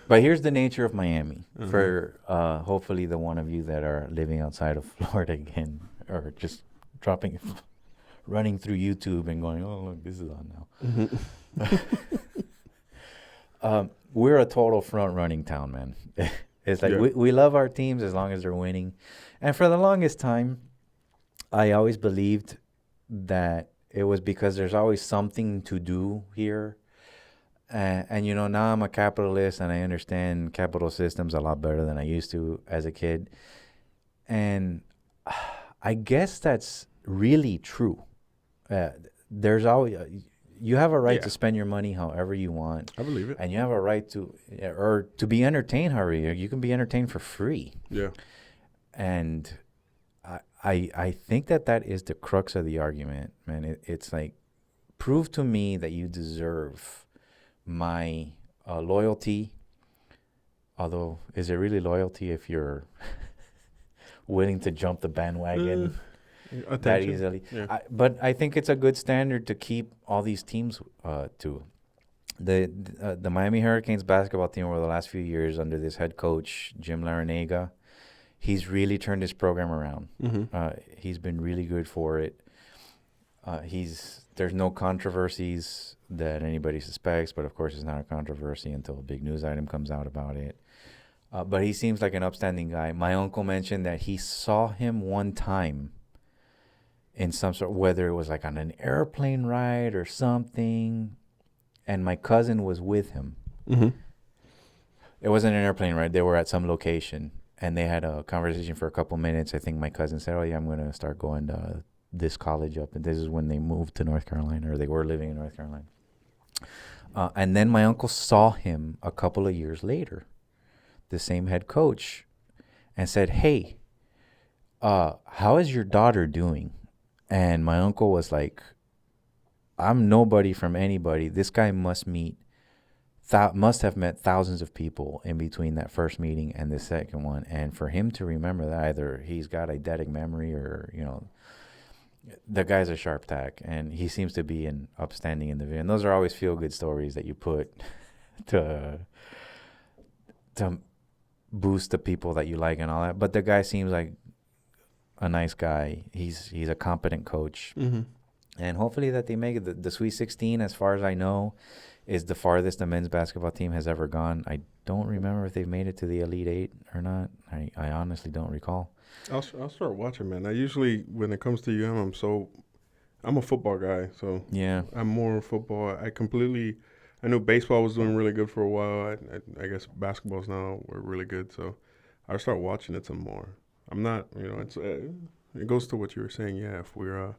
But here's the nature of Miami. For hopefully the one of you that are living outside of Florida again, or just running through YouTube and going, oh, look, this is on now. We're a total front-running town, man. It's like we love our teams as long as they're winning. And for the longest time, I always believed that it was because there's always something to do here. And now I'm a capitalist and I understand capital systems a lot better than I used to as a kid. And I guess that's really true. There's always... you have a right to spend your money however you want. I believe it. And you have a right to be entertained however you can be entertained for free. Yeah. And I think that is the crux of the argument, man. It's like, prove to me that you deserve my loyalty. Although, is it really loyalty if you're willing to jump the bandwagon that easily? Yeah. But I think it's a good standard to keep all these teams to. The Miami Hurricanes basketball team over the last few years under this head coach, Jim Larinaga, he's really turned his program around. He's been really good for it. There's no controversies that anybody suspects, but of course it's not a controversy until a big news item comes out about it. But he seems like an upstanding guy. My uncle mentioned that he saw him one time in some sort, whether it was like on an airplane ride or something, and my cousin was with him. It wasn't an airplane ride. They were at some location, and they had a conversation for a couple minutes. I think my cousin said, oh, yeah, I'm going to start going to this college up. And this is when they moved to North Carolina, or they were living in North Carolina. And then my uncle saw him a couple of years later, the same head coach, and said, hey, how is your daughter doing? And my uncle was like, I'm nobody from anybody. This guy must have met thousands of people in between that first meeting and the second one. And for him to remember that, either he's got eidetic memory or, the guy's a sharp tack. And he seems to be an upstanding individual. And those are always feel-good stories that you put to boost the people that you like and all that. But the guy seems like a nice guy. He's a competent coach. And hopefully that they make it. The Sweet 16, as far as I know, is the farthest the men's basketball team has ever gone. I don't remember if they've made it to the Elite Eight or not. I honestly don't recall. I'll start watching, man. I usually, when it comes to I'm a football guy, so yeah, I'm more football. I knew baseball was doing really good for a while. I guess basketballs now were really good, so I'll start watching it some more. I'm not, it goes to what you were saying. Yeah, if we're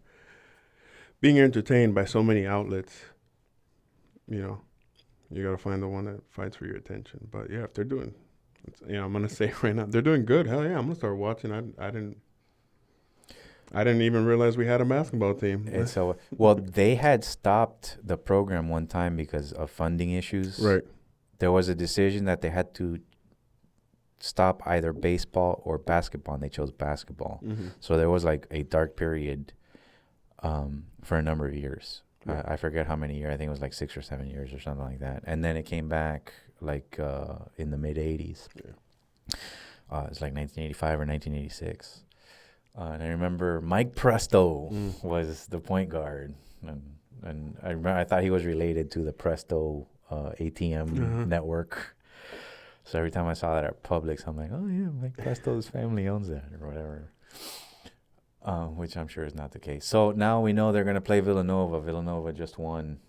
being entertained by so many outlets, you got to find the one that fights for your attention. But yeah, if they're doing, I'm going to say right now, they're doing good. Hell yeah, I'm going to start watching. I didn't even realize we had a basketball team. And so, they had stopped the program one time because of funding issues. Right. There was a decision that they had to stop either baseball or basketball, and they chose basketball. So there was like a dark period for a number of years. Yeah. I forget how many years. I think it was like 6 or 7 years or something like that. And then it came back like in the mid-'80s. Yeah. It's like 1985 or 1986. And I remember Mike Presto was the point guard. And I remember I thought he was related to the Presto ATM network. So every time I saw that at Publix, I'm like, oh, yeah, Mike Presto's family owns that or whatever. Which I'm sure is not the case. So now we know they're going to play Villanova. Villanova just won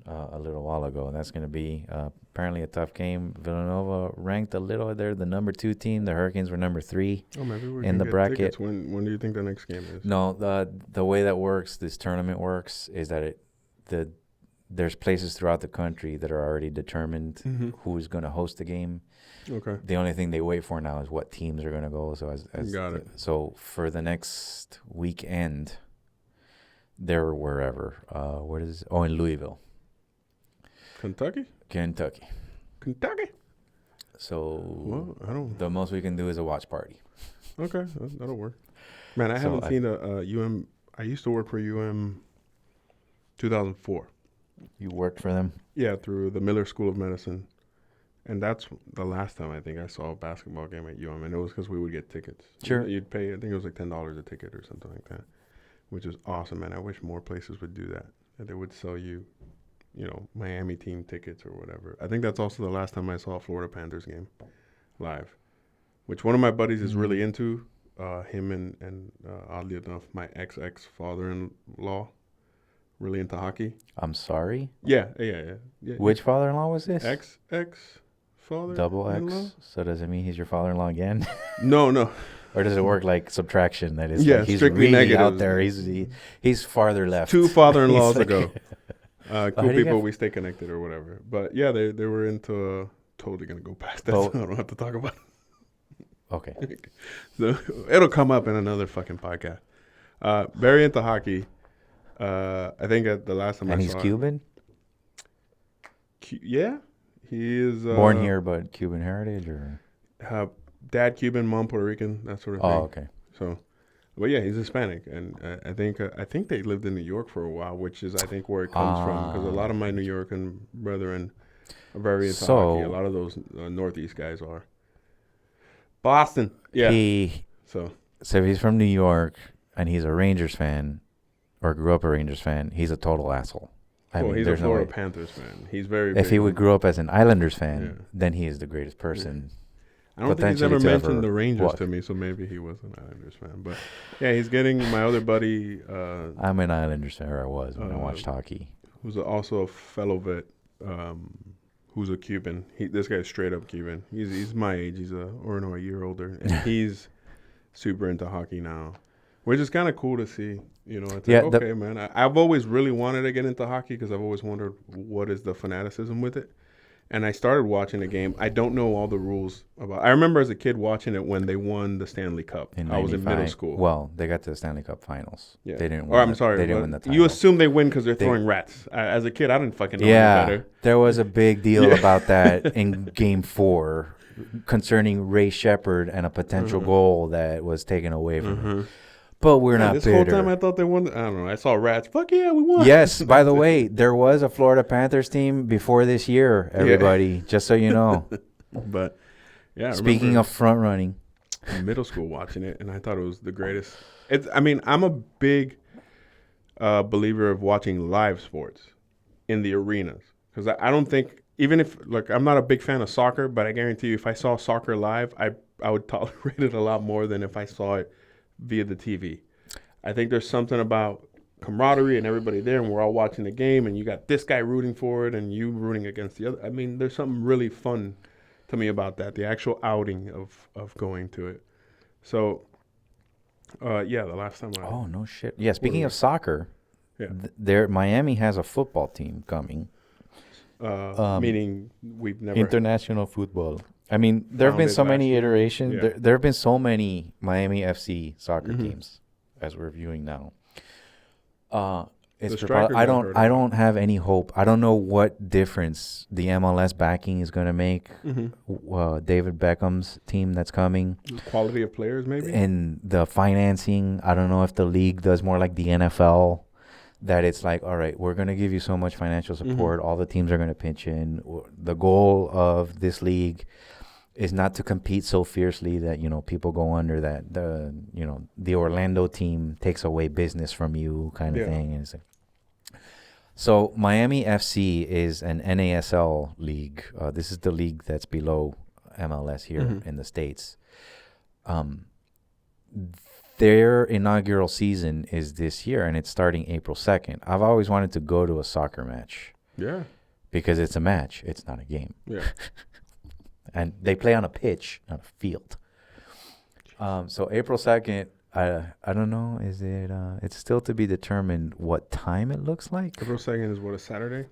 a little while ago, and that's going to be apparently a tough game. Villanova ranked a little. They're the number 2 team. The Hurricanes were number 3 in the bracket. When do you think the next game is? No, the way that works, this tournament works, is that there's places throughout the country that are already determined who's going to host the game. Okay. The only thing they wait for now is what teams are going to go. So Got it. So for the next weekend, they're wherever. What is it? Oh, in Louisville. Kentucky. So Well, I don't. the most we can do is a watch party. Okay, that'll work. Man, I So haven't seen a UM. I used to work for UM 2004. You worked for them? Yeah, through the Miller School of Medicine. And that's the last time I think I saw a basketball game at UM. And it was because we would get tickets. Sure. You'd pay, I think it was like $10 a ticket or something like that, which is awesome, man. I wish more places would do that. That they would sell you, Miami team tickets or whatever. I think that's also the last time I saw a Florida Panthers game live, which one of my buddies is really into. Him and oddly enough, my ex-father-in-law, really into hockey. I'm sorry? Yeah. Which father-in-law was this? Ex-father. Double X? So does it mean he's your father-in-law again? No. Or does it work like subtraction? That is, Yeah, like he's strictly really negative. out there. He's farther left. 2 father-in-laws He's like- ago. how Cool do you people, get- we stay connected or whatever. But yeah, they were into totally gonna go past that, Oh. so I don't have to talk about it. Okay. So it'll come up in another fucking podcast. Very into hockey. I think at the last time And I he's saw Cuban? Yeah, he is Born here, but Cuban heritage, or? dad Cuban, mom Puerto Rican, that sort of thing. Oh, okay. So, but yeah, he's Hispanic, and I think they lived in New York for a while, which is I think where it comes from, because a lot of my New Yorkan brethren are very into hockey. A lot of those Northeast guys are. Boston, yeah. So if he's from New York and he's a Rangers fan, or grew up a Rangers fan, he's a total asshole. he's a there's no Florida way. Panthers fan. He's very. If big he would on- grew up as an Islanders fan, Yeah. then he is the greatest person. I don't think he's ever potentially to mentioned ever the Rangers walk. to me, so maybe he was an Islanders fan. But yeah, he's getting my other buddy, I'm an Islanders fan, or I was when I watched hockey. who's also a fellow vet, who's a Cuban. This guy's straight up Cuban. He's my age. He's a year older, and he's super into hockey now, which is kind of cool to see. It's Yeah, like, okay, man. I've always really wanted to get into hockey because I've always wondered what is the fanaticism with it. And I started watching the game. I don't know all the rules about. I remember as a kid watching it when they won the Stanley Cup. In I was in 95. middle school. Well, they got to the Stanley Cup Finals. Yeah. They didn't. Or I'm sorry, They didn't but win the title. you assume they win because they're throwing rats. As a kid, I didn't fucking know any better. There was a big deal about that in Game 4 concerning Ray Shepard and a potential goal that was taken away from him. But we're not this bitter. whole time I thought they won. I don't know. I saw rats. Fuck yeah, we won. Yes, by the way, there was a Florida Panthers team before this year, everybody, just so you know. But yeah. I Speaking remember of front running, in middle school watching it, and I thought it was the greatest. I'm a big believer of watching live sports in the arenas because I don't think, even if I'm not a big fan of soccer, but I guarantee you, if I saw soccer live, I would tolerate it a lot more than if I saw it via the TV. I think there's something about camaraderie and everybody there, and we're all watching the game, and you got this guy rooting for it, and you rooting against the other. I mean, there's something really fun to me about that, the actual outing of going to it. So, yeah, the last time oh no shit. Yeah, speaking of soccer, yeah, Miami has a football team coming. meaning we've never International football. I mean, there have been so Founded many last year. iterations. Yeah. There have been so many Miami FC soccer Mhm. teams as we're viewing now. It's The strikers I I've don't heard I about. don't have any hope. I don't know what difference the MLS backing is going to make. David Beckham's team that's coming, quality of players maybe. and the financing. I don't know if the league does more like the NFL, that it's like, all right, we're going to give you so much financial support. All the teams are going to pitch in. The goal of this league is not to compete so fiercely that, people go under, that the Orlando team takes away business from you kind of thing. And it's like, so Miami FC is an NASL league. This is the league that's below MLS here in the States. Their inaugural season is this year, and it's starting April 2nd. I've always wanted to go to a soccer match. Yeah. Because it's a match. It's not a game. Yeah. And they play on a pitch, not a field. So April 2nd, I don't know. Is it? It's still to be determined what time it looks like. April 2nd is what, a Saturday?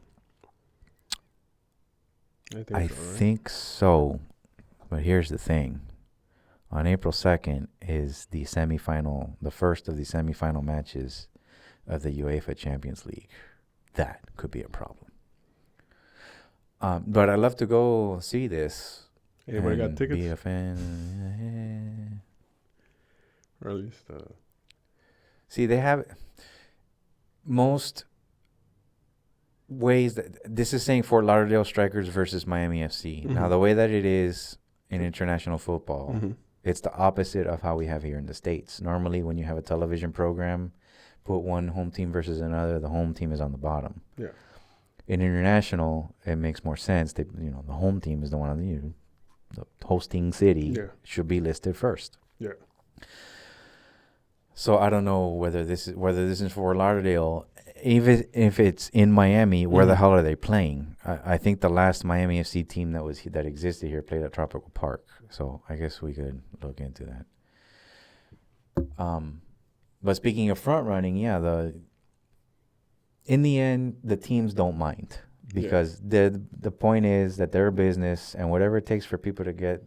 I so, right? think so. But here's the thing. On April 2nd is the semifinal, the first of the semifinal matches of the UEFA Champions League. That could be a problem. But I'd love to go see this. Anybody got and tickets? be a fan. Or at least, See, they have most ways that this is saying Fort Lauderdale Strikers versus Miami FC. Now, Mhm. the way that it is in international football, mhm. it's the opposite of how we have here in the States. Normally, when you have a television program, put one home team versus another, the home team is on the bottom. Yeah. In international, it makes more sense. The home team is the one on the hosting city should be listed first. Yeah. So I don't know whether this is Fort Lauderdale. Even if it's in Miami, where the hell are they playing? I think the last Miami FC team that existed here played at Tropical Park. So I guess we could look into that. But speaking of front running, in the end, the teams don't mind because the point is that they're a business, and whatever it takes for people to get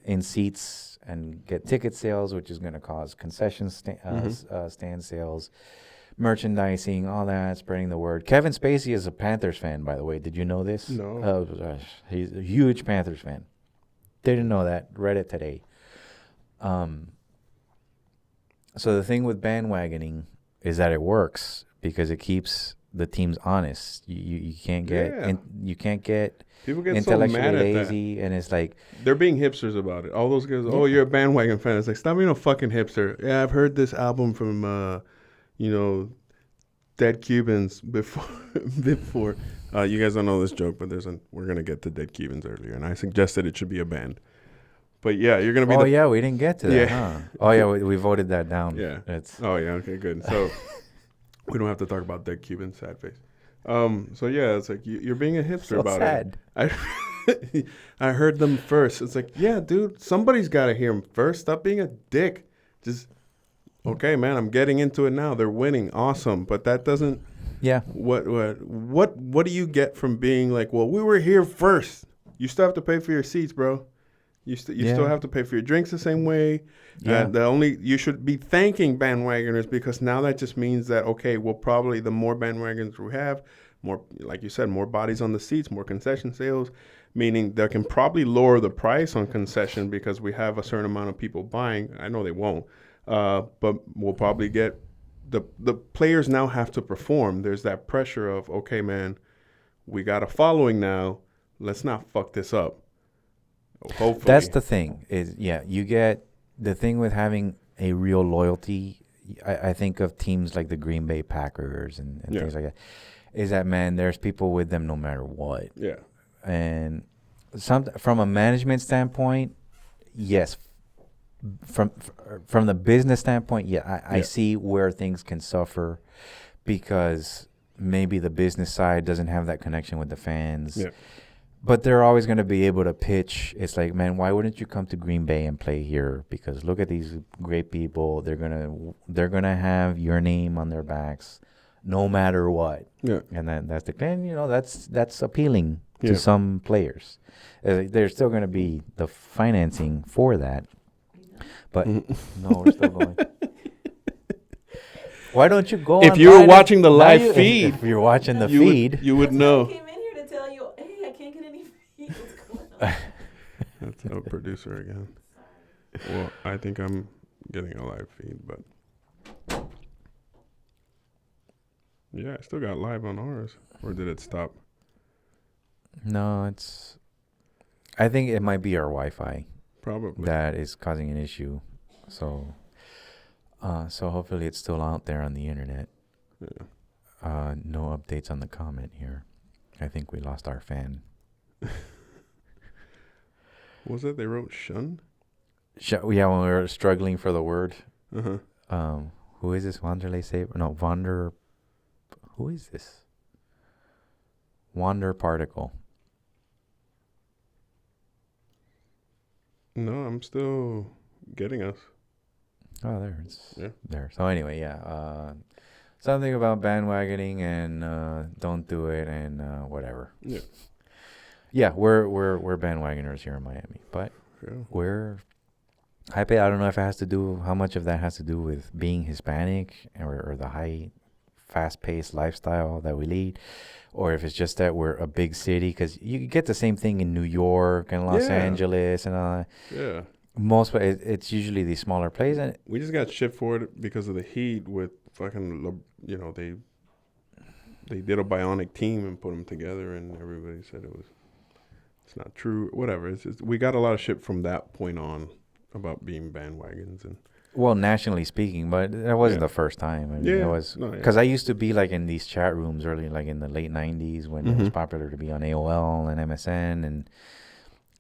in seats and get ticket sales, which is going to cause concession stand sales, merchandising, all that, spreading the word. Kevin Spacey is a Panthers fan, by the way. Did you know this? No. He's a huge Panthers fan. Didn't know that. Read it today. So the thing with bandwagoning is that it works because it keeps the teams honest. You can't get People get so intellectually mad at lazy, and it's like they're being hipsters about it. All those guys, oh, you're a bandwagon fan. It's like, stop being a fucking hipster. Yeah, I've heard this album from, Dead Cubans before. You guys don't know this joke, but we're gonna get to Dead Cubans earlier, and I suggested it should be a band. But yeah, you're gonna be. We didn't get to that. Huh? Oh yeah, we voted that down. Yeah. Okay, good. So we don't have to talk about Dead Cubans. Sad face. So yeah, it's like you're being a hipster so about sad. it. I heard them first. It's like, yeah, dude, somebody's got to hear them first. Stop being a dick. Just, okay, man, I'm getting into it now. They're winning. Awesome. But that doesn't. Yeah. What do you get from being like, well, we were here first. You still have to pay for your seats, bro. You still have to pay for your drinks the same way. Yeah. You should be thanking bandwagoners because now that just means that, okay, well, probably the more bandwagoners we have, more, like you said, more bodies on the seats, more concession sales, meaning they can probably lower the price on concession because we have a certain amount of people buying. I know they won't, but we'll probably get the players now have to perform. There's that pressure of, okay, man, we got a following now. Let's not fuck this up. Hopefully. That's the thing you get the thing with having a real loyalty. I think of teams like the Green Bay Packers and things like that. Is that, man, there's people with them no matter what. Yeah. And from a management standpoint, yes. From the business standpoint, I see where things can suffer because maybe the business side doesn't have that connection with the fans. Yeah. But they're always going to be able to pitch. It's like, man, why wouldn't you come to Green Bay and play here? Because look at these great people. They're gonna have your name on their backs, no matter what. Yeah. And that's appealing to some players. There's still going to be the financing for that. But no, we're still going. Why don't you go? If you were watching the live feed, if you're watching the feed, you would know. I came in here to tell you, hey, I can't get any feed. What's going on? That's our producer again. Well, I think I'm getting a live feed, but yeah, I still got live on ours. Or did it stop? No, I think it might be our Wi-Fi. Probably. That is causing an issue. So hopefully it's still out there on the internet. Yeah. No updates on the comment here. I think we lost our fan. What was it? They wrote shun? Yeah, when we were struggling for the word. Uh-huh. Who is this? Wanderlei Saber? No, Wander. Who is this? Wander Particle. No, I'm still getting us. Oh, there. So anyway, something about bandwagoning and don't do it and whatever. Yeah. Yeah, we're bandwagoners here in Miami, but we're I don't know if it has to do how much of that has to do with being Hispanic or the high fast-paced lifestyle that we lead, or if it's just that we're a big city, because you get the same thing in New York and Los Angeles and all that. Yeah. It's usually these smaller places. And We just got shit for it because of the heat with fucking, they did a bionic team and put them together, and everybody said it's not true. Whatever. It's just, we got a lot of shit from that point on about being bandwagons and. Well, nationally speaking, but that wasn't the first time. I mean, it was because I used to be like in these chat rooms early, like in the late '90s when it was popular to be on AOL and MSN, and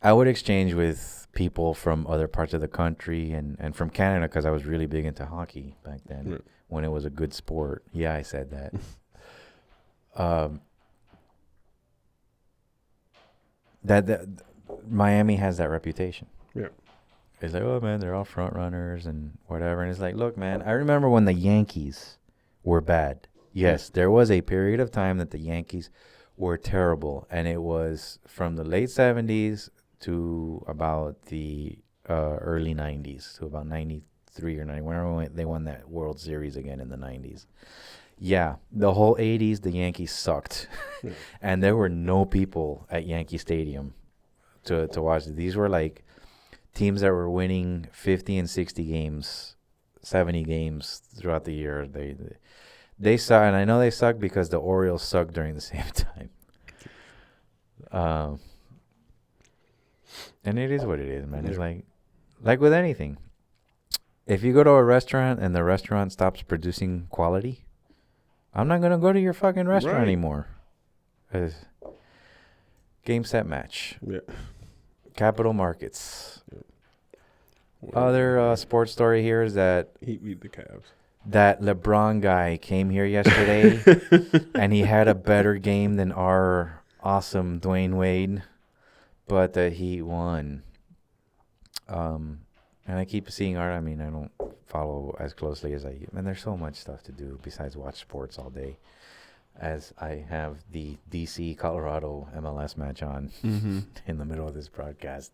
I would exchange with people from other parts of the country and from Canada because I was really big into hockey back then when it was a good sport. Yeah, I said that. That Miami has that reputation. Yeah. It's like, oh, man, they're all front runners and whatever. And it's like, look, man, I remember when the Yankees were bad. Yes, there was a period of time that the Yankees were terrible. And it was from the late 70s to about the early 90s, to about 93 or 90, whenever they won that World Series again in the 90s. Yeah, the whole 80s, the Yankees sucked. And there were no people at Yankee Stadium to watch it. These were like teams that were winning 50 and 60 games, 70 games throughout the year. They suck, and I know they suck because the Orioles sucked during the same time. And it is what it is, man. It's like with anything. If you go to a restaurant and the restaurant stops producing quality, I'm not going to go to your fucking restaurant anymore. Game, set, match. Yeah. Capital Markets. Other sports story here is that He beat the Cavs. That LeBron guy came here yesterday and he had a better game than our awesome Dwayne Wade, but the Heat won. And I keep seeing I don't follow as closely as I, and there's so much stuff to do besides watch sports all day, as I have the DC Colorado MLS match on in the middle of this broadcast.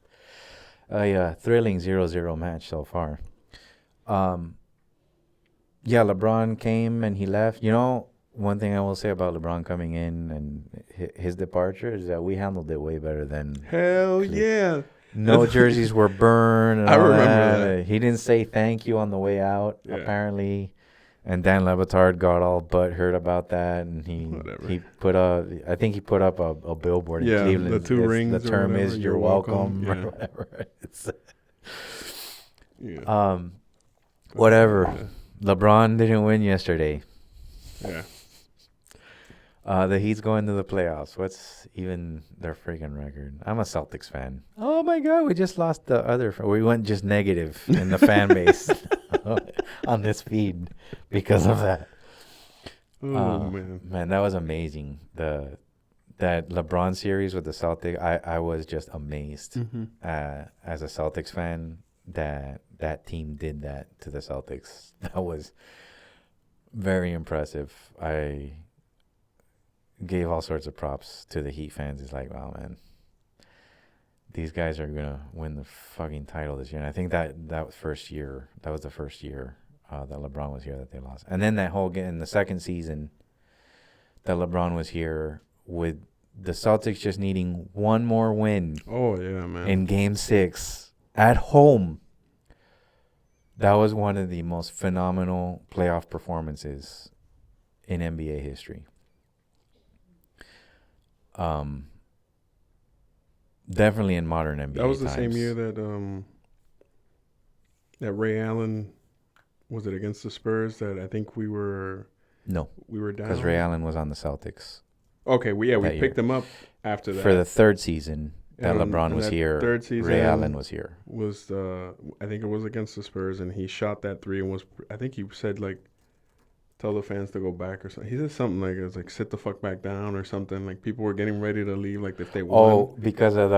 A thrilling 0-0 match so far. Yeah, LeBron came and he left. You know, one thing I will say about LeBron coming in and his departure is that we handled it way better than Hell yeah. No jerseys were burned. And I all remember that. He didn't say thank you on the way out, apparently. And Dan Levitard got all butthurt about that, and he put up. I think he put up a billboard in Cleveland. The two rings. The term is "You're welcome." Yeah. Or whatever. Yeah. Whatever. Yeah. LeBron didn't win yesterday. Yeah. The Heat's going to the playoffs. What's even their freaking record? I'm a Celtics fan. Oh my God, we just lost the other. We went just negative in the fan base on this feed because of that. Oh man, that was amazing. That LeBron series with the Celtics, I was just amazed as a Celtics fan that team did that to the Celtics. That was very impressive. I gave all sorts of props to the Heat fans. It's like, wow, man, these guys are gonna win the fucking title this year. And I think that was the first year that that LeBron was here that they lost. And then that whole in the second season that LeBron was here, with the Celtics just needing one more win. Oh yeah, man. In Game 6 at home. That was one of the most phenomenal playoff performances in NBA history. Definitely in modern NBA. That was the times. same year that Ray Allen, was it against the Spurs that I think we were down? Because Ray Allen was on the Celtics. Okay, we picked him up after that. For the third season that LeBron was here, third season Ray Allen was here. I think it was against the Spurs, and he shot that three and I think he said, like, tell the fans to go back or something. He said something like, it was like, sit the fuck back down or something. Like, people were getting ready to leave, like, if they won. Oh, because of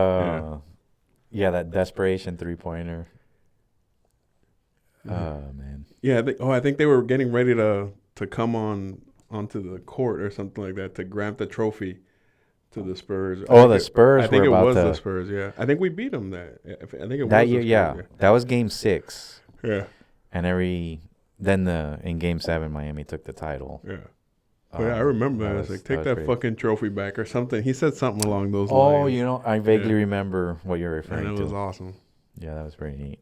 that desperation three-pointer. Oh, man. Yeah, I think they were getting ready to come onto the court or something like that to grab the trophy to the Spurs. The Spurs. I think it was the Spurs. Yeah, I think we beat them that. I think it was that year. Spurs, yeah, that was Game 6. Yeah. And in Game 7, Miami took the title. Yeah. But yeah, I remember that it was was- like, take was that pretty- fucking trophy back or something. He said something along those Oh, lines. you know, I vaguely Yeah. remember what you're referring And it to. was awesome. Yeah, that was pretty neat.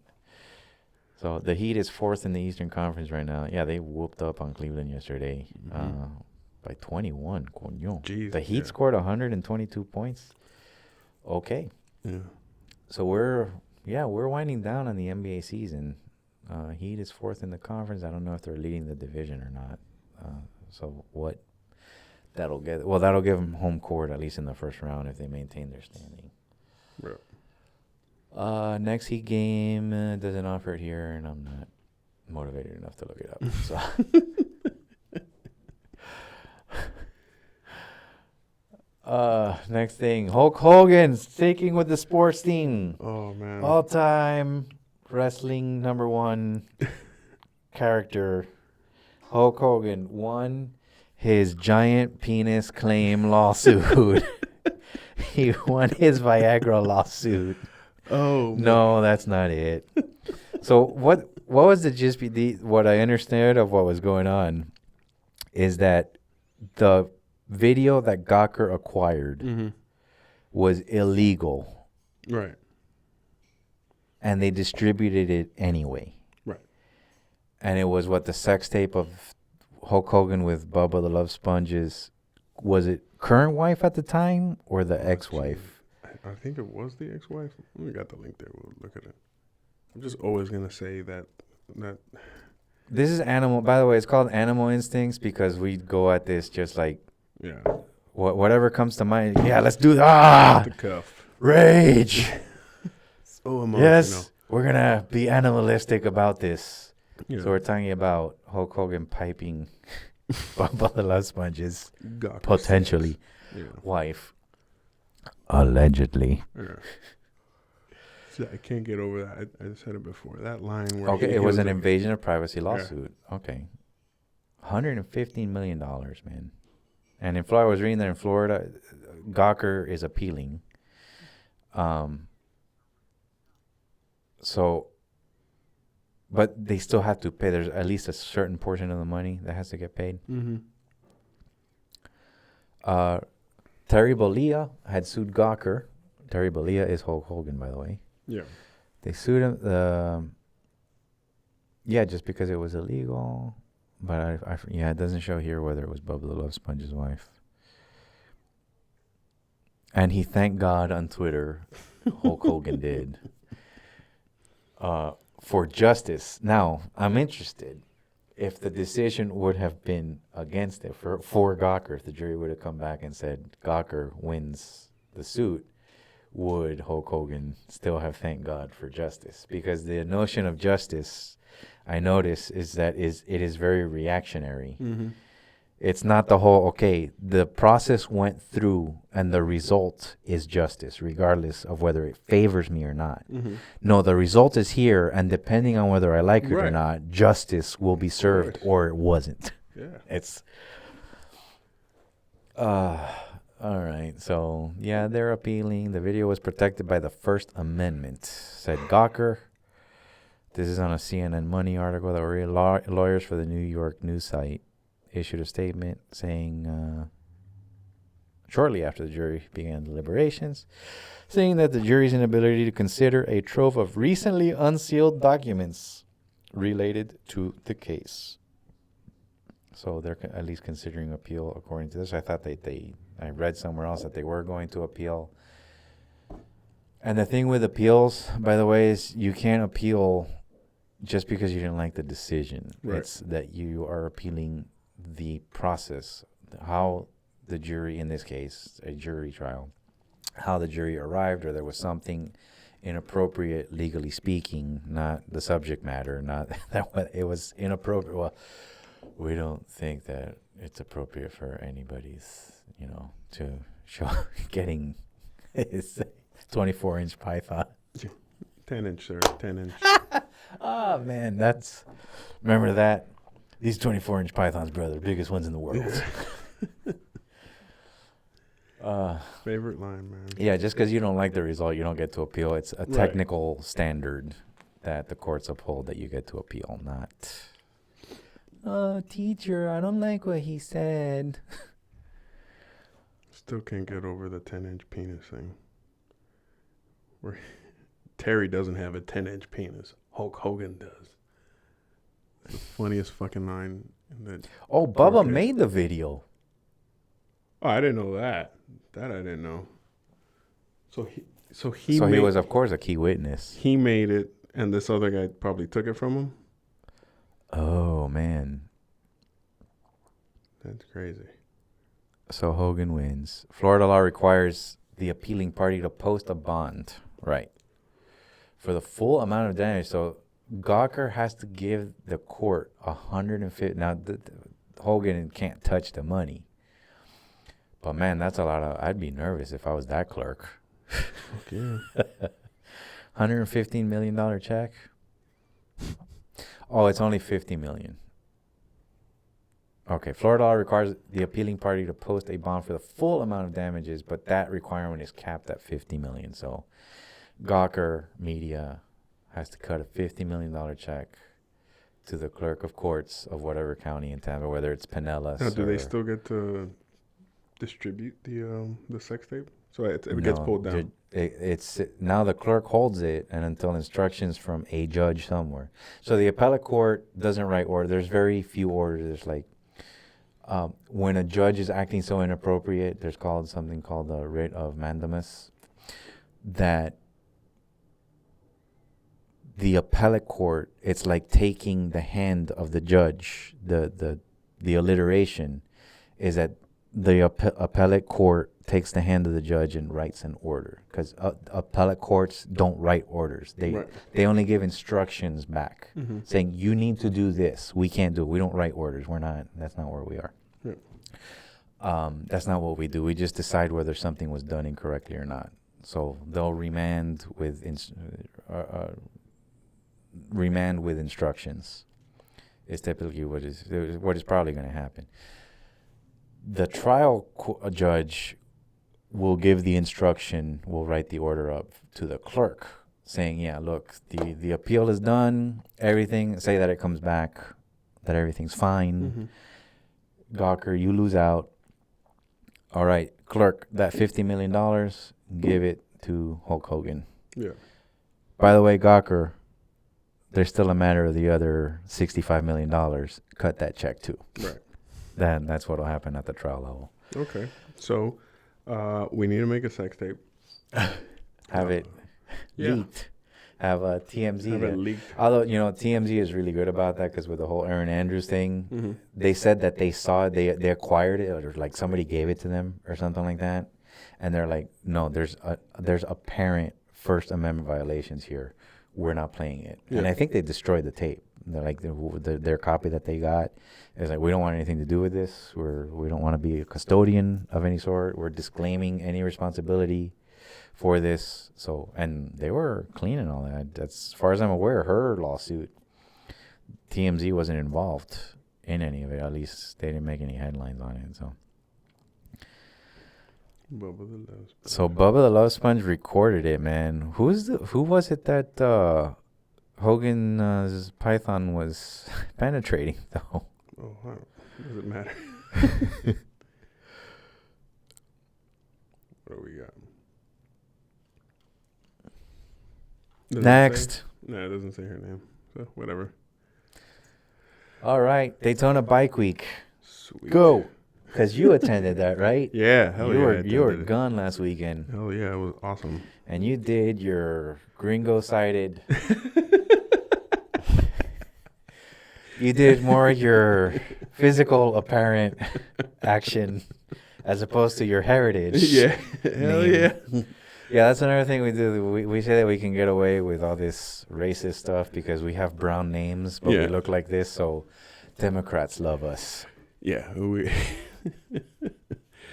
So the Heat is 4th in the Eastern Conference right now. Yeah, they whooped up on Cleveland yesterday by 21. Coño. Jeez, The Heat yeah. scored 122 points. Okay. Yeah. So we're winding down on the NBA season. Heat is 4th in the conference. I don't know if they're leading the division or not. So what that'll give them home court at least in the first round if they maintain their standing. Right. Next Heat game doesn't offer it here, and I'm not motivated enough to look it up. So. Next thing, Hulk Hogan sticking with the sports theme. Oh, man. All-time wrestling #1 character, Hulk Hogan, won his giant penis claim lawsuit. He won his Viagra lawsuit. Oh, No, that's not it. So what was the gist? What I understood of what was going on is that the video that Gawker acquired Mm-hmm. was illegal, Right. and they distributed it anyway. Right. And it was the sex tape of Hulk Hogan with Bubba the Love Sponge's. Was it current wife at the time or the ex-wife? I think it was the ex-wife. We got the link there. We'll look at it. I'm just always going to say that. This is animal. By the way, it's called Animal Instincts because we go at this just like Yeah. whatever comes to mind. Yeah, let's do that. The cuff. Rage. So emotional. Yes, we're going to be animalistic about this. Yeah. So we're talking about Hulk Hogan piping Bubba the Love Sponge's Gawker potentially sex. Yeah. wife. Allegedly. Yeah. See, I can't get over that. I said it before. That line where Okay, he it was an like, invasion of privacy lawsuit. Okay. $115 million, man. And in Florida, I was reading that in Florida, Gawker is appealing. But they still have to pay. There's at least a certain portion of the money that has to get paid. Mm-hmm. Terry Bollea had sued Gawker. Terry Bollea is Hulk Hogan, by the way. Yeah. They sued him. Just because it was illegal. But it doesn't show here whether it was Bubba the Love Sponge's wife. And he thanked God on Twitter. Hulk Hogan did. For justice. Now, I'm interested. If the decision would have been against it for Gawker, if the jury would have come back and said Gawker wins the suit, would Hulk Hogan still have thanked God for justice? Because the notion of justice, I notice, is that it is very reactionary. Mm-hmm. It's not the whole, okay, the process went through and the result is justice, regardless of whether it favors me or not. Mm-hmm. No, the result is here, and depending on whether I like it or Right. not, justice will be served course. or it wasn't. Yeah. It's all right. So yeah, they're appealing. The video was protected by the First Amendment, said Gawker. This is on a CNN Money article that were lawyers for the New York news site issued a statement saying shortly after the jury began deliberations, saying that the jury's inability to consider a trove of recently unsealed documents related to the case. So they're at least considering appeal according to this. I thought I read somewhere else that they were going to appeal. And the thing with appeals, by the way, is you can't appeal just because you didn't like the decision. Right. It's that you are appealing the process, how the jury, in this case, a jury trial, how the jury arrived, or there was something inappropriate, legally speaking, not the subject matter, not that it was inappropriate. Well, we don't think that it's appropriate for anybody's, to show getting his 24-inch python. 10-inch, sir. 10-inch. Oh, man, remember that? These 24-inch pythons, brother, the biggest ones in the world. Favorite line, man. Yeah, just because you don't like the result, you don't get to appeal. It's a technical standard that the courts uphold that you get to appeal, not Oh, teacher, I don't like what he said. Still can't get over the 10-inch penis thing. Where Terry doesn't have a 10-inch penis. Hulk Hogan does. It's the funniest fucking line in the. Oh, Bubba made the video. Oh, I didn't know that. That I didn't know. So he was, of course, a key witness. He made it, and this other guy probably took it from him. Oh, man. That's crazy. So Hogan wins. Florida law requires the appealing party to post a bond, right, for the full amount of damage. So Gawker has to give the court 150. Now, Hogan can't touch the money. But, man, that's a lot of... I'd be nervous if I was that clerk. Fuck yeah. $115 million check? Oh, it's only $50 million. Okay, Florida law requires the appealing party to post a bond for the full amount of damages, but that requirement is capped at $50 million. So Gawker Media has to cut a $50 million check to the clerk of courts of whatever county in Tampa, whether it's Pinellas. Now, do they still get to distribute the sex tape? So it gets pulled down. It's now the clerk holds it, and until instructions from a judge somewhere. So the appellate court doesn't write order. There's very few orders. There's like when a judge is acting so inappropriate, there's something called the writ of mandamus, that the appellate court, it's like taking the hand of the judge. The alliteration is that the appellate court takes the hand of the judge and writes an order, because appellate courts don't write orders. They only give instructions back, saying you need to do this. We can't do it. We don't write orders. That's not where we are. That's not what we do. We just decide whether something was done incorrectly or not. So they'll remand with instructions. Is typically what is probably going to happen. The trial judge will give the instruction, will write the order up to the clerk, saying, yeah, look, the appeal is done, everything, say that it comes back, that everything's fine. Gawker, you lose out. All right, clerk, that $50 million, give it to Hulk Hogan. Yeah. By the way, Gawker, there's still a matter of the other $65 million. Cut that check too. Right. Then that's what will happen at the trial level. Okay. So we need to make a sex tape. Have it leaked. Have a TMZ. Have it leaked. Although, TMZ is really good about that, because with the whole Aaron Andrews thing, they said that they saw it, they acquired it, or like somebody gave it to them or something like that. And they're like, no, there's apparent First Amendment violations here. We're not playing it. Yeah. And I think they destroyed the tape. They're like, their copy that they got is like, we don't want anything to do with this. We don't want to be a custodian of any sort. We're disclaiming any responsibility for this. So, and they were clean and all that. That's, as far as I'm aware, her lawsuit, TMZ wasn't involved in any of it. At least they didn't make any headlines on it. So Bubba the Love Sponge. So Bubba the Love Sponge recorded it, man. Who was it that Hogan's python was penetrating, though? Oh, wow. Does it matter? What do we got? Next. No, it doesn't say her name. So, whatever. All right. Daytona Bike Week. Sweet. Go. Because you attended that, right? Yeah, hell yeah. You were gone last weekend. Hell yeah, it was awesome. And you did your gringo-sided... You did more your physical apparent action as opposed to your heritage. Yeah. Hell yeah. Yeah, that's another thing we do. We say that we can get away with all this racist stuff because we have brown names, but we look like this, so Democrats love us. Yeah.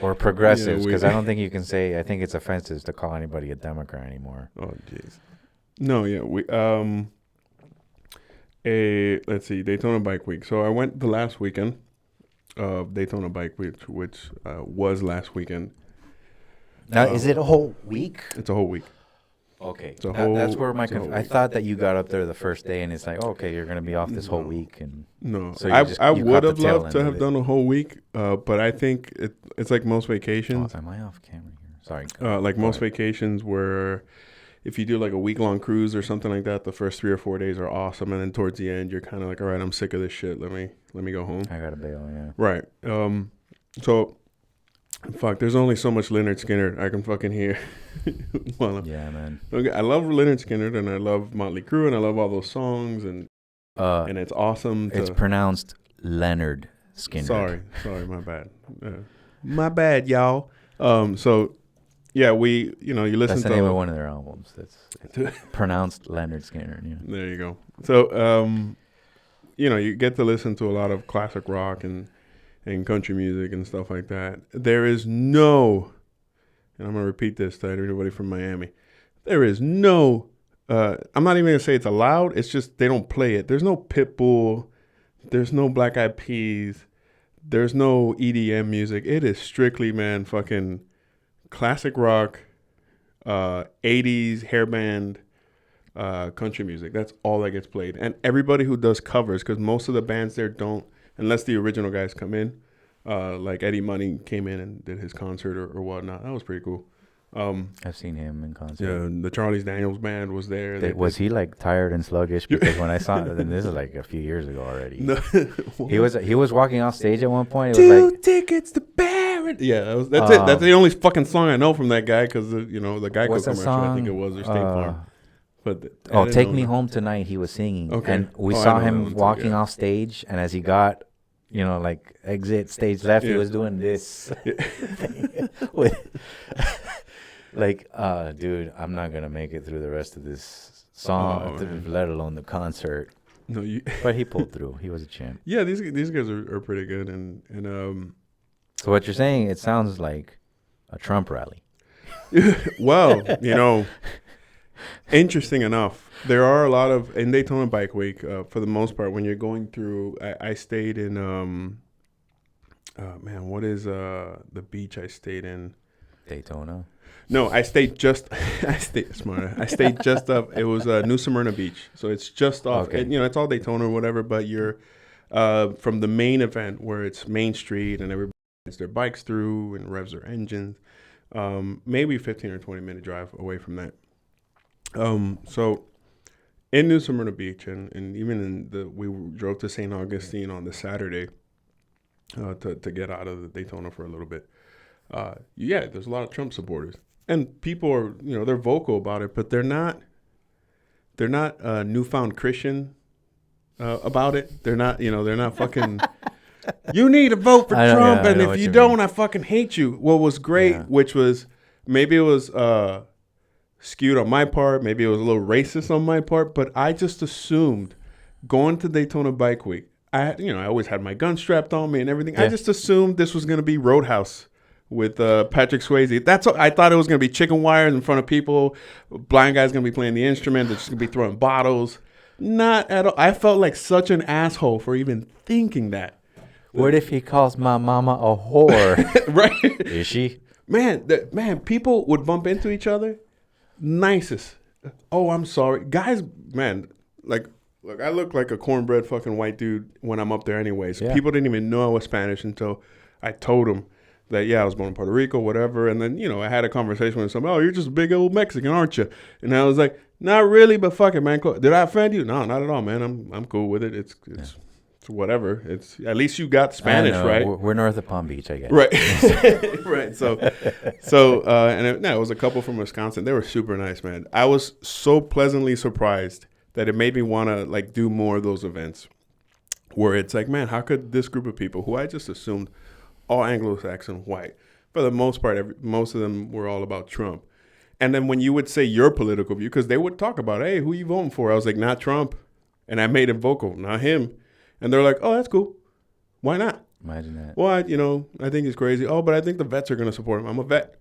Or progressives, because I don't think you can say, I think it's offensive to call anybody a Democrat anymore. Oh, jeez. No, yeah. Let's see, Daytona Bike Week. So I went the last weekend of Daytona Bike Week, which was last weekend. Now, is it a whole week? It's a whole week. Okay, It's a whole. that's where my it's a whole I week. thought that you got up there the first day, and it's like, okay, you're gonna be off this whole No. week, and No, So you I just- I you would caught have the tail loved end to of have it. done a whole week, but I think it's like most oh, vacations. am I off camera here? Sorry. Like Go most ahead. vacations where if you do like a week long cruise or something like that, the first 3 or 4 days are awesome, and then towards the end you're kind of like, all right, I'm sick of this shit. Let me go home. I gotta bail. Yeah. Right. So fuck. There's only so much Leonard Skinner I can fucking hear. While Yeah, man. okay, I love Leonard Skinner and I love Motley Crue and I love all those songs and it's awesome. It's pronounced Leonard Skinner. Sorry, my bad. My bad, y'all. So yeah, you listen That's the to name of one of their albums. It's pronounced Leonard Skinner. Yeah. There you go. So, you get to listen to a lot of classic rock and country music and stuff like that. There is no, and I'm going to repeat this to everybody from Miami, there is no, I'm not even going to say it's allowed. It's just they don't play it. There's no Pitbull. There's no Black Eyed Peas. There's no EDM music. It is strictly, man, fucking classic rock, 80s hairband, country music. That's all that gets played. And everybody who does covers, because most of the bands there don't, unless the original guys come in, like Eddie Money came in and did his concert or whatnot. That was pretty cool. I've seen him in concert. Yeah, the Charlie's Daniels band was there. Was he like tired and sluggish? Because when I saw it, and this is like a few years ago already. No. He was walking off stage at one point. It was Two like tickets to Barrett. Yeah, that's it. That's the only fucking song I know from that guy because the Geico What's that commercial. I think song? it was or State Farm. But Take Me Home Tonight. He was singing, Okay. and we Oh, I saw know that him one too, walking yeah. off stage, and as he got, like exit stage left, he Yeah. was doing this. With, like, dude, I'm not gonna make it through the rest of this song, man. let alone the concert. No, But he pulled through. He was a champ. yeah, these guys are pretty good and So what you're saying? It sounds like a Trump rally. well, interesting enough, there are a lot of in Daytona Bike Week. For the most part, when you're going through, I stayed in what is the beach I stayed in? Daytona. No, I stayed just up. It was New Smyrna Beach, so it's just off. Okay. It's all Daytona or whatever. But you're from the main event where it's Main Street and everybody rides their bikes through and revs their engines. Maybe 15 or 20 minute drive away from that. So in New Smyrna Beach and even we drove to St. Augustine on the Saturday to get out of the Daytona for a little bit. There's a lot of Trump supporters. And people are, they're vocal about it, but they're not newfound Christian about it. They're not fucking, you need to vote for Trump, and if you don't, I fucking hate you. What was great, which was, maybe it was skewed on my part, maybe it was a little racist on my part, but I just assumed going to Daytona Bike Week, I always had my gun strapped on me and everything. Yeah. I just assumed this was going to be Roadhouse with Patrick Swayze. That's what I thought. It was going to be chicken wires in front of people. Blind guy's going to be playing the instrument. They're just going to be throwing bottles. Not at all. I felt like such an asshole for even thinking that. What if he calls my mama a whore? Right? Is she? Man, people would bump into each other. Nicest. Oh, I'm sorry. Guys, man, look, I look like a cornbread fucking white dude when I'm up there anyways. Yeah. People didn't even know I was Spanish until I told them that, I was born in Puerto Rico, whatever. And then, I had a conversation with somebody. Oh, you're just a big old Mexican, aren't you? And I was like, not really, but fuck it, man. Did I offend you? No, not at all, man. I'm cool with it. It's whatever. It's at least you got Spanish, right? We're north of Palm Beach, I guess. Right. Right. So it was a couple from Wisconsin. They were super nice, man. I was so pleasantly surprised that it made me want to do more of those events where it's like, man, how could this group of people who I just assumed all Anglo-Saxon white, for the most part, most of them were all about Trump. And then when you would say your political view, because they would talk about, hey, who you voting for? I was like, not Trump. And I made it vocal, not him. And they're like, oh, that's cool. Why not? Imagine that. Well, I think he's crazy. Oh, but I think the vets are going to support him. I'm a vet.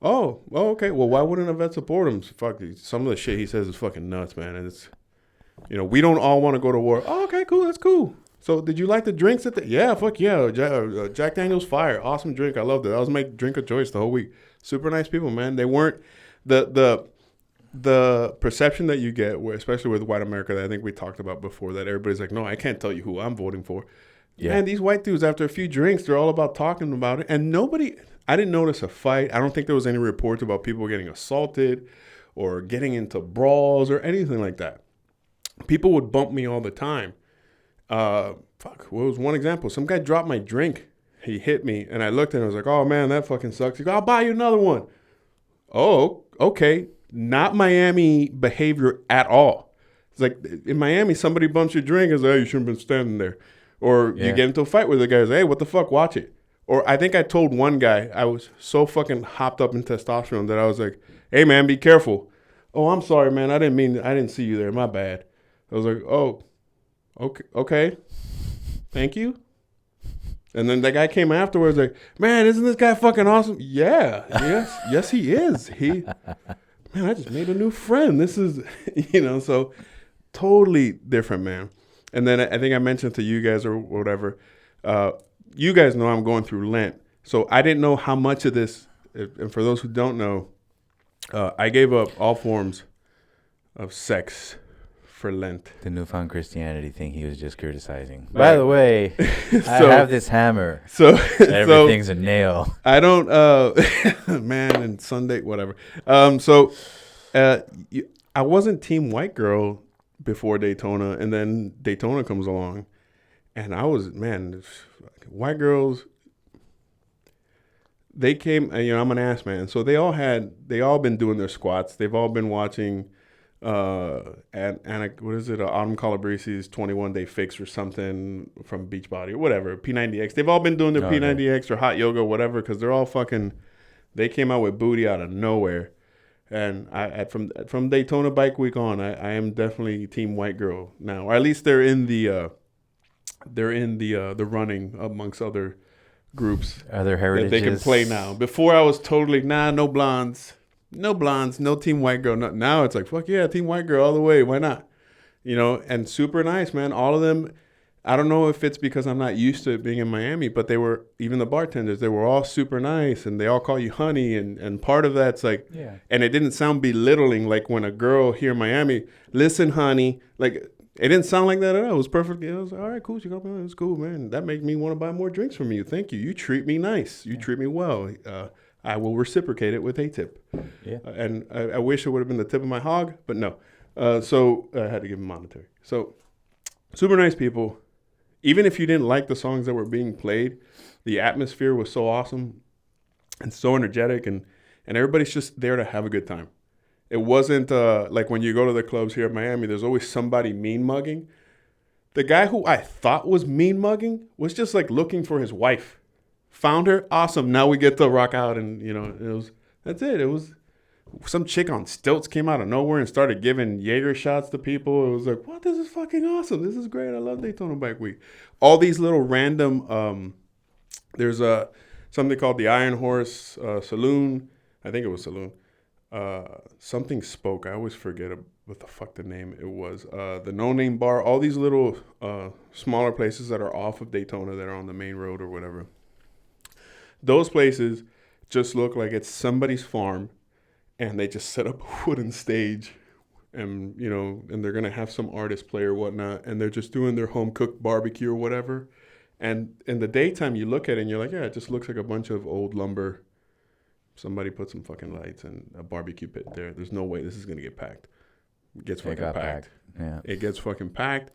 Oh, okay. Well, why wouldn't a vet support him? Fuck, some of the shit he says is fucking nuts, man. And it's, we don't all want to go to war. Oh, okay, cool. That's cool. So did you like the drinks at the? Yeah, fuck yeah. Jack Daniel's fire. Awesome drink. I loved it. That was my drink of choice the whole week. Super nice people, man. They weren't the the perception that you get, especially with white America, that I think we talked about before, that everybody's like, no, I can't tell you who I'm voting for. Yeah. Man, these white dudes, after a few drinks, they're all about talking about it. And I didn't notice a fight. I don't think there was any reports about people getting assaulted or getting into brawls or anything like that. People would bump me all the time. What was one example? Some guy dropped my drink. He hit me, and I looked at him. I was like, oh, man, that fucking sucks. He goes, I'll buy you another one. Oh, okay. Not Miami behavior at all. It's like in Miami, somebody bumps your drink. It's like, oh, you shouldn't have been standing there. Or you get into a fight with the guy. Like, hey, what the fuck? Watch it. Or I think I told one guy, I was so fucking hopped up in testosterone that I was like, hey, man, be careful. Oh, I'm sorry, man. I didn't see you there. My bad. I was like, oh, okay. Thank you. And then the guy came afterwards like, man, isn't this guy fucking awesome? Yeah. Yes, he is. Man, I just made a new friend. This is, so totally different, man. And then I think I mentioned to you guys or whatever, you guys know I'm going through Lent. So I didn't know how much of this, and for those who don't know, I gave up all forms of sex for Lent. The newfound Christianity thing he was just criticizing. Right. By the way, I have this hammer. So everything's a nail. I don't, man, and Sunday, whatever. I wasn't team white girl before Daytona, and then Daytona comes along, and I was, man, white girls, they came, I'm an ass man, so they all been doing their squats. They've all been watching what is it? Autumn Calabresi's 21 Day Fix or something from Beachbody or whatever. P90X. They've all been doing their P90X or hot yoga, whatever, because they're all fucking. They came out with booty out of nowhere, and from Daytona Bike Week on, I am definitely team white girl now, or at least they're in the running amongst other groups, other heritages that they can play now. Before I was totally no blondes. No blondes, no team white girl. No, now it's like, fuck yeah, team white girl all the way. Why not? And super nice, man. All of them, I don't know if it's because I'm not used to it being in Miami, but even the bartenders, they were all super nice, and they all call you honey. And part of that's like, yeah. And it didn't sound belittling like when a girl here in Miami, listen, honey. Like, it didn't sound like that at all. It was perfect. It was all right, cool. It was cool, man. That made me want to buy more drinks from you. Thank you. You treat me nice. You treat me well. I will reciprocate it with a tip. Yeah. And I wish it would have been the tip of my hog, but no. So I had to give them monetary. So super nice people. Even if you didn't like the songs that were being played, the atmosphere was so awesome and so energetic, and everybody's just there to have a good time. It wasn't like when you go to the clubs here in Miami, there's always somebody mean mugging. The guy who I thought was mean mugging was just like looking for his wife. Found her, awesome. Now we get to rock out, and that's it. It was some chick on stilts came out of nowhere and started giving Jaeger shots to people. It was like, what? This is fucking awesome. This is great. I love Daytona Bike Week. All these little random. There's something called the Iron Horse Saloon. I think it was Saloon. Something Spoke. I always forget what the fuck the name it was. The No Name Bar. All these little smaller places that are off of Daytona that are on the main road or whatever. Those places just look like it's somebody's farm, and they just set up a wooden stage, and and they're gonna have some artist play or whatnot, and they're just doing their home cooked barbecue or whatever. And in the daytime, you look at it and you're like, yeah, it just looks like a bunch of old lumber. Somebody put some fucking lights and a barbecue pit there. There's no way this is gonna get packed. It gets fucking packed. Yeah, it gets fucking packed,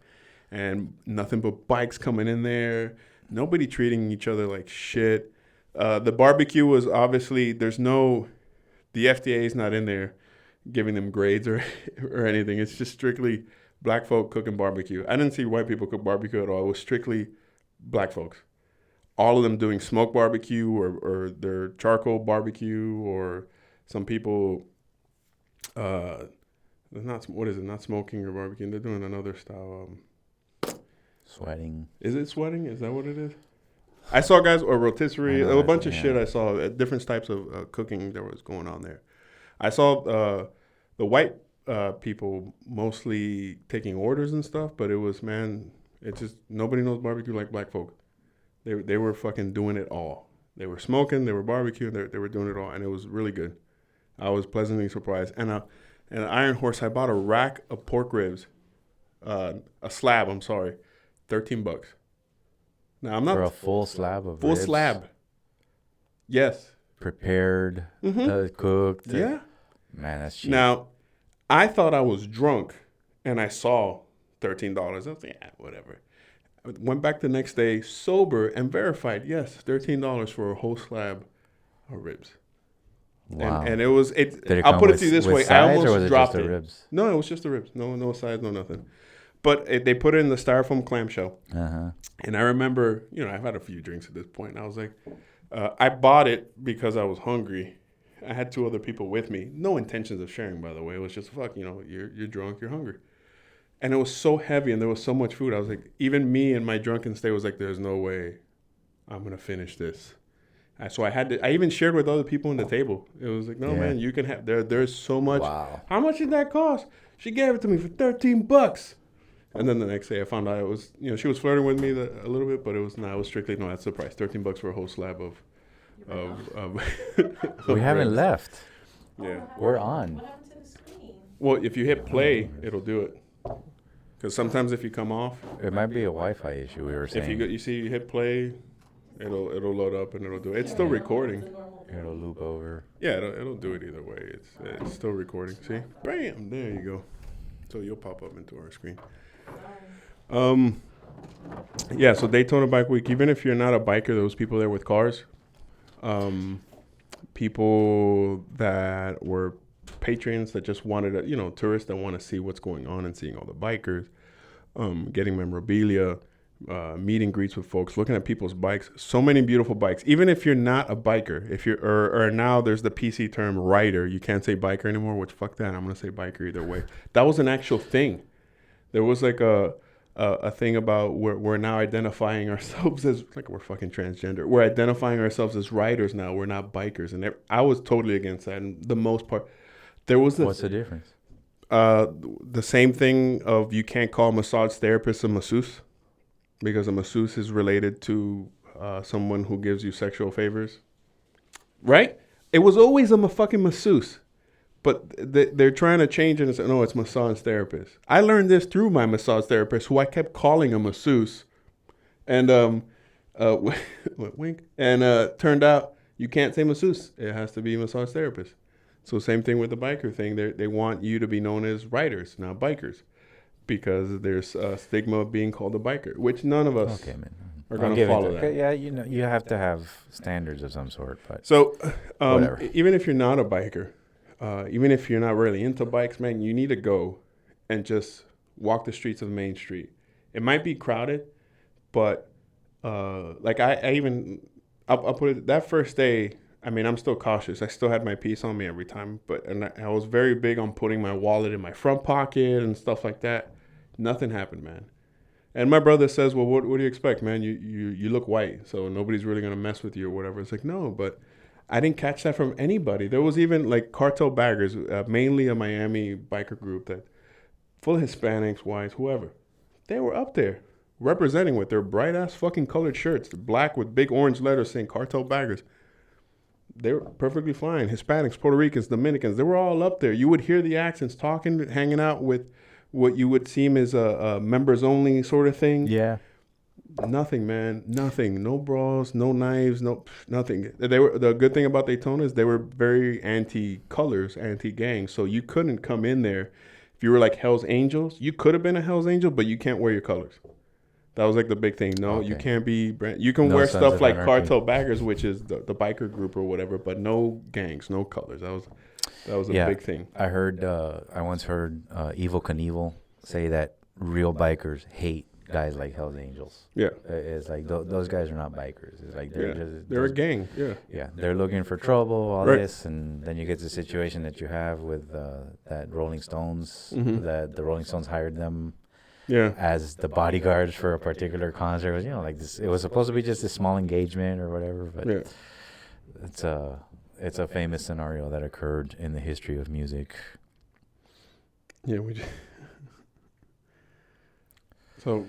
and nothing but bikes coming in there. Nobody treating each other like shit. The barbecue was obviously, the FDA is not in there giving them grades or anything. It's just strictly black folk cooking barbecue. I didn't see white people cook barbecue at all. It was strictly black folks. All of them doing smoke barbecue or their charcoal barbecue, or some people, not smoking or barbecuing. They're doing another style. Sweating. Is it sweating? Is that what it is? I saw guys, or rotisserie, a bunch of shit I saw, different types of cooking that was going on there. I saw the white people mostly taking orders and stuff, but it was, man, it's just, nobody knows barbecue like black folk. They were fucking doing it all. They were smoking, they were barbecuing, they were doing it all, and it was really good. I was pleasantly surprised. And And at Iron Horse, I bought a rack of pork ribs, a slab. I'm sorry, $13. Now I'm not For a full slab of full ribs, slab. Yes. prepared, cooked. Yeah. Man, that's cheap. Now, I thought I was drunk, and I saw $13. I was like, yeah, whatever. I went back the next day sober and verified, yes, $13 for a whole slab of ribs. Wow. And it was it. Did it I'll come put it with- to you this with way: sides, I or almost was it dropped just the it. ribs? No, it was just the ribs. No sides, no nothing. But they put it in the styrofoam clamshell. Uh-huh. And I remember, I've had a few drinks at this point, and I was like, I bought it because I was hungry. I had 2 other people with me. No intentions of sharing, by the way. It was just, you're drunk, you're hungry. And it was so heavy, and there was so much food. I was like, even me in my drunken state was like, there's no way I'm going to finish this. So I even shared with other people in the table. It was like, no, man, you can have, there's so much. Wow. How much did that cost? She gave it to me for $13. And then the next day I found out it was, she was flirting with me a little bit, but it was strictly, no, that's the price. $13 for a whole slab of We haven't ribs. left. Yeah. We're on. What happened to the screen? Well, if you hit play, it'll do it. Because sometimes if you come off, It might be a Wi-Fi issue. We were saying. if you hit play, it'll load up and it'll do it. It's still recording. It's a normal It'll loop over. Yeah, it'll do it either way. It's still recording. See, bam, there you go. So you'll pop up into our screen. Yeah. So Daytona Bike Week. Even if you're not a biker, there was people there with cars. People that were patrons that just wanted to, tourists that want to see what's going on and seeing all the bikers, getting memorabilia, meet and greets with folks, looking at people's bikes. So many beautiful bikes. Even if you're not a biker, if you're or now there's the PC term rider. You can't say biker anymore. Which fuck that. I'm gonna say biker either way. That was an actual thing. There was like a thing about we're now identifying ourselves as like we're fucking transgender. We're identifying ourselves as riders now. We're not bikers, and I was totally against that. And the most part, there was What's the difference? the same thing of you can't call a massage therapist a masseuse because a masseuse is related to someone who gives you sexual favors, right? It was always a fucking masseuse. But they're trying to change it and say, no, it's massage therapist. I learned this through my massage therapist, who I kept calling a masseuse. And wink. And turned out you can't say masseuse. It has to be massage therapist. So same thing with the biker thing. They want you to be known as riders, not bikers. Because there's a stigma of being called a biker, which none of us are going to follow that. Yeah, you have to have standards of some sort. But So whatever. even if you're not a biker, even if you're not really into bikes, man, you need to go and just walk the streets of Main Street. It might be crowded, but like I'll put it that first day. I mean, I'm still cautious. I still had my piece on me every time, and I was very big on putting my wallet in my front pocket and stuff like that. Nothing happened, man. And my brother says, well, what do you expect, man? You look white, so nobody's really going to mess with you or whatever. It's like, no, but I didn't catch that from anybody. There was even like cartel baggers, mainly a Miami biker group that full of Hispanics, whites, whoever. They were up there representing with their bright ass fucking colored shirts, black with big orange letters saying cartel baggers. They were perfectly fine. Hispanics, Puerto Ricans, Dominicans, they were all up there. You would hear the accents talking, hanging out with what you would seem as a members only sort of thing. yeah, Nothing, man. Nothing. No brawls, no knives, nothing. The good thing about Daytona is they were very anti-colors, anti-gang. So you couldn't come in there. If you were like Hell's Angels, you could have been a Hell's Angel, but you can't wear your colors. That was like the big thing. No, you Okay. can't be. You can No wear Sons stuff of like Anarchy. Cartel Baggers, which is the biker group or whatever, but no gangs, no colors. That was a Yeah. big thing. I once heard Evil Knievel say that real bikers hate guys like Hell's Angels. Yeah, It's like those guys are not bikers. It's like they're just they're a gang. Yeah, yeah, they're looking for trouble, all Right. this, and then you get the situation that you have with that Rolling Stones, Mhm. that the Rolling Stones hired them yeah. as the bodyguards for a particular concert. It was, like this. It was supposed to be just a small engagement or whatever, but Yeah. it's a famous scenario that occurred in the history of music. Yeah, So,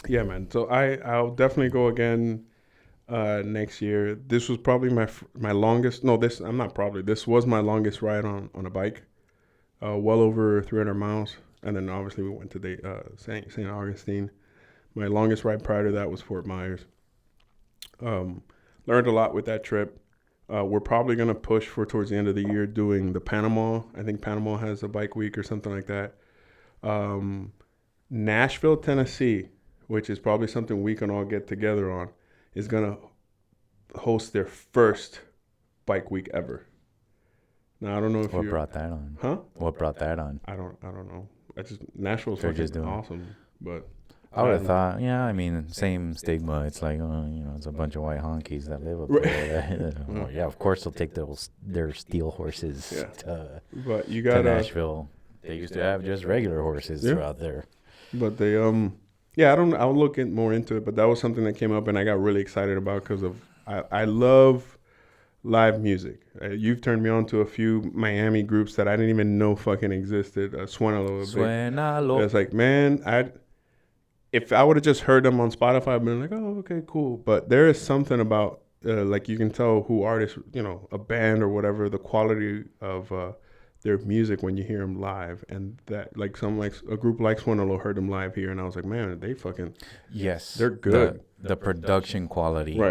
yeah, man. So I'll definitely go again next year. This was probably my longest. No, I'm not probably. This was my longest ride on a bike. well over 300 miles. And then obviously we went to St. Augustine. My longest ride prior to that was Fort Myers. Learned a lot with that trip. We're probably going to push for towards the end of the year doing the Panama. I think Panama has a bike week or something like that. Nashville, Tennessee, which is probably something we can all get together on, is going to host their first bike week ever. Now, I don't know if What brought that on? Huh? What brought that on? I don't know. Nashville's They're just fucking doing awesome, but I would have thought, yeah, I mean, same stigma. It's like, it's a bunch of white honkies that live up there. Well, yeah, of course they'll take their steel horses but you to got Nashville. They used to have just regular horses throughout there. But they yeah, I'll look more into it, but that was something that came up and I got really excited about because of I love live music. You've turned me on to a few Miami groups that I didn't even know fucking existed. Suenalo. It's like, man, if I would have just heard them on Spotify, I'd been like, oh, okay, cool. But there is something about, like you can tell who artists, a band or whatever, the quality of their music when you hear them live. And that, like a group like Suenalo heard them live here, and I was like, man, they fucking, they're good. The production quality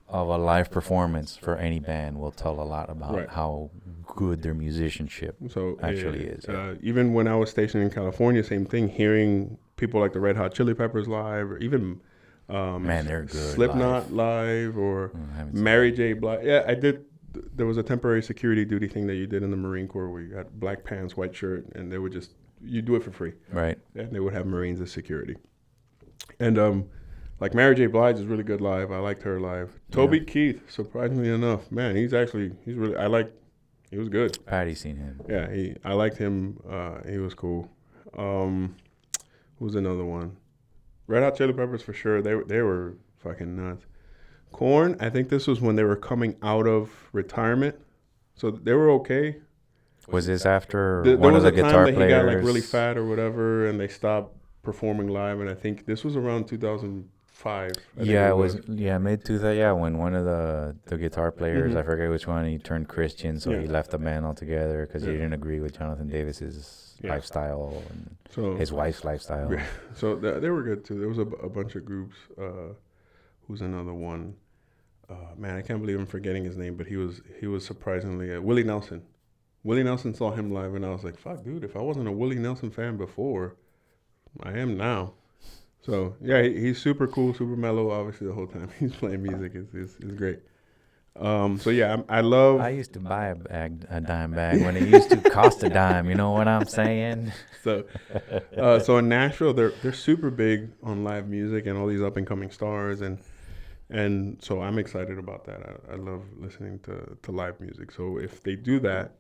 of a live performance for any band will tell a lot about how good their musicianship actually is. Even when I was stationed in California, same thing, hearing people like the Red Hot Chili Peppers live, or even they're good Slipknot live or Mary J. Blige. Yeah, I did. There was a temporary security duty thing that you did in the Marine Corps where you had black pants, white shirt, and they would you do it for free. Right. And they would have Marines as security. And like Mary J. Blige is really good live. I liked her live. Toby Keith, surprisingly enough, man, he was good. Paddy seen him. Yeah, I liked him. He was cool. Who's another one? Red Hot Chili Peppers for sure. They were fucking nuts. Korn, I think this was when they were coming out of retirement, so they were okay. Was this after one of the guitar players? There was a time that he got like really fat or whatever, and they stopped performing live. And I think this was around 2005. It was mid 2000. Yeah, when one of the guitar players, I forget which one, he turned Christian, so he left the band altogether because he didn't agree with Jonathan Davis's lifestyle and his wife's lifestyle. Yeah. So they were good too. There was a bunch of groups. Who's another one? Man, I can't believe I'm forgetting his name, but he was surprisingly Willie Nelson. Willie Nelson saw him live, and I was like, "Fuck, dude! If I wasn't a Willie Nelson fan before, I am now." So yeah, he's super cool, super mellow. Obviously, the whole time he's playing music is great. So yeah, I love. I used to buy a dime bag when it used to cost a dime. You know what I'm saying? So in Nashville, they're super big on live music and all these up and coming stars, and so I'm excited about that. I love listening to live music. So if they do that,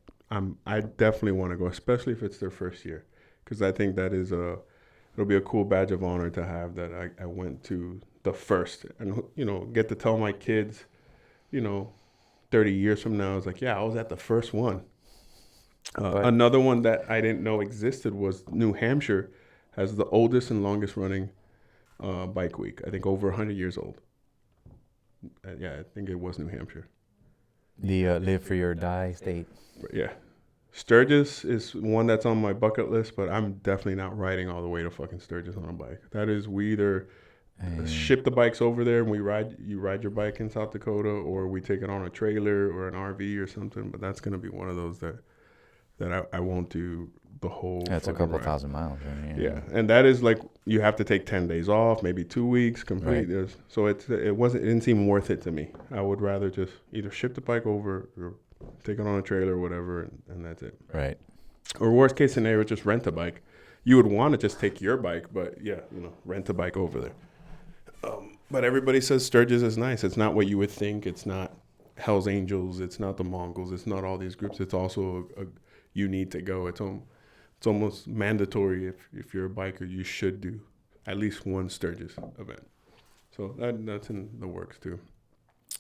I definitely want to go, especially if it's their first year, because I think that it'll be a cool badge of honor to have that I went to the first, and get to tell my kids, 30 years from now, it's like, yeah, I was at the first one. Another one that I didn't know existed was New Hampshire has the oldest and longest running bike week. I think over 100 years old. I think it was New Hampshire. The live for your die state. Yeah. Sturgis is one that's on my bucket list, but I'm definitely not riding all the way to fucking Sturgis on a bike. That is, we either ship the bikes over there and you ride your bike in South Dakota, or we take it on a trailer or an RV or something. But that's going to be one of those that I won't do the whole. That's a couple thousand miles. Right? Yeah, and that is like you have to take 10 days off, maybe 2 weeks complete. Right. So it didn't seem worth it to me. I would rather just either ship the bike over or take it on a trailer or whatever, and that's it. Right. Or worst case scenario, just rent a bike. You would want to just take your bike, but rent a bike over there. But everybody says Sturgis is nice. It's not what you would think. It's not Hell's Angels. It's not the Mongols. It's not all these groups. It's also you need to go. It's almost mandatory if you're a biker. You should do at least one Sturgis event. So that's in the works too.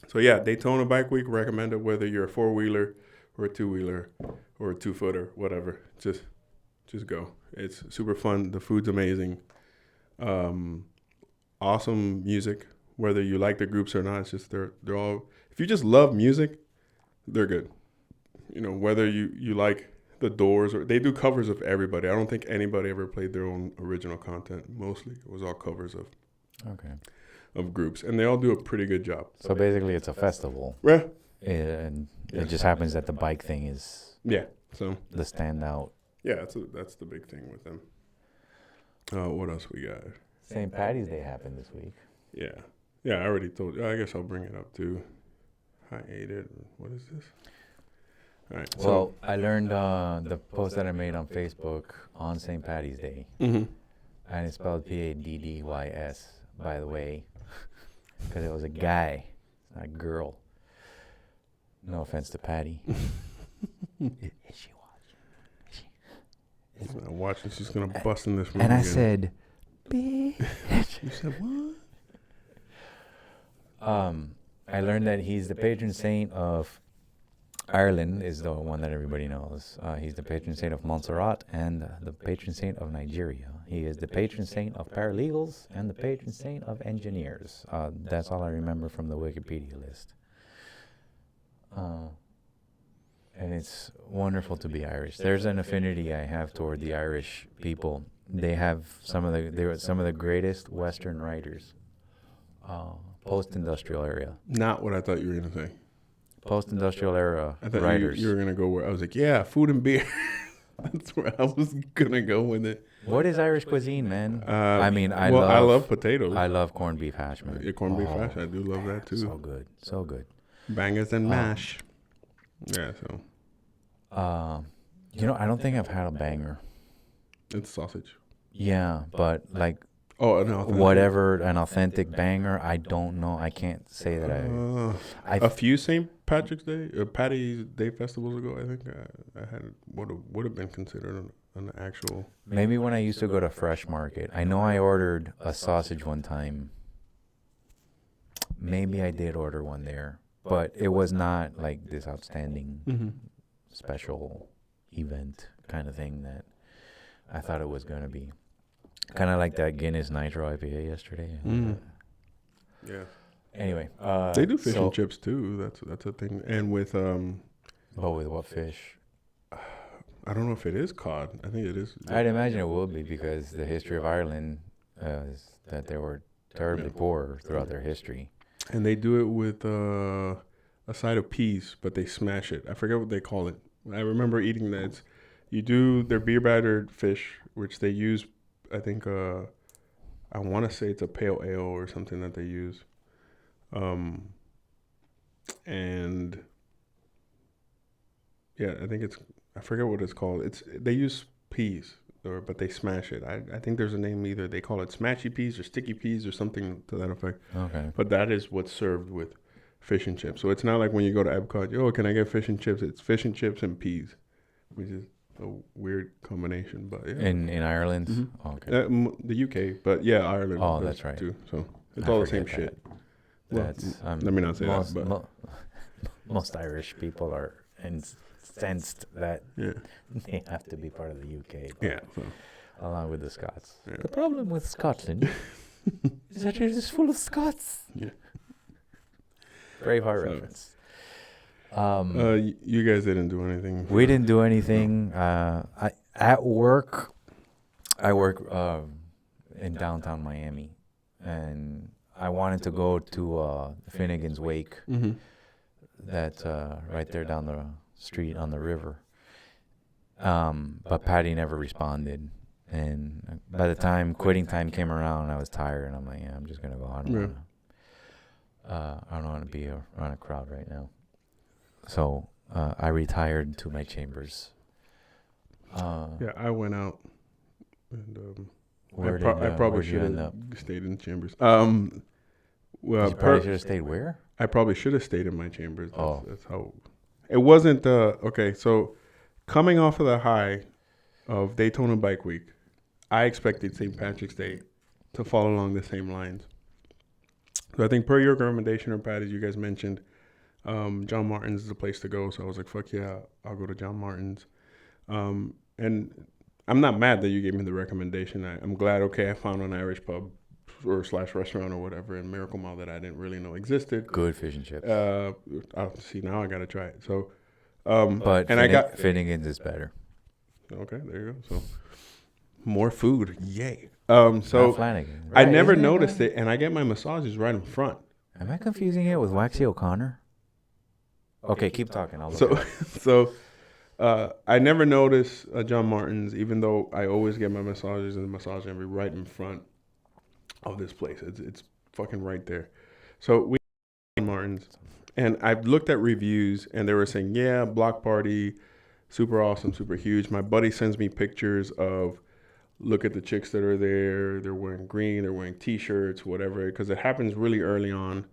So yeah, Daytona Bike Week, recommended whether you're a 4-wheeler or a 2-wheeler or a 2-footer, whatever. Just go. It's super fun. The food's amazing. Awesome music, whether you like the groups or not. It's just they're all. If you just love music, they're good. Whether you like The Doors, or they do covers of everybody. I don't think anybody ever played their own original content. Mostly, it was all covers of groups, and they all do a pretty good job. So basically, it's a festival. Yeah. And it just happens that the bike thing is so the standout. Yeah, that's the big thing with them. What else we got? St. Paddy's Day happened this week. Yeah, I already told you. I guess I'll bring it up too. I ate it. What is this? All right. Well, I learned the post that I made on Facebook on St. Paddy's Day, Mm-hmm. and it's spelled Paddys, by the way, because it was a guy, not a girl. No offense to Paddy. Is she watching? She's not watching. She's gonna bust in this room. And I again. said, bitch. You said what? I learned that he's the patron saint of Ireland, is the one that everybody knows. He's the patron saint of Montserrat and the patron saint of Nigeria. He is the patron saint of paralegals and the patron saint of engineers. That's all I remember from the Wikipedia list. And it's wonderful to be Irish. There's an affinity I have toward the Irish people. They have they're some of the greatest Western writers. Post-industrial era. Not what I thought you were gonna say. Post-industrial era I thought writers. you were gonna go where I was like, yeah, food and beer. That's where I was gonna go with it. What is Irish cuisine, man? I mean, I love potatoes. I love corned beef hash, man. Yeah, corned beef hash. I do love that too. So good, so good. Bangers and mash. Yeah, so I don't think I've had a banger. it's sausage. Yeah, but like Oh no, whatever an authentic banger, I don't know. I can't say that a few St. Patrick's Day, Paddy's Day festivals ago, I think I had what would have been considered an actual. Maybe when I used to go to Fresh Market. I know I ordered a sausage one time. Maybe I did order one there, but it was not like this outstanding special event kind of thing that I thought it was going to be. Kind of like that Guinness Nitro IPA yesterday. Yeah. Anyway, They do fish and chips too. That's a thing. And with but with what fish? I don't know if it is cod. I think it is. I'd imagine it will be because the history of Ireland is that they were terribly poor throughout their history. And they do it with a side of peas, but they smash it. I forget what they call it. I remember eating that. You do their beer battered fish, which they use. I think I want to say it's a pale ale or something that they use. And yeah, I think I forget what it's called. They use peas, but they smash it. I think there's a name, either they call it smashy peas or sticky peas or something to that effect. Okay. But that is what's served with fish and chips. So it's not like when you go to Epcot, can I get fish and chips? It's fish and chips and peas, which is a weird combination, but yeah. In Ireland? Mm-hmm. Oh, okay. The UK, but yeah, Ireland. Oh, that's right. Too, so it's all the same shit. That's let me not say most, that. But most Irish people are incensed that yeah, they have to be part of the UK. yeah. So. Along with the Scots. Yeah. The problem with Scotland is that it is full of Scots. Yeah. Braveheart reference. You guys didn't do anything. We didn't do anything. At work, I work in downtown Miami, and I wanted to go to Finnegan's Wake. Mm-hmm. That's right there down the street on the river. But Paddy never responded, and by the time quitting time came around, I was tired, and I'm like, yeah, I'm just gonna go. I don't want to be around a crowd right now. So I retired to my chambers. Yeah, I went out, and I I probably should have stayed in chambers. Well, you probably should have stayed where? I probably should have stayed in my chambers. That's how. It wasn't okay. So, coming off of the high of Daytona Bike Week, I expected St. Patrick's Day to follow along the same lines. So I think per your recommendation, or Pat, as you guys mentioned, John Martin's is the place to go. So I was like, fuck yeah, I'll go to John Martin's. And I'm not mad that you gave me the recommendation. I'm glad, I found an Irish pub or / restaurant or whatever in Miracle Mile that I didn't really know existed. Good fish and chips. I'll see, now I got to try it. So, but Finnegan's is better. Okay, there you go. So more food, yay. Not So Flanagan. I Right, never isn't noticed Flanagan? it, and I get my massages right in front. Am I confusing it with Waxy O'Connor? Okay, keep talking. I'll look it So up. so I never notice John Martin's, even though I always get my massages and the massage every right in front of this place. It's fucking right there. So we John Martin's, and I've looked at reviews, and they were saying, yeah, block party, super awesome, super huge. My buddy sends me pictures of look at the chicks that are there. They're wearing green. They're wearing T-shirts, whatever, because it happens really early on.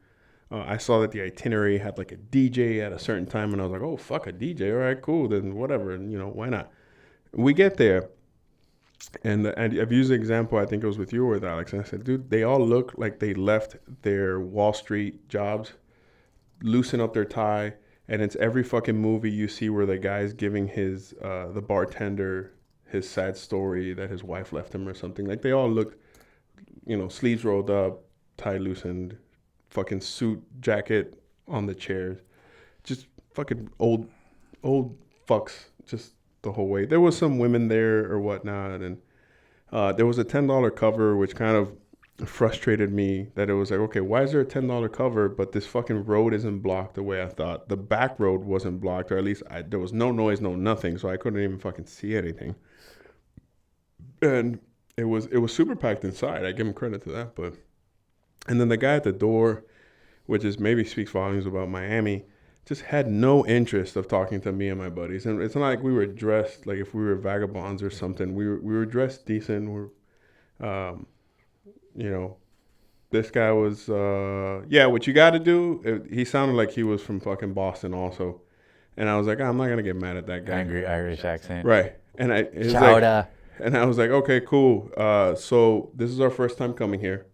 I saw that the itinerary had like a DJ at a certain time, and I was like, oh, fuck, a DJ. All right, cool. Then whatever. And, why not? We get there, and I've used the example, I think it was with you or with Alex, and I said, dude, they all look like they left their Wall Street jobs, loosen up their tie, and it's every fucking movie you see where the guy's giving the bartender his sad story that his wife left him or something. Like, they all look, sleeves rolled up, tie loosened, fucking suit jacket on the chairs, just fucking old fucks, just the whole way. There was some women there or whatnot, and there was a $10 cover, which kind of frustrated me. That it was like, okay, why is there a $10 cover, but this fucking road isn't blocked the way I thought? The back road wasn't blocked, or at least there was no noise, no nothing, so I couldn't even fucking see anything. And it was super packed inside. I give him credit to that, but. And then the guy at the door, which is maybe speaks volumes about Miami, just had no interest of talking to me and my buddies. And it's not like we were dressed like if we were vagabonds or something. We were dressed decent. This guy was, what you got to do. He sounded like he was from fucking Boston also. And I was like, I'm not going to get mad at that guy. Angry Irish accent. Right. And I was like, okay, cool. So this is our first time coming here.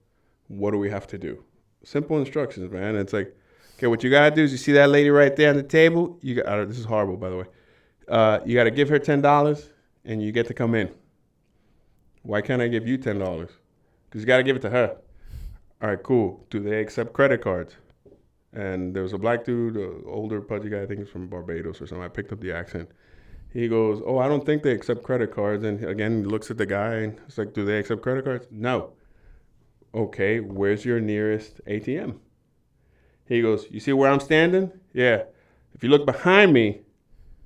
What do we have to do? Simple instructions, man. It's like, okay, what you gotta do is you see that lady right there on the table. This is horrible, by the way. You gotta give her $10, and you get to come in. Why can't I give you $10? Because you gotta give it to her. All right, cool. Do they accept credit cards? And there was a black dude, an older pudgy guy. I think he's from Barbados or something. I picked up the accent. He goes, "Oh, I don't think they accept credit cards." And again, he looks at the guy and it's like, "Do they accept credit cards?" No. Okay, where's your nearest ATM? He goes, "You see where I'm standing? Yeah. If you look behind me,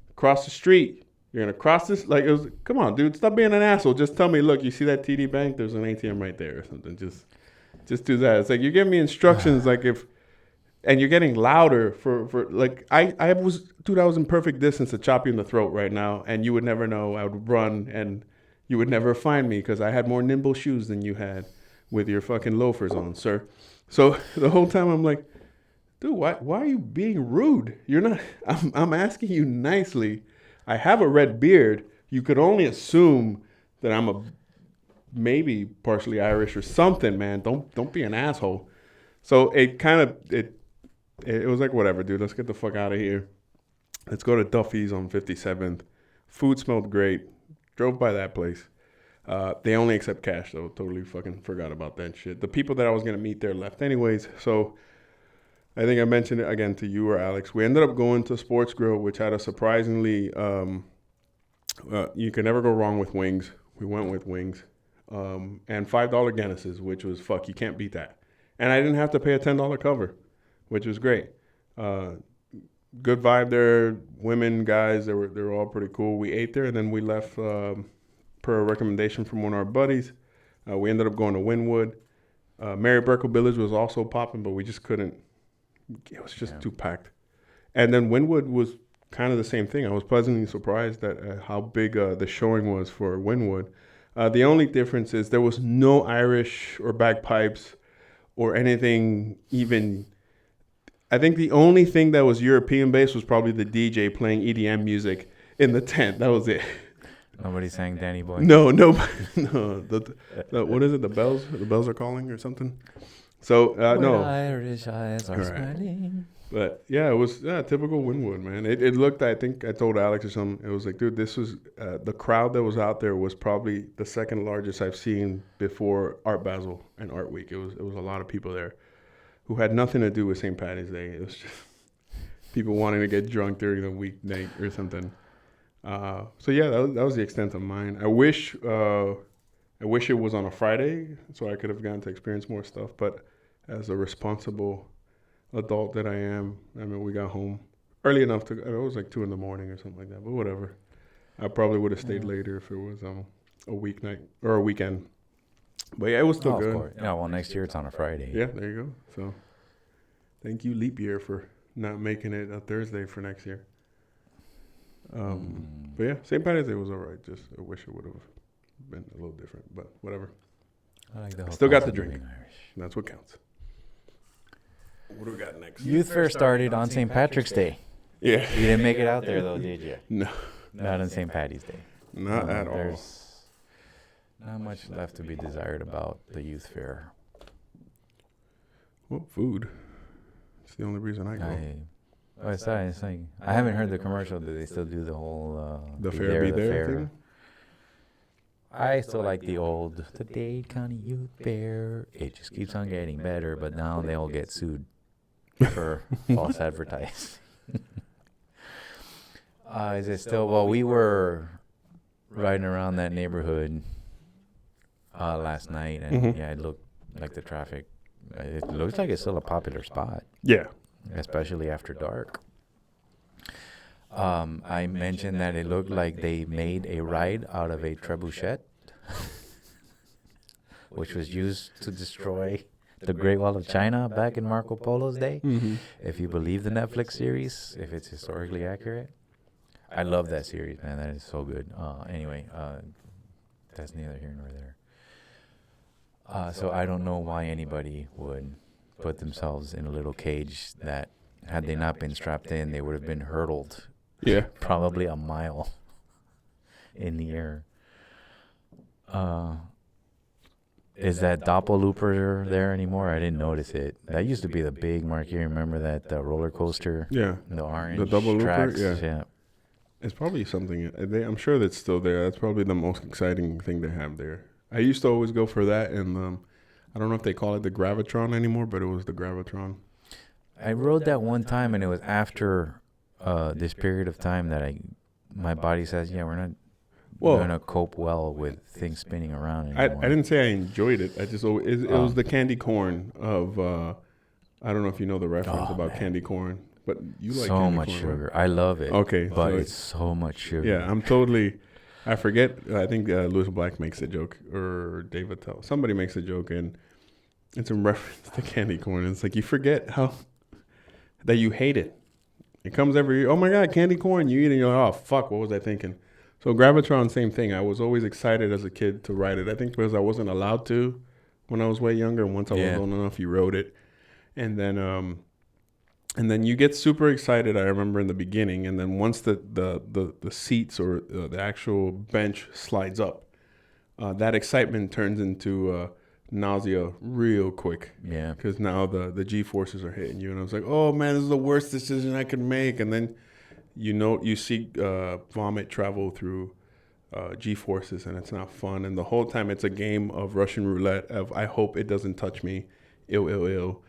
across the street, you're going to cross this." Like, it was, come on, dude, stop being an asshole. Just tell me, look, you see that TD Bank? There's an ATM right there or something. Just do that. It's like, you're giving me instructions like and you're getting louder for like, I was in perfect distance to chop you in the throat right now, and you would never know. I would run, and you would never find me because I had more nimble shoes than you had with your fucking loafers on, sir. So the whole time I'm like, dude, why are you being rude? You're not. I'm asking you nicely. I have a red beard. You could only assume that I'm maybe partially Irish or something, man. Don't be an asshole. So it was like, whatever, dude. Let's get the fuck out of here. Let's go to Duffy's on 57th. Food smelled great. Drove by that place. They only accept cash, though. Totally fucking forgot about that shit. The people that I was going to meet there left anyways. So I think I mentioned it again to you or Alex. We ended up going to Sports Grill, which had a surprisingly, you can never go wrong with wings. We went with wings. And $5 Guinnesses, which was, you can't beat that. And I didn't have to pay a $10 cover, which was great. Good vibe there. Women, guys, they were all pretty cool. We ate there, and then we left per a recommendation from one of our buddies. We ended up going to Wynwood. Mary Burkle Village was also popping, but we just couldn't. It was just too packed. And then Wynwood was kind of the same thing. I was pleasantly surprised at how big the showing was for Wynwood. The only difference is there was no Irish or bagpipes or anything even. I think the only thing that was European-based was probably the DJ playing EDM music in the tent. That was it. Nobody sang Danny Boy. No. What is it? The bells? The bells are calling or something? So, no. Irish eyes are smiling. But, yeah, it was typical Wynwood, man. It looked, I think I told Alex or something, it was like, dude, this was, the crowd that was out there was probably the second largest I've seen before Art Basel and Art Week. It was a lot of people there who had nothing to do with St. Paddy's Day. It was just people wanting to get drunk during the weeknight or something. So yeah, that was the extent of mine. I wish it was on a Friday so I could have gotten to experience more stuff. But as a responsible adult that I am, I mean, we got home early enough to. It was like 2 a.m. or something like that. But whatever. I probably would have stayed later if it was a weeknight or a weekend. But yeah, it was still good. Of course. Yeah, well, next year it's on a Friday. Yeah, there you go. So thank you, leap year, for not making it a Thursday for next year. But yeah, St. Paddy's Day was all right. Just I wish it would have been a little different, but whatever. I like the whole Still got the concept of drink. being Irish. That's what counts. What do we got next? Youth Fair started on St. Patrick's Day. Yeah. You didn't make it out there, though, did you? No, Not on St. Paddy's Day. not at all. There's not much left to be desired about the Youth Fair. Well, food. It's the only reason I go. It's like I haven't heard the commercial. Do they still do the whole The fair be there thing? I still like the Daytona Youth Fair. It just keeps on getting better, but now they all get sued for false advertising. Is it still? Well, we were riding around that neighborhood last night, and yeah, it looked like the traffic. It looks like it's still a popular spot. Yeah. Especially after dark. I mentioned that it looked like they made a ride out of a trebuchet, which was used to destroy the Great Wall of China back in Marco Polo's day. Mm-hmm. If you believe the Netflix series, if it's historically accurate. I love that series, man. That is so good. Anyway, that's neither here nor there. So I don't know why anybody would put themselves in a little cage that, had they not been strapped in, they would have been hurtled Yeah. probably a mile in the air. Is that Doppelooper there anymore? I didn't notice it. That used to be the big marquee. Remember that roller coaster? Yeah. The orange The double looper? tracks? Yeah. It's probably something. I'm sure that's still there. That's probably the most exciting thing they have there. I used to always go for that, and I don't know if they call it the Gravitron anymore, but it was the Gravitron. I rode that one time, and it was after this period of time that my body says, yeah, we're not going to cope well with things spinning around anymore. I didn't say I enjoyed it. I just it was the candy corn of I don't know if you know the reference about candy corn, but you like so candy much corn, sugar. right? I love it. Okay, but so it's so much sugar. Yeah, I'm totally. I forget. I think Louis Black makes a joke, or Dave Attell. Somebody makes a joke, and it's in reference to candy corn. It's like you forget that you hate it. It comes every year. Oh my God, candy corn! You eat it, and you're like, oh fuck, what was I thinking? So Gravitron, same thing. I was always excited as a kid to ride it. I think because I wasn't allowed to when I was way younger. Once I was old enough, you rode it, and then you get super excited. I remember in the beginning, and then once the seats or the actual bench slides up, that excitement turns into nausea real quick. Yeah. Because now the G forces are hitting you, and I was like, oh man, this is the worst decision I could make. And then you see vomit travel through G forces, and it's not fun. And the whole time it's a game of Russian roulette. Of I hope it doesn't touch me. Ill.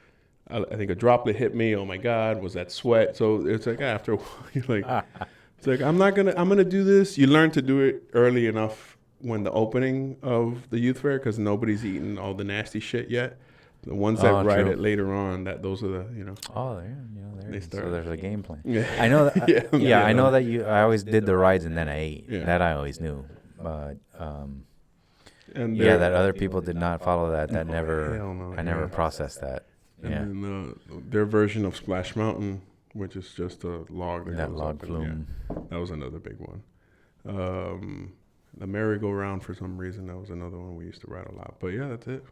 I think a droplet hit me. Oh my God, was that sweat? So it's like after a while, you're like, it's like I'm gonna do this. You learn to do it early enough when the opening of the youth fair, because nobody's eaten all the nasty shit yet. The ones that ride it later on, those are the Oh, there. So there's a game plan. Yeah. I know that. I know that I always did the rides and then I ate. Yeah. That I always knew, but and that other people did not follow that. That never. Hell no, I never processed that. And Yeah. then their version of Splash Mountain, which is just a log that goes log up, and, flume. that was another big one. The merry-go-round, for some reason, that was another one we used to ride a lot. But yeah, that's it.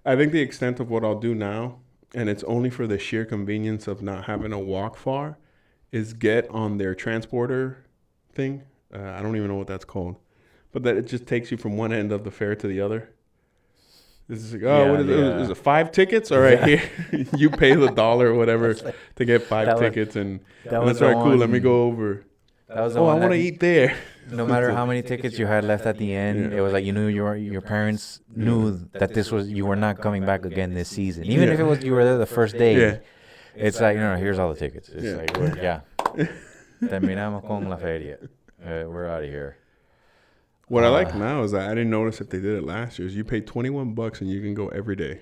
I think the extent of what I'll do now, and it's only for the sheer convenience of not having to walk far, is get on their transporter thing. I don't even know what that's called, but that it just takes you from one end of the fair to the other. This is like, what is it? Is it 5 tickets? All right, here you pay the $1 or whatever to get 5 tickets, and that's all right. Cool. Let me go over. That was I want to eat there. No matter how many tickets you had left at the end, it was like you knew your parents knew that you were not coming back again this season. Even if it was you were there the first day, it's like here's all the tickets. It's like terminamos con la feria. We're out of here. What I like now is that I didn't notice if they did it last year. Is you pay $21 and you can go every day.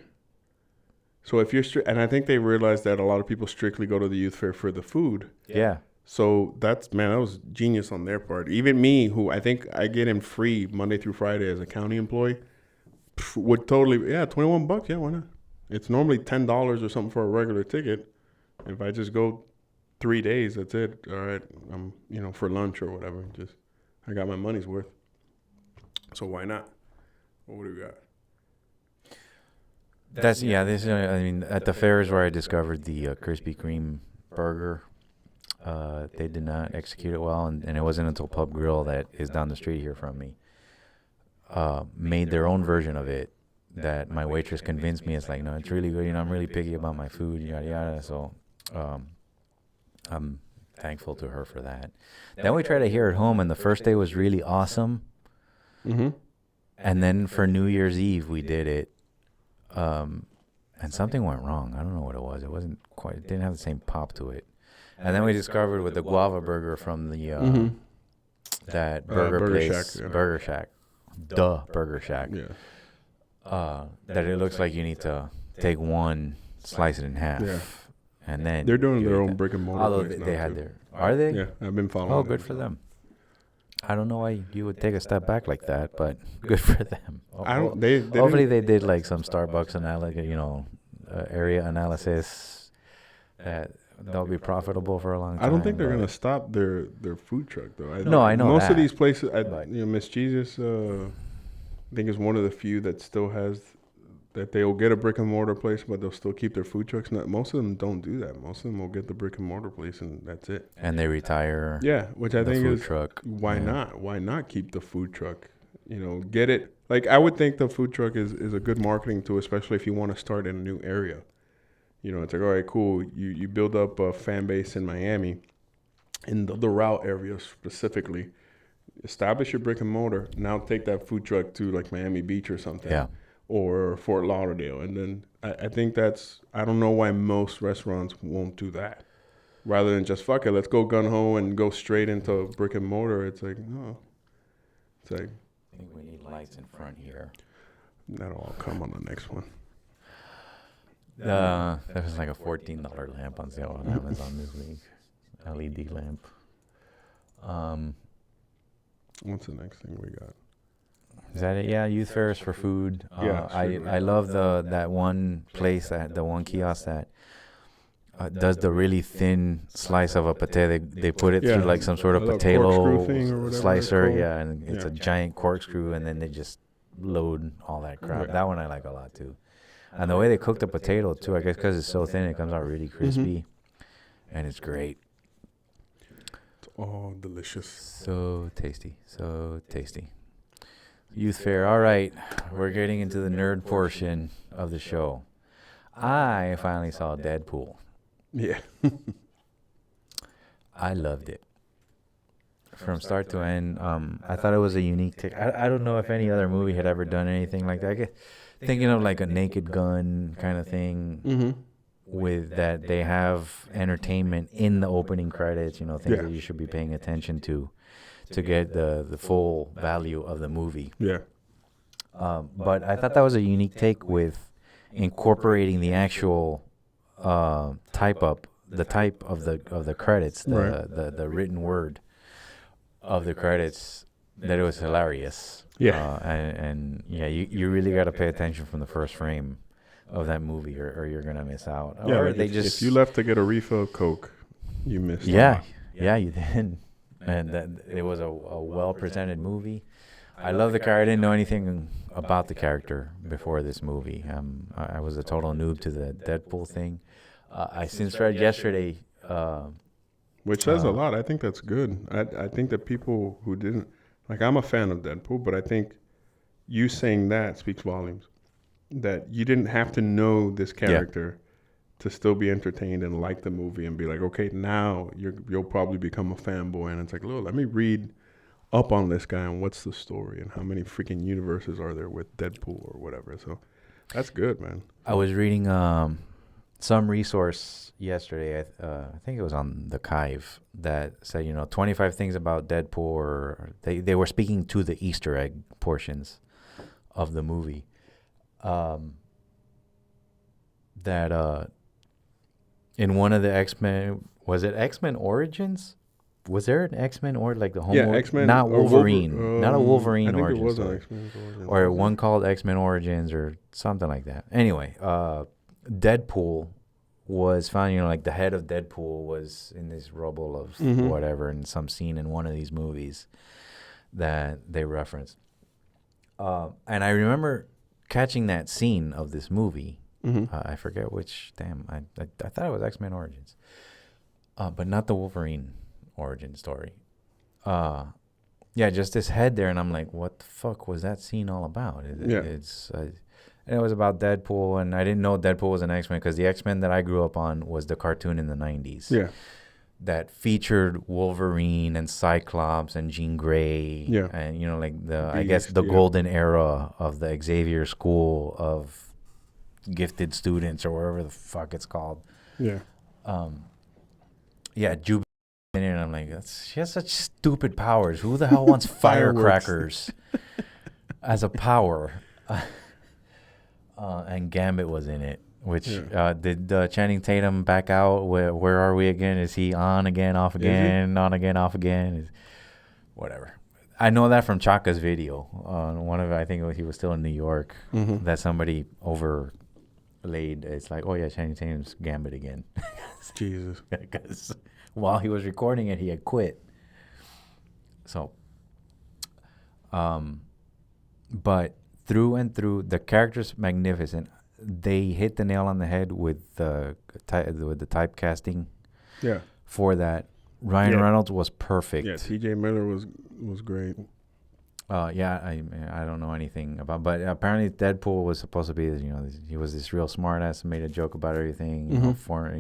So if you're and I think they realized that a lot of people strictly go to the youth fair for the food. Yeah. So that was genius on their part. Even me, who I think I get in free Monday through Friday as a county employee, would totally, $21. Yeah, why not? It's normally $10 or something for a regular ticket. If I just go 3 days, that's it. All right, for lunch or whatever. Just I got my money's worth. So why not? What do we got? This I mean, at the fair is where I discovered the Krispy Kreme burger. They did not execute it well, and it wasn't until Pub Grill, that is down the street here from me, made their own version of it, that my waitress convinced me. It's like, no, it's really good. I'm really picky about my food, yada yada. So I'm thankful to her for that. Then we tried it here at home, and the first day was really awesome. Mm-hmm. And then for New Year's Eve, we did it. And something went wrong. I don't know what it was. It didn't have the same pop to it. And then we discovered with the guava burger from the that burger place, Shack, yeah. Burger Shack, Burger Shack. Yeah. That it looks like you need to take one, slice it in half, and then They're doing their own brick and mortar. Although place they now, had too. their, are they? Yeah, I've been following. Oh, good for them. I don't know why you would take a step back like that, but good for them. I don't. Hopefully they did like some Starbucks area analysis that they'll be profitable for a long time. I don't think they're gonna stop their food truck though. I know most that, of these places. Miss Jesus, I think is one of the few that still has that they'll get a brick and mortar place, but they'll still keep their food trucks. Most of them don't do that. Most of them will get the brick and mortar place, and that's it. And they retire. Yeah, which I think food is truck. Why not? Why not keep the food truck? Get it. Like I would think the food truck is a good marketing tool, especially if you want to start in a new area. It's like, all right, cool. You build up a fan base in Miami, in the route area specifically. Establish your brick and mortar. Now take that food truck to like Miami Beach or something. Yeah. Or Fort Lauderdale. And then I think I don't know why most restaurants won't do that. Rather than just, fuck it, let's go gun-ho and go straight into brick and mortar. It's like, no. It's like, I think we need lights in front here. That'll all come on the next one. There was like a $14 lamp on sale on Amazon this week. LED lamp. What's the next thing we got? Is that it? Yeah, youth fairs for food. Yeah, I love that one place, the one kiosk that does the really thin slice of a potato. They put it through like some sort of potato slicer. Yeah, and it's a giant corkscrew, and then they just load all that crap. Yeah. That one I like a lot too. And the way they cook the potato too, I guess because it's so thin, it comes out really crispy, and it's great. It's all delicious. So tasty, so tasty. Youth fair. All right, we're getting into the nerd portion of the show. I finally saw Deadpool. Yeah. I loved it from start to end. I thought it was a unique take. I don't know if any other movie had ever done anything like that. I guess, thinking of like a Naked Gun kind of thing, with that they have entertainment in the opening credits. Things that you should be paying attention to get the full value of the movie. Yeah. But I thought that was a unique take with incorporating the actual type of the credits, the written word of the credits. That it was hilarious. Yeah. And you really got to pay attention from the first frame of that movie, or you're gonna miss out. Yeah. Or if you left to get a refill of Coke, you missed. Yeah, you did. And that it was a well-presented movie. I love the character. I didn't know anything about the character before this movie. I was a total noob to the Deadpool thing. I since read yesterday. Which says a lot. I think that's good. I think that people who didn't... Like, I'm a fan of Deadpool, but I think you saying that speaks volumes. That you didn't have to know this character to still be entertained and like the movie and be like, okay, now you'll probably become a fanboy. And it's like, look, let me read up on this guy and what's the story and how many freaking universes are there with Deadpool or whatever. So that's good, man. I was reading some resource yesterday, I think it was on the Kive, that said, 25 things about Deadpool, or they were speaking to the Easter egg portions of the movie. That in one of the X-Men, was it X-Men Origins? Was there an X-Men or like the home? Yeah, X-Men. Not Wolverine. Not a Wolverine I think origin it was story. an X-Men origin. Or one called X-Men Origins or something like that. Anyway, Deadpool was found, like the head of Deadpool was in this rubble of whatever in some scene in one of these movies that they referenced. And I remember catching that scene of this movie. I forget which. Damn, I thought it was X-Men Origins, but not the Wolverine origin story. Yeah, just this head there, and I'm like, what the fuck was that scene all about? And it was about Deadpool, and I didn't know Deadpool was an X-Men because the X-Men that I grew up on was the cartoon in the 90s. Yeah. That featured Wolverine and Cyclops and Jean Grey. Yeah. And, like I guess the golden era of the Xavier School of gifted students or whatever the fuck it's called. Yeah. Yeah, Jubilee. And I'm like, she has such stupid powers. Who the hell wants firecrackers as a power? And Gambit was in it. Which did Channing Tatum back out? Where are we again? Is he on again, off again, on again, off again? Whatever. I know that from Chaka's video. One of it, I think he was still in New York. That somebody overlaid. It's like, oh yeah, Channing Tatum's Gambit again. Jesus. Because while he was recording it, he had quit. So, but through and through, the character's magnificent. They hit the nail on the head with the typecasting. Yeah. For that, Ryan Reynolds was perfect. Yeah, T.J. Miller was great. Yeah, I don't know anything about, but apparently Deadpool was supposed to be, he was this real smart ass and made a joke about everything. He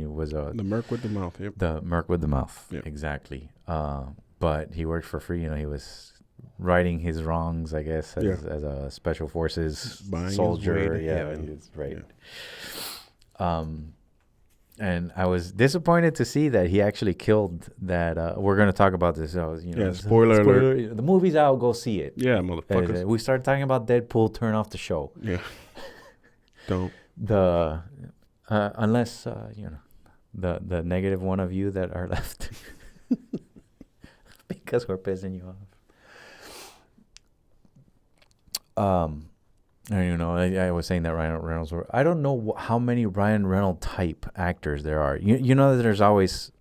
was the merc with the mouth. Yep. The merc with the mouth. Yep. Exactly. But he worked for free. He was righting his wrongs, I guess, as a special forces soldier. Yeah, that's right. Yeah. And I was disappointed to see that he actually killed that. We're going to talk about this. Spoiler alert. The movie's out. Go see it. Yeah, motherfuckers. We started talking about Deadpool. Turn off the show. Yeah. Don't. Unless, the negative one of you that are left. Because we're pissing you off. I was saying that Ryan Reynolds. I don't know how many Ryan Reynolds type actors there are. You know that there's always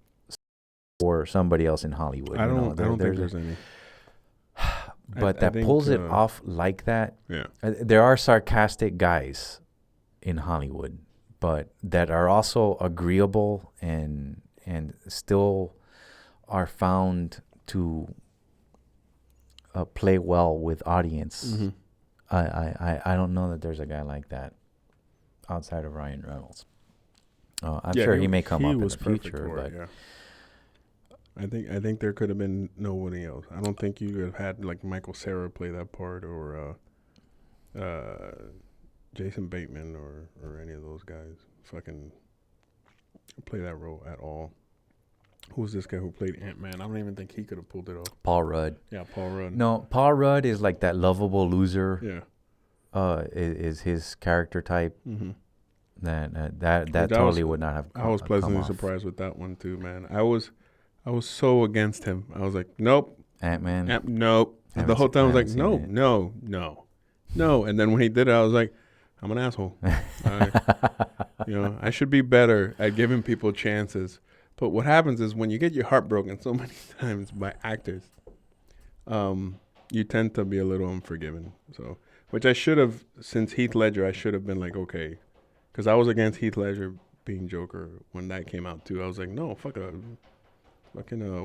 or somebody else in Hollywood. I don't think there's any. But that pulls it off like that. Yeah. There are sarcastic guys in Hollywood, but that are also agreeable and still are found to play well with audience. I don't know that there's a guy like that outside of Ryan Reynolds. I'm sure he may come up in the future, but I think there could have been nobody else. I don't think you could have had like Michael Cera play that part, or Jason Bateman, or any of those guys fucking play that role at all. Who's this guy who played Ant-Man? I don't even think he could have pulled it off. Paul Rudd. Yeah, Paul Rudd. No, Paul Rudd is like that lovable loser. Yeah. Is his character type. That totally would not have I was pleasantly surprised with that one too, man. I was so against him. I was like, nope. Ant-Man. Nope. The whole time I was like, no. And then when he did it, I was like, I'm an asshole. I should be better at giving people chances. But what happens is when you get your heart broken so many times by actors, you tend to be a little unforgiving. So, which I should have, since Heath Ledger, I should have been like, okay. Because I was against Heath Ledger being Joker when that came out too. I was like, no, fuck what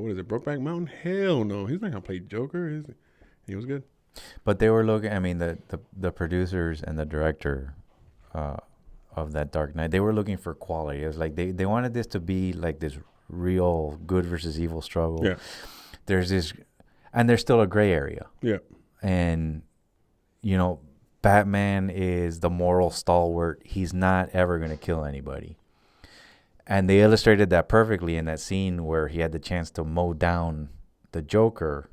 is it, Brokeback Mountain? Hell no, he's not going to play Joker. He was good. But they were looking, the producers and the director of that Dark Knight, they were looking for quality. It was like they wanted this to be like this real good versus evil struggle. Yeah. There's this, and there's still a gray area. Yeah. And, Batman is the moral stalwart. He's not ever going to kill anybody. And they illustrated that perfectly in that scene where he had the chance to mow down the Joker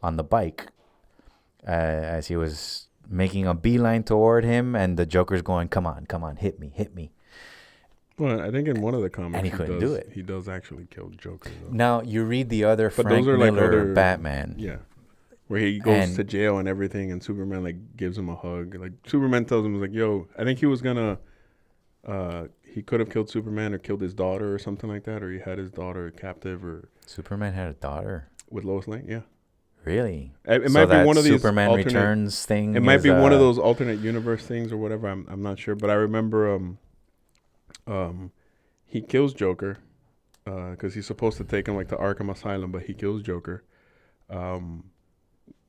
on the bike as he was making a beeline toward him, and the Joker's going, come on, hit me. Well, I think in one of the comics, And he couldn't do it. He does actually kill Joker, though. Now, you read the other But Frank those are like Miller other- Batman. Yeah. Where he goes And- to jail and everything, and Superman, like, gives him a hug. Like, Superman tells him, like, yo, I think he was gonna, he could have killed Superman or killed his daughter or something like that, or he had his daughter captive or... Superman had a daughter. With Lois Lane, yeah. Really? It So might be that one of these Superman alternate, Returns thing. It might is, be one of those alternate universe things or whatever. I'm not sure, but I remember he kills Joker because he's supposed to take him like to Arkham Asylum, but he kills Joker.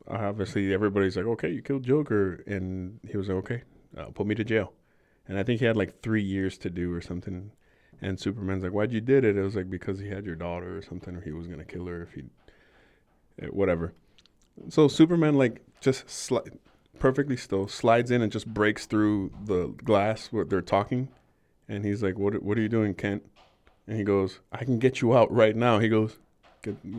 Obviously, everybody's like, "Okay, you killed Joker," and he was like, "Okay, put me to jail." And I think he had like 3 years to do or something. And Superman's like, "Why'd you did it?" It was like because he had your daughter or something, or he was gonna kill her if he, whatever. So Superman like just perfectly still slides in and just breaks through the glass where they're talking, and he's like, "What are you doing, Kent?" And he goes, "I can get you out right now." He goes,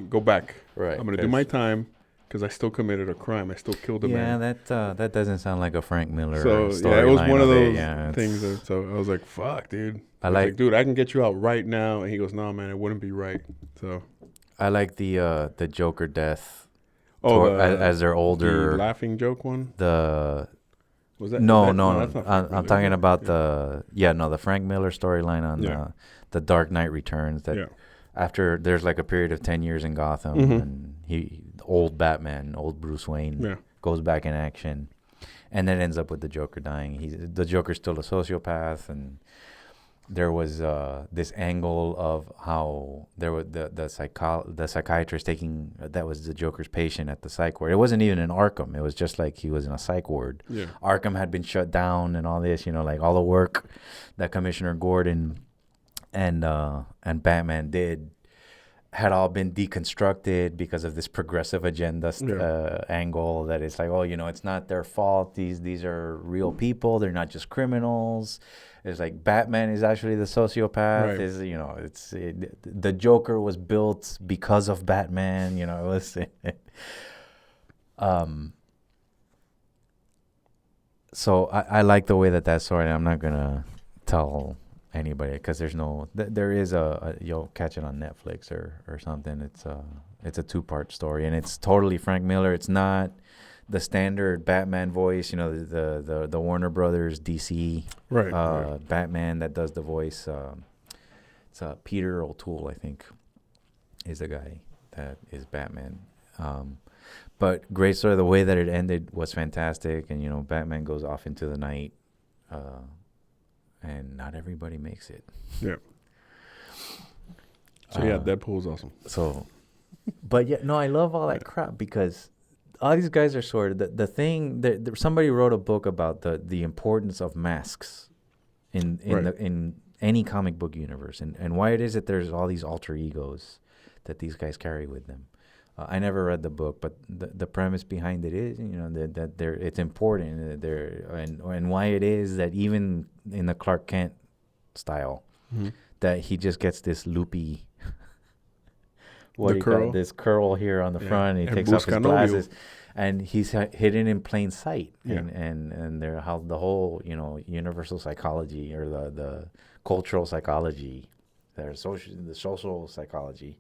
"Go back. Right. I'm gonna do my time because I still committed a crime. I still killed a man." That doesn't sound like a Frank Miller So story. yeah, it was one of those it. things. So I was like, "Fuck, dude." I He's like, "Dude, I can get you out right now." And he goes, "No, man, it wouldn't be right." So I like the Joker death. Oh, as they're older, the laughing joke one. Was that no, that's not Frank I'm Miller, talking is it? about Yeah. the Frank Miller storyline on Yeah. the Dark Knight Returns. That Yeah. after there's like a period of 10 years in Gotham, Mhm. and old Batman, old Bruce Wayne, Yeah. goes back in action, and then ends up with the Joker dying. The Joker's still a sociopath, and there was this angle of how there was the psychiatrist taking that was the Joker's patient at the psych ward. It wasn't even in Arkham. It was just like he was in a psych ward. Yeah. Arkham had been shut down and all this, like all the work that Commissioner Gordon and Batman did had all been deconstructed because of this progressive agenda angle that it's like, oh, it's not their fault. These are real people. They're not just criminals. It's like Batman is actually the sociopath. Right. The Joker was built because of Batman. It was. So I like the way that story. I'm not gonna tell anybody because there is you'll catch it on Netflix or something. It's a 2-part story, and it's totally Frank Miller. It's not the standard Batman voice, the Warner Brothers DC Right. Batman that does the voice. It's Peter O'Toole, I think, is the guy that is Batman. But great story. The way that it ended was fantastic, and Batman goes off into the night, and not everybody makes it. Yeah. So Deadpool's awesome. So, but yeah, no, I love all that crap because all these guys are sort of the thing that somebody wrote a book about the importance of masks in any comic book universe and why it is that there's all these alter egos that these guys carry with them. I never read the book, but the premise behind it is that it's important and why it is that even in the Clark Kent style that he just gets this loopy this curl here on the front, and he takes off his glasses, and he's hidden in plain sight. Yeah. And there how the whole universal psychology or the cultural psychology, the social psychology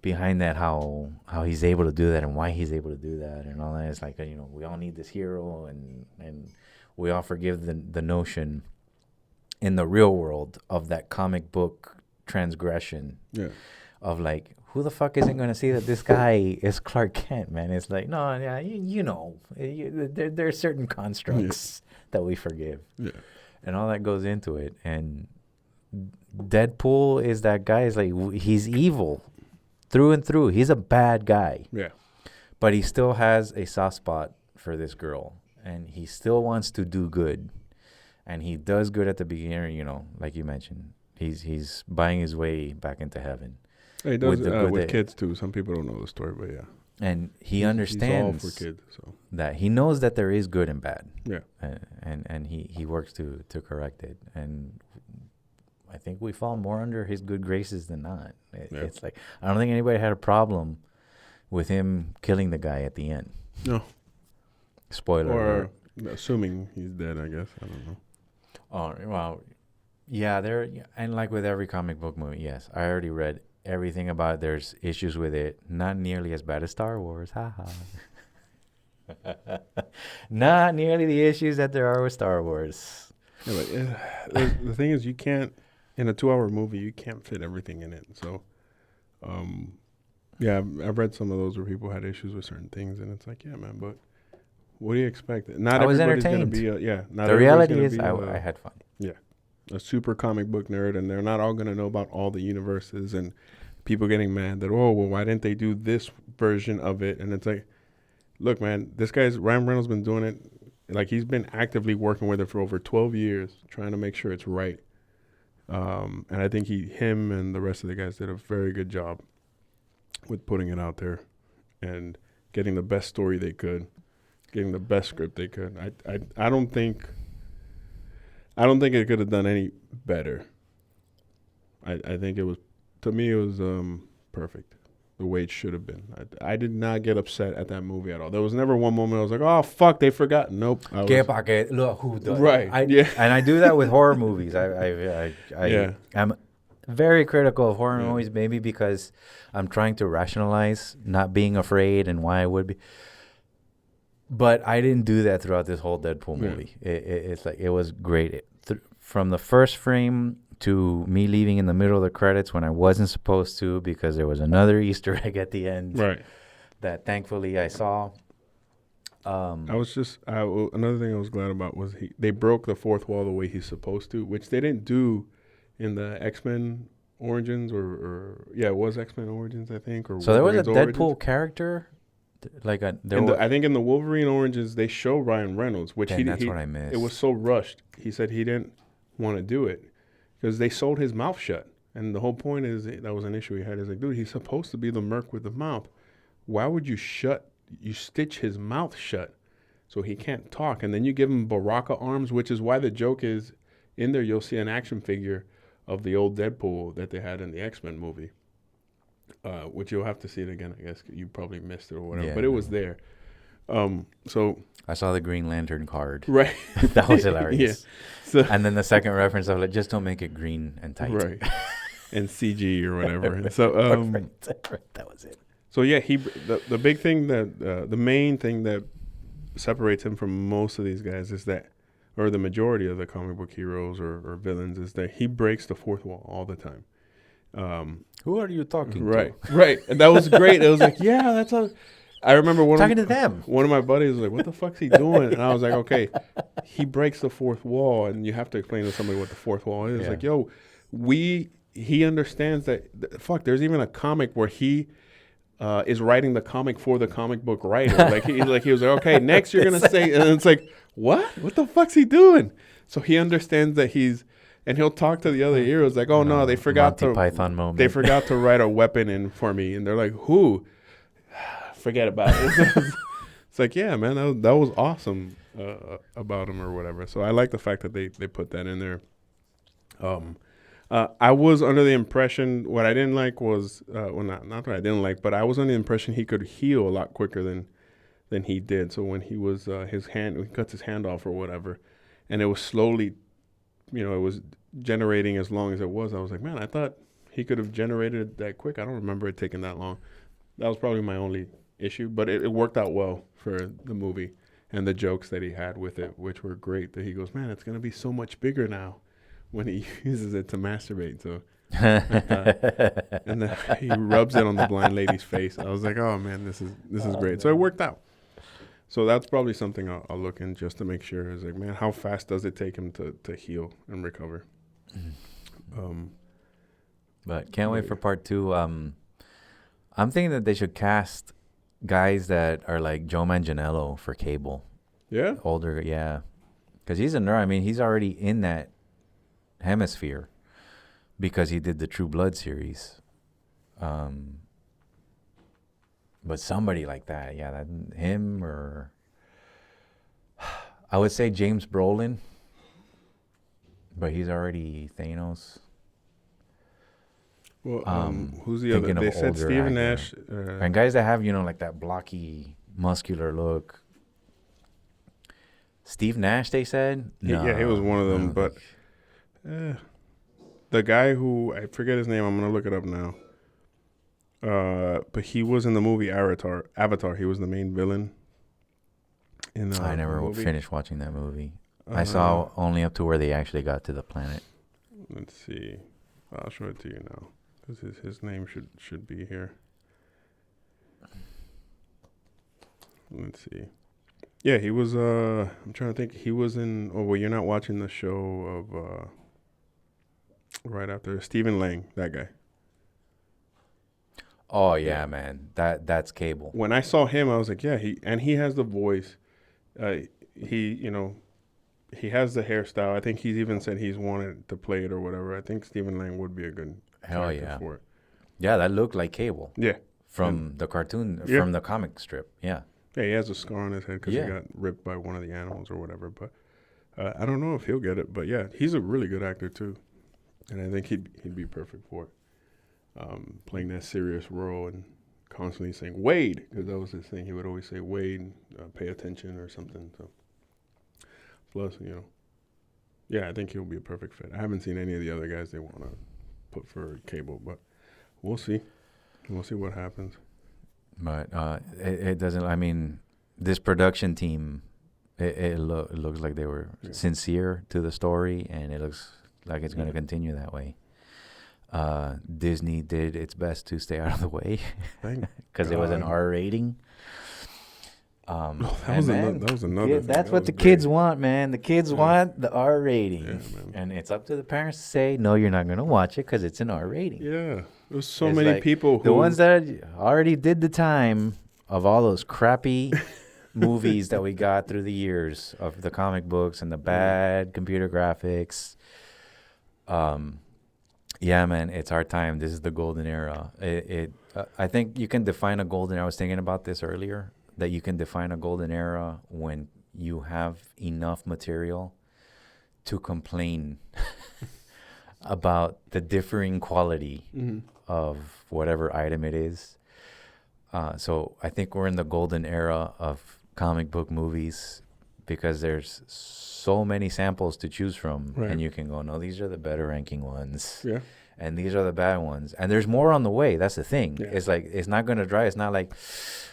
behind that, how he's able to do that and why he's able to do that and all that. It's like we all need this hero, and we all forgive the notion in the real world of that comic book transgression. Yeah. Of like, who the fuck isn't going to see that this guy is Clark Kent, man? It's like, no, yeah, there are certain constructs that we forgive. Yeah. And all that goes into it. And Deadpool is that guy. Is like, he's evil through and through. He's a bad guy. Yeah. But he still has a soft spot for this girl. And he still wants to do good. And he does good at the beginning, like you mentioned. He's buying his way back into heaven. He does with kids too. Some people don't know the story, but yeah. And he understands he's all for kids, so. that he knows that there is good and bad. Yeah. And he works to correct it. And I think we fall more under his good graces than not. Yeah. It's like I don't think anybody had a problem with him killing the guy at the end. No. Spoiler Or alert. assuming he's dead, I guess. I don't know. Oh well, yeah. And like with every comic book movie, yes, I already read everything about it. There's issues with it. Not nearly as bad as Star Wars. Haha. Not nearly the issues that there are with Star Wars. Yeah, the thing is, you can't, in a 2-hour movie, you can't fit everything in it. So, yeah, I've read some of those where people had issues with certain things, and it's like, yeah, man, but what do you expect? Not I was everybody's gonna entertained. be not The everybody's reality gonna is, be I had fun. a super comic book nerd, and they're not all gonna know about all the universes, and people getting mad that, oh, well, why didn't they do this version of it? And it's like, look, man, Ryan Reynolds been doing it. Like, he's been actively working with it for over 12 years, trying to make sure it's right. And I think him and the rest of the guys did a very good job with putting it out there and getting the best story they could, getting the best script they could. I don't think it could have done any better. I think it was, to me, it was perfect. The way it should have been. I did not get upset at that movie at all. There was never one moment I was like, "Oh fuck, they forgot." Nope. Look who does. Right. Yeah. And I do that with horror movies. Yeah. I'm very critical of horror movies, maybe because I'm trying to rationalize not being afraid and why I would be. But I didn't do that throughout this whole Deadpool movie. It's like it was great from the first frame to me leaving in the middle of the credits when I wasn't supposed to because there was another Easter egg at the end. Right. That thankfully I saw. Another thing I was glad about was they broke the fourth wall the way he's supposed to, which they didn't do in the X-Men Origins it was X-Men Origins, I think. Or so there was a Wolverine's Deadpool Origins. character, I think in the Wolverine Origins they show Ryan Reynolds, which that's what I missed. It was so rushed. He said he didn't want to do it because they sewed his mouth shut, and the whole point is that was an issue he had. Is like, dude, he's supposed to be the merc with the mouth. Why would you stitch his mouth shut so he can't talk, and then you give him Baraka arms, which is why the joke is in there. You'll see an action figure of the old Deadpool that they had in the X-Men movie, which you'll have to see it again. I guess you probably missed it or whatever, but it was there. So I saw the Green Lantern card. Right. That was hilarious. Yeah. So, and then the second reference of like, just don't make it green and tight. Right. And CG or whatever. And so that was it. So yeah, the big thing the main thing that separates him from most of these guys is that, or the majority of the comic book heroes or villains, is that he breaks the fourth wall all the time. Who are you talking to? to? Right. And that was great. It was like, yeah, that's how. I remember talking to them. One of my buddies was like, "What the fuck's he doing?" And I was like, "Okay, he breaks the fourth wall, and you have to explain to somebody what the fourth wall is." Yeah. Like, yo, he understands that. Fuck, there's even a comic where he is writing the comic for the comic book writer. He was like, "Okay, next you're gonna say," and it's like, "What? What the fuck's he doing?" So he understands that and he'll talk to the other heroes like, "Oh no, they forgot Monty Python moment. They forgot to write a weapon in for me," and they're like, "Who?" Forget about it. It's like, yeah, man, that was awesome about him or whatever. So I like the fact that they put that in there. I was under the impression, what I didn't like was, not that I didn't like, but I was under the impression he could heal a lot quicker than he did. So when he was he cuts his hand off or whatever, and it was slowly, it was generating as long as it was. I was like, man, I thought he could have generated that quick. I don't remember it taking that long. That was probably my only issue, but it worked out well for the movie and the jokes that he had with it, which were great. That he goes, man, it's gonna be so much bigger now when he uses it to masturbate. So, and then he rubs it on the blind lady's face. I was like, oh man, this is great. So it worked out. So that's probably something I'll look in just to make sure. Is like, man, how fast does it take him to heal and recover? But can't wait for part 2. I'm thinking that they should cast guys that are like Joe Manganiello for Cable. Yeah? Older, yeah. Because he's a nerd. I mean, he's already in that hemisphere because he did the True Blood series. But somebody like that, yeah, him or... I would say James Brolin, but he's already Thanos. Well, Um, who's the other? thinking of They said older Stephen actor. Nash. And guys that have, like that blocky, muscular look. Steve Nash, they said? Yeah, he was one of I them. don't But the guy who I forget his name, I'm gonna look it up now. But he was in the movie Avatar. Avatar. He was the main villain in I the never movie. finished watching that movie. I saw only up to where they actually got to the planet. Let's see. I'll show it to you now. Because his name should be here. Let's see. Yeah, he was. I'm trying to think. He was in. Oh, well, you're not watching the show of. Right after Stephen Lang, that guy. Oh yeah, man, that's Cable. When I saw him, I was like, yeah, he has the voice. He he has the hairstyle. I think he's even said he's wanted to play it or whatever. I think Stephen Lang would be a good character for it. Yeah, that looked like Cable. Yeah. From the cartoon, Yeah. from the comic strip. Yeah. Yeah, he has a scar on his head because he got ripped by one of the animals or whatever. But I don't know if he'll get it. But yeah, he's a really good actor too, and I think he'd be perfect for it. Playing that serious role and constantly saying Wade, because that was his thing. He would always say Wade, pay attention or something. So plus, yeah, I think he'll be a perfect fit. I haven't seen any of the other guys they want to put for Cable, but we'll see. We'll see what happens. But it doesn't. I mean, this production team, it looks like they were sincere to the story, and it looks like it's going to continue that way. Disney did its best to stay out of the way because it was an R rating. That was another thing. That's that what the great. kids want, man. The kids want the R rating. Yeah, man. And it's up to the parents to say, no, you're not going to watch it because it's an R rating. Yeah. There's so It's many like people who... The ones that already did the time of all those crappy movies that we got through the years of the comic books and the bad computer graphics. Yeah, man, it's our time. This is the golden era. I think you can define a golden era. I was thinking about this earlier, that you can define a golden era when you have enough material to complain about the differing quality of whatever item it is. So I think we're in the golden era of comic book movies because there's so many samples to choose from, and you can go, no, these are the better ranking ones. Yeah. And these are the bad ones. And there's more on the way. That's the thing. Yeah. It's like, it's not going to dry. It's not like,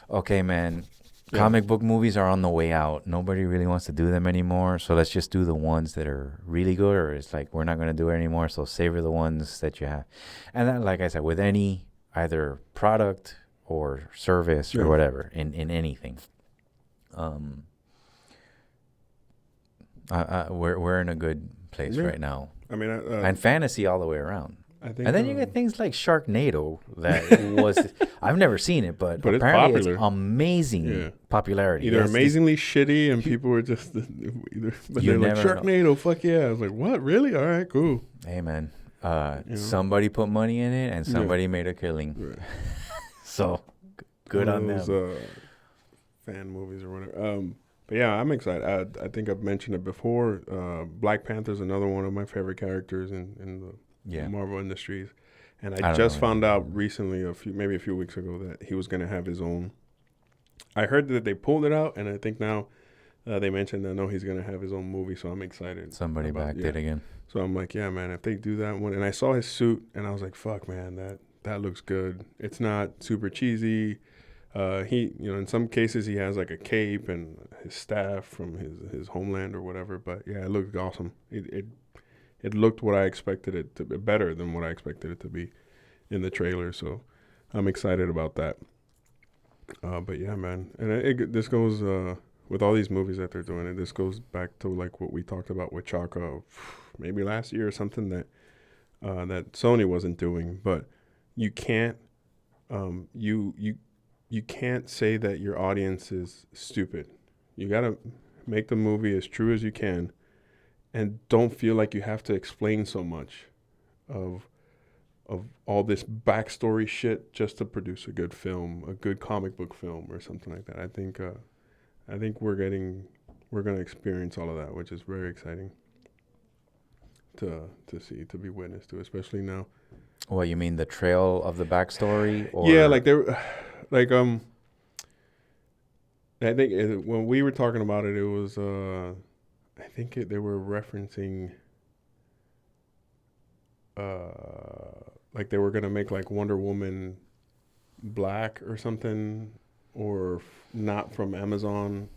okay, man, comic book movies are on the way out. Nobody really wants to do them anymore. So let's just do the ones that are really good. Or it's like, we're not going to do it anymore. So savor the ones that you have. And then, like I said, with any either product or service or whatever, in anything, we're in a good place right now. I mean, and fantasy all the way around. I think, And then you get things like Sharknado that was, I've never seen it, but it's apparently popular. it's amazing popularity. Either That's amazingly shitty and people were just, but they're like, Sharknado, fuck yeah. I was like, what, really? All right, cool. Hey, man, somebody put money in it and somebody made a killing. Right. So, good on them. Fan movies or whatever. But yeah, I'm excited. I think I've mentioned it before. Black Panther's another one of my favorite characters in the Marvel Industries, and I just found out recently, maybe a few weeks ago, that he was going to have his own. I heard that they pulled it out, and I think now they mentioned that no, he's going to have his own movie. So I'm excited. Somebody backed it again. So I'm like, yeah, man, if they do that one, and I saw his suit, and I was like, fuck, man, that looks good. It's not super cheesy. He, in some cases he has like a cape and his staff from his homeland or whatever. But yeah, it looked awesome. It looked what I expected it to be, better than what I expected it to be in the trailer. So I'm excited about that. But yeah, man, and this goes with all these movies that they're doing. And this goes back to like what we talked about with Chaka, maybe last year or something that Sony wasn't doing. But you can't you can't say that your audience is stupid. You got to make the movie as true as you can and don't feel like you have to explain so much of all this backstory shit just to produce a good film, a good comic book film or something like that. I think we're going to experience all of that, which is very exciting to see, to be witness to, especially now. What, you mean the trail of the backstory? Or Yeah, like they were, like I think when we were talking about it, it was I think they were referencing like they were gonna make like Wonder Woman black or something, or not from Amazon,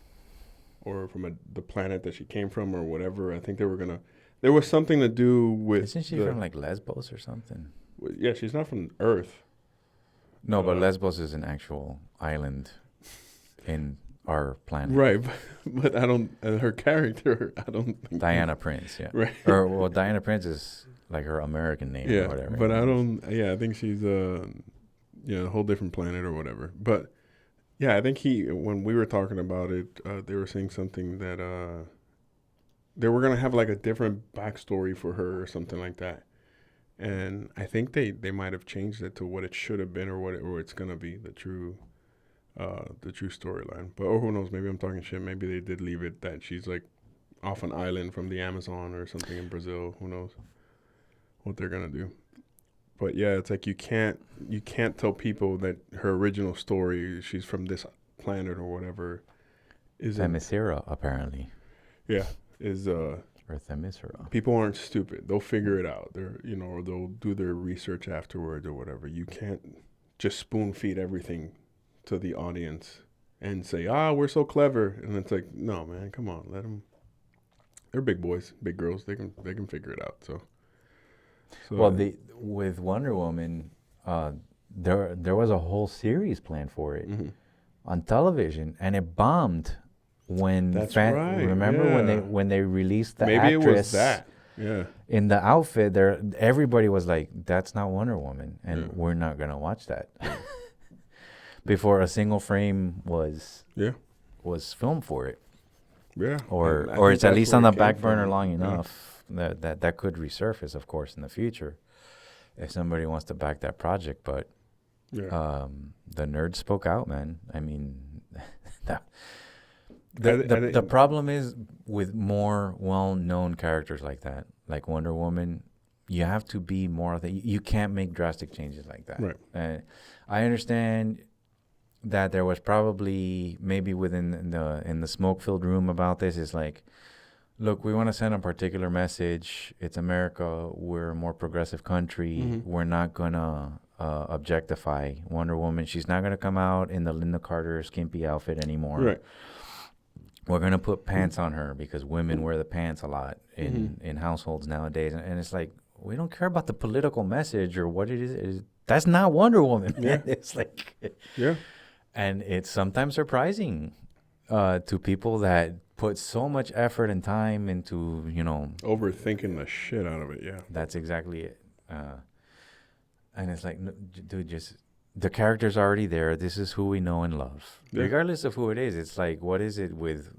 or from the planet that she came from, or whatever. I think they were gonna. There was something to do with. Isn't she from like Lesbos or something? Yeah, she's not from Earth. No, but Lesbos is an actual island in our planet. Right, but I don't. Her character, I don't think. Diana Prince, yeah. Right. Or well, Diana Prince is like her American name Yeah, or whatever. but I don't. Yeah, I think she's a whole different planet or whatever. But yeah, I think when we were talking about it, they were saying something that they were gonna have like a different backstory for her or something like that. And I think they might have changed it to what it should have been, or it's gonna be the true storyline. But who knows? Maybe I'm talking shit. Maybe they did leave it that she's like off an island from the Amazon or something in Brazil. Who knows what they're gonna do? But yeah, it's like you can't tell people that her original story, she's from this planet or whatever, is Themyscira, apparently. Yeah, is or Themyscira. People aren't stupid. They'll figure it out. Or they'll do their research afterwards or whatever. You can't just spoon feed everything to the audience and say, we're so clever. And it's like, no, man, come on, let them. They're big boys, big girls. They can figure it out. So well, with Wonder Woman, there was a whole series planned for it on television, and it bombed. That's right. Remember when they released the Maybe actress? It was that. Yeah. In the outfit, everybody was like, "That's not Wonder Woman," and we're not gonna watch that. Before a single frame was filmed for it. Yeah. Or it's at least on the back burner long enough that could resurface, of course, in the future, if somebody wants to back that project. But the nerds spoke out, man. I mean, the problem is with more well-known characters like that, like Wonder Woman, you have to be more. You can't make drastic changes like that. Right. I understand that there was probably maybe within the smoke-filled room about this is like, look, we want to send a particular message. It's America. We're a more progressive country. We're not gonna objectify Wonder Woman. She's not gonna come out in the Linda Carter skimpy outfit anymore. Right. We're gonna put pants on her because women wear the pants a lot in households nowadays, and it's like, we don't care about the political message or what it is. That's not Wonder Woman. Yeah. It's like, yeah. And it's sometimes surprising to people that put so much effort and time into, overthinking the shit out of it. Yeah. That's exactly it. And it's like, no, dude, just the character's already there. This is who we know and love, regardless of who it is. It's like, what is it with?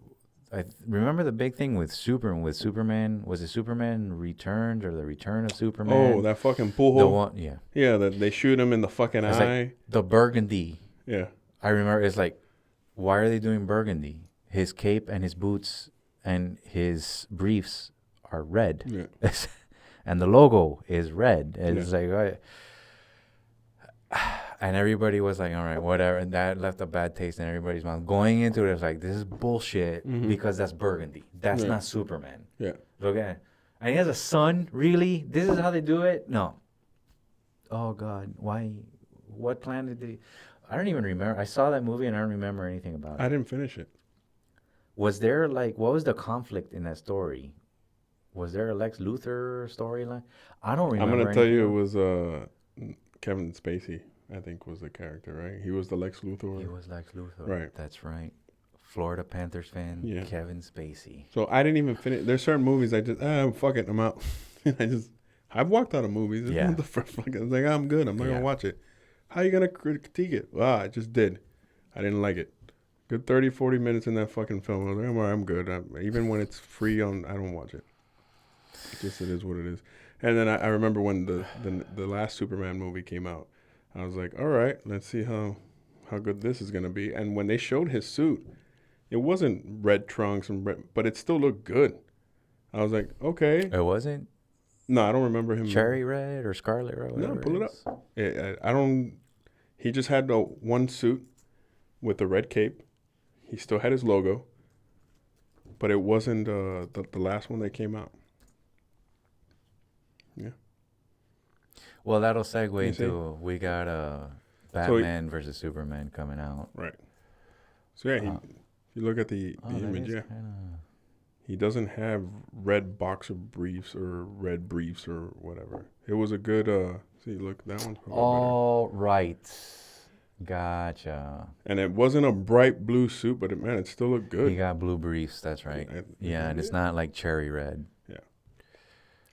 I remember the big thing with Superman. Was it Superman Returns or the Return of Superman? Oh, that fucking pool hole. The one, yeah. Yeah, that they shoot him in the fucking eye. Like the burgundy. Yeah. I remember it's like, why are they doing burgundy? His cape and his boots and his briefs are red. Yeah. And the logo is red. And it's like, and everybody was like, all right, whatever. And that left a bad taste in everybody's mouth. Going into it, it's like, this is bullshit because that's burgundy. That's not Superman. Yeah. Look at it. And he has a son? Really? This is how they do it? No. Oh, God. Why? What planet did they... I don't even remember. I saw that movie and I don't remember anything about it. I didn't finish it. Was there what was the conflict in that story? Was there a Lex Luthor storyline? I don't remember. I'm going to tell you it was Kevin Spacey, I think, was the character, right? He was the Lex Luthor. He was Lex Luthor. Right. That's right. Florida Panthers fan, Kevin Spacey. So I didn't even finish. There's certain movies I just, fuck it, I'm out. I've walked out of movies. This is the first fucking, I was like, I'm good. I'm not going to watch it. How you going to critique it? Well, I just did. I didn't like it. Good 30, 40 minutes in that fucking film. I was like, I'm good. Even when it's free I don't watch it. It is what it is. And then I remember when the last Superman movie came out, I was like, all right, let's see how good this is going to be. And when they showed his suit, it wasn't red trunks, but it still looked good. I was like, okay. It wasn't? No, I don't remember him. Cherry red or scarlet red? No, Whatever pull it it up. is. I don't. He just had the one suit with the red cape. He still had his logo, but it wasn't the last one that came out. Yeah. Well, that'll segue You see? into we got Batman versus Superman coming out. Right. So yeah, if you look at the image, yeah, he doesn't have red boxer briefs or red briefs or whatever. It was a good. See, look, that one's probably All right. Gotcha. better. And it wasn't a bright blue suit, but man, it still looked good. He got blue briefs. That's right. Yeah, and it's not like cherry red. Yeah.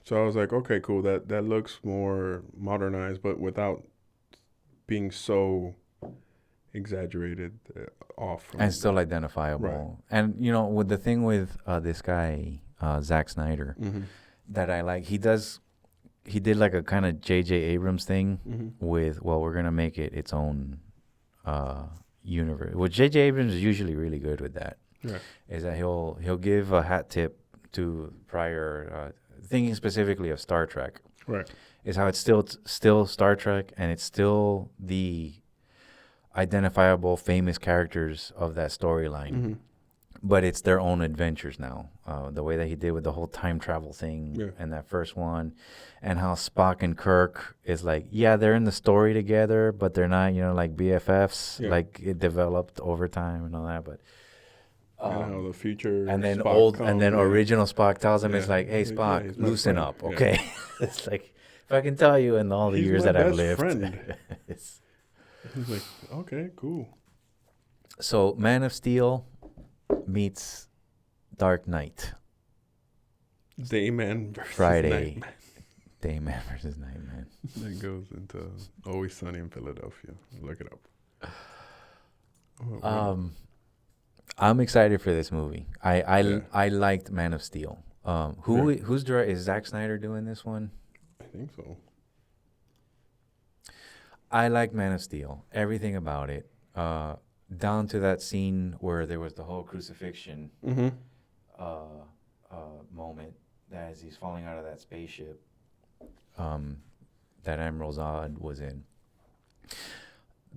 So I was like, okay, cool. That looks more modernized, but without being so exaggerated off. From And still identifiable. Right. And, with the thing with this guy, Zack Snyder, Mm-hmm. that I like, he did like a kind of J.J. Abrams thing Mm-hmm. with, well, we're going to make it its own universe. Well, J.J. Abrams is usually really good with that. Right. Is that he'll give a hat tip to prior, thinking specifically of Star Trek. Right. Is how it's still Star Trek, and it's still the identifiable famous characters of that storyline. Mm-hmm. But it's their own adventures now. The way that he did with the whole time travel thing and that first one, and how Spock and Kirk is like, yeah, they're in the story together, but they're not, like BFFs. Yeah. Like it developed over time and all that. But and how the future and then Spock original Spock tells him, it's Yeah. like, hey, Yeah, Spock, he's my loosen friend. up, Yeah. okay? It's like, if I can tell you in all the He's years my that I've best lived. friend. He's like, okay, cool. So Man of Steel meets Dark Knight. Dayman versus Friday. Nightman. Dayman versus Nightman. That goes into Always Sunny in Philadelphia. Look it up. I'm excited for this movie. I Yeah. liked Man of Steel. Who's direct? Is Zack Snyder doing this one? I think so. I like Man of Steel. Everything about it. Down to that scene where there was the whole crucifixion Mm-hmm. moment as he's falling out of that spaceship that Admiral Zod was in.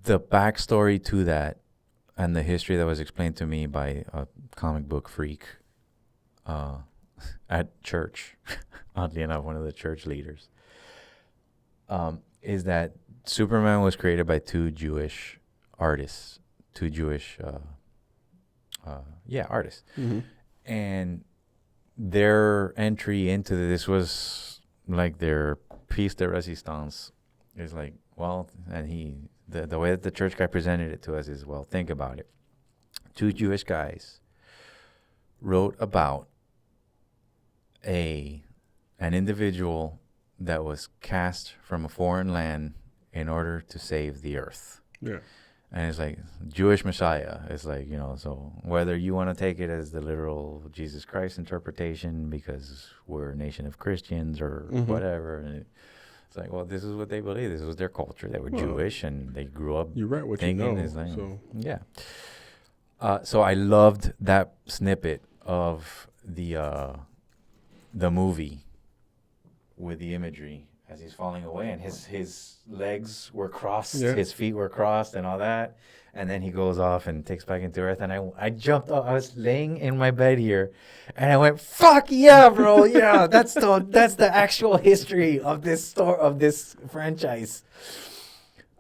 The backstory to that and the history that was explained to me by a comic book freak at church, oddly enough, one of the church leaders, is that Superman was created by two Jewish artists, artists. Mm-hmm. And their entry into this was like their piece de resistance. Is like, well, and the way that the church guy presented it to us is, well, think about it. Two Jewish guys wrote about an individual that was cast from a foreign land in order to save the earth. Yeah. And it's like Jewish Messiah. It's like, so whether you want to take it as the literal Jesus Christ interpretation because we're a nation of Christians or whatever. And it's like, well, this is what they believe. This was their culture. They were Jewish and they grew up You write what you thinking know. it's like, So yeah. So I loved that snippet of the movie with the imagery as he's falling away, and his legs were crossed, his feet were crossed, and all that. And then he goes off and takes back into Earth. And I jumped up. I was laying in my bed here, and I went, "Fuck yeah, bro! Yeah, that's the actual history of this franchise."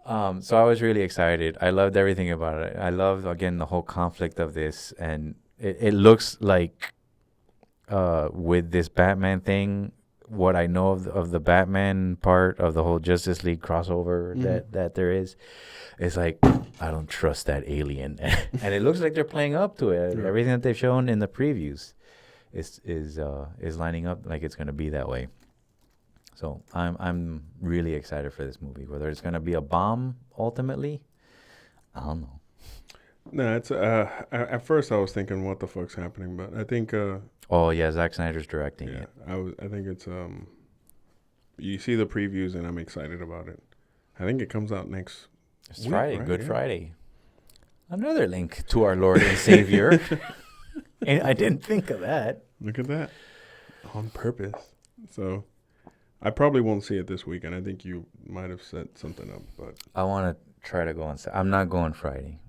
So I was really excited. I loved everything about it. I loved, again, the whole conflict of this, and it looks like with this Batman thing, what I know of the Batman part of the whole Justice League crossover that there is like, I don't trust that alien. And it looks like they're playing up to it. Yeah. Everything that they've shown in the previews is lining up like it's going to be that way. So I'm really excited for this movie. Whether it's going to be a bomb ultimately, I don't know. No, it's at first I was thinking what the fuck's happening, but I think oh yeah, Zack Snyder's directing yeah, it. I think it's you see the previews and I'm excited about it. I think it comes out next It's week, Friday, right? Good Yeah. Friday. Another link to our Lord and Savior. And I didn't think of that. Look at that. On purpose. So I probably won't see it this weekend. I think you might have set something up, but I want to try to go on. I'm not going Friday.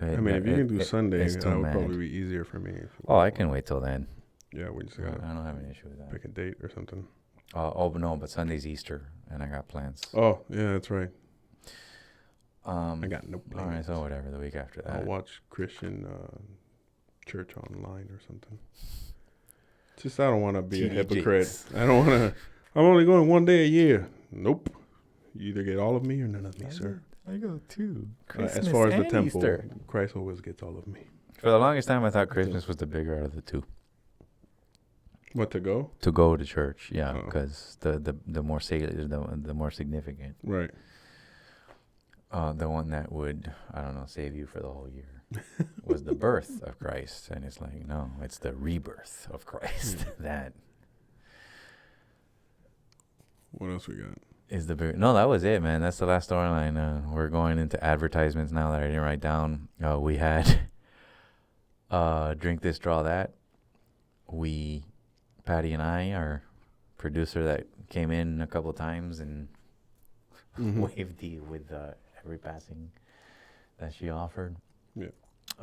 I mean, if you can do Sunday, it's too that would mad. probably be easier for me. Oh, I can wait till then. Yeah, we just I gotta don't have an issue with that. pick a date or something. Oh, but no, but Sunday's Easter, and I got plans. Oh, yeah, that's right. I got no plans. All right, so whatever. The week after that, I'll watch Christian church online or something. Just I don't want to be a hypocrite. I don't want to. I'm only going one day a year. Nope. You either get all of me or none of me, sir. I go too. As far as the temple, Easter. Christ always gets all of me. For the longest time, I thought Christmas was the bigger out of the two. What, to go? To go to church, yeah, Oh. because the more the more significant, Right. the one that would, I don't know, save you for the whole year was the birth of Christ, and it's like, no, it's the rebirth of Christ. That What else we got? is the big. No, that was it, man. That's the last storyline. We're going into advertisements now that I didn't write down. We had drink this, draw that. Paddy and I, our producer that came in a couple times and waved with every passing that she offered. Yeah.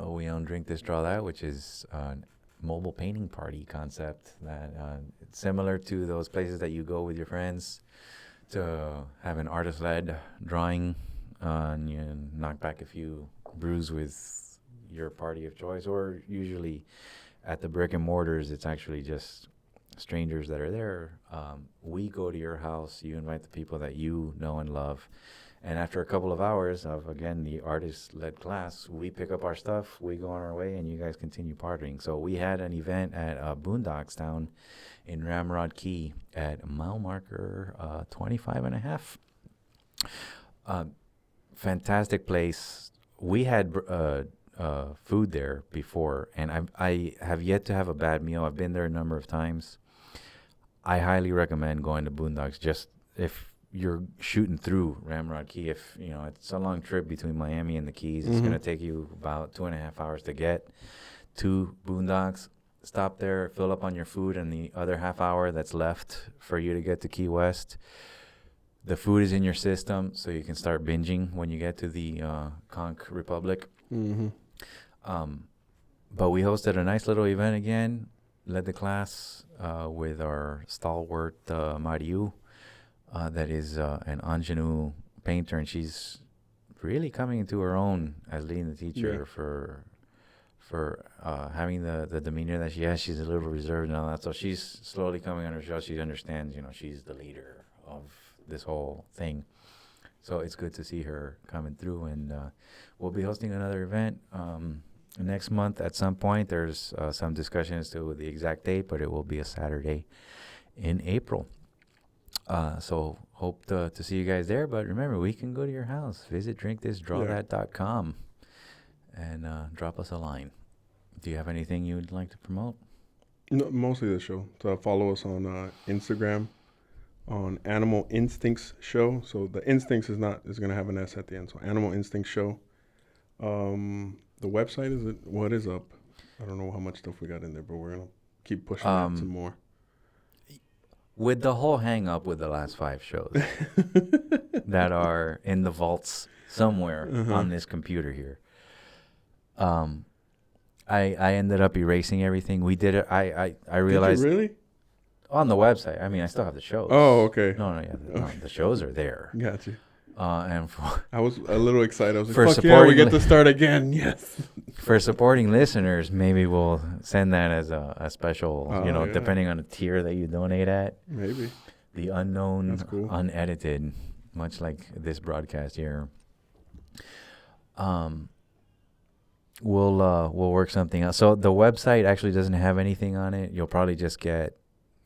We own Drink This, Draw That, which is a mobile painting party concept that it's similar to those places that you go with your friends to have an artist-led drawing and you knock back a few brews with your party of choice, or usually at the brick and mortars, it's actually just strangers that are there. We go to your house, you invite the people that you know and love, and after a couple of hours of, again, the artist-led class, we pick up our stuff, we go on our way, and you guys continue partying. So we had an event at Boondocks down in Ramrod Key at mile marker 25 and a half. Fantastic place. We had food there before, and I have yet to have a bad meal. I've been there a number of times. I highly recommend going to Boondocks just if you're shooting through Ramrod Key. If you know it's a long trip between Miami and the Keys, it's gonna take you about 2.5 hours to get to Boondocks. Stop there, fill up on your food, and the other half hour that's left for you to get to Key West, the food is in your system, so you can start binging when you get to the Conch Republic. But we hosted a nice little event again, led the class with our stalwart Mariu, that is an ingenue painter, and she's really coming into her own as leading the teacher for having the demeanor that she has. She's a little reserved and all that, so she's slowly coming on her show. She understands, she's the leader of this whole thing. So it's good to see her coming through, and we'll be hosting another event next month at some point. There's some discussion as to the exact date, but it will be a Saturday in April. So hope to see you guys there. But remember, we can go to your house. Visit drinkthisdrawthat.com and drop us a line. Do you have anything you'd like to promote? No, mostly the show. So follow us on Instagram on Animal Instincts Show. So the Instincts is going to have an S at the end. So Animal Instincts Show. The website what is up? I don't know how much stuff we got in there, but we're going to keep pushing that some more. With the whole hang up with the last 5 shows that are in the vaults somewhere on this computer here. I ended up erasing everything. We did it. I realized. Did you really? On the website. I mean, I still have the shows. Oh, okay. No, the shows are there. Gotcha. And I was a little excited. I was for like, fuck yeah, we get to start again. Yes. For supporting listeners, maybe we'll send that as a special, depending on the tier that you donate at. Maybe. The unknown, That's cool. Unedited, much like this broadcast here. We'll work something out. So the website actually doesn't have anything on it. You'll probably just get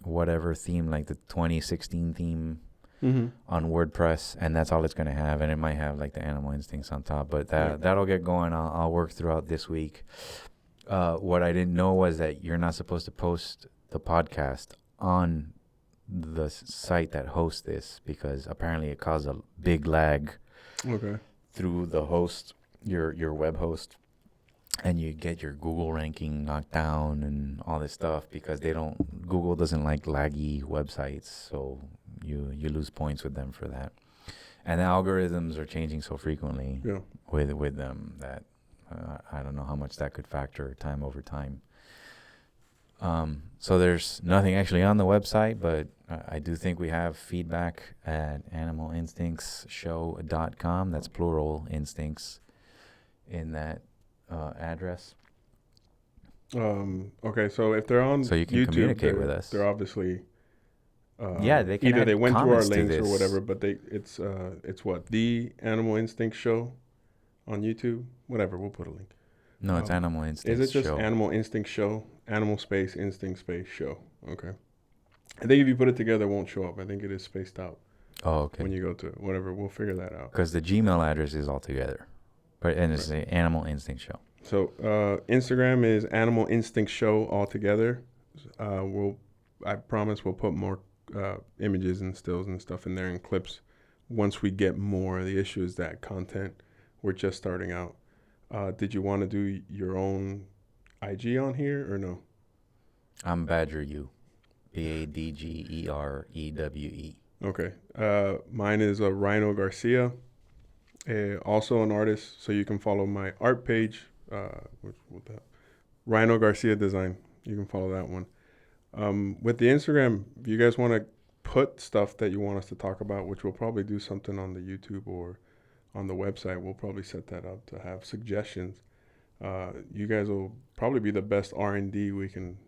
whatever theme, like the 2016 theme on WordPress, and that's all it's going to have. And it might have like the Animal Instincts on top, but that'll get going. I'll work throughout this week. What I didn't know was that you're not supposed to post the podcast on the site that hosts this, because apparently it caused a big lag through the host, your web host. And you get your Google ranking knocked down and all this stuff because Google doesn't like laggy websites. So you lose points with them for that. And the algorithms are changing so frequently with them that I don't know how much that could factor time over time. So there's nothing actually on the website, but I do think we have feedback at animalinstinctsshow.com. That's plural instincts in that address. Okay, so if they're on So you can YouTube, communicate with us. They're obviously they can either they went to our comments to links or this. whatever, but it's what, the Animal Instinct Show on YouTube, whatever. We'll put a link. No, it's Animal Instinct Is it just Show. Animal Instinct Show? Animal space Instinct space Show. Okay. I think if you put it together, it won't show up. I think it is spaced out. Oh, okay. When you go to it, whatever, we'll figure that out. Because the Gmail address is all together, and it's the Animal Instinct Show. So Instagram is Animal Instinct Show all together. I promise we'll put more images and stills and stuff in there and clips once we get more. The issue is that content, we're just starting out. Did you want to do your own IG on here or no? I'm Badger U. BADGEREWE. Okay. Mine is Rhino Garcia. Also an artist, so you can follow my art page. Rhino Garcia Design. You can follow that one. With the Instagram, if you guys want to put stuff that you want us to talk about, which we'll probably do something on the YouTube or on the website, we'll probably set that up to have suggestions. You guys will probably be the best R&D we can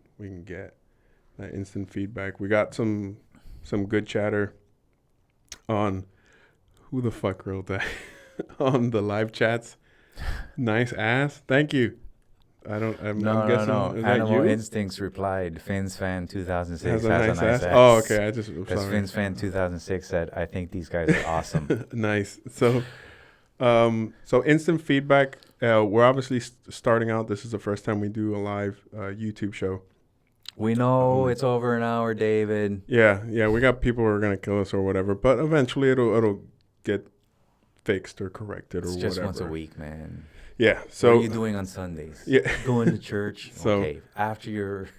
get. That instant feedback. We got some good chatter on who the fuck wrote that on the live chats. Nice ass. Thank you. I'm guessing. No. Is that Animal you? Instincts replied, Finn's fan 2006 Has a nice ass. ass. Oh, okay. Because Finn's fan 2006 said, I think these guys are awesome. Nice. So instant feedback. We're obviously starting out. This is the first time we do a live YouTube show. We know it's over an hour, David. Yeah. We got people who are gonna kill us or whatever, but eventually it'll get fixed or corrected or whatever. It's just once a week, man. Yeah. So what are you doing on Sundays? Yeah. Going to church. So, okay. After your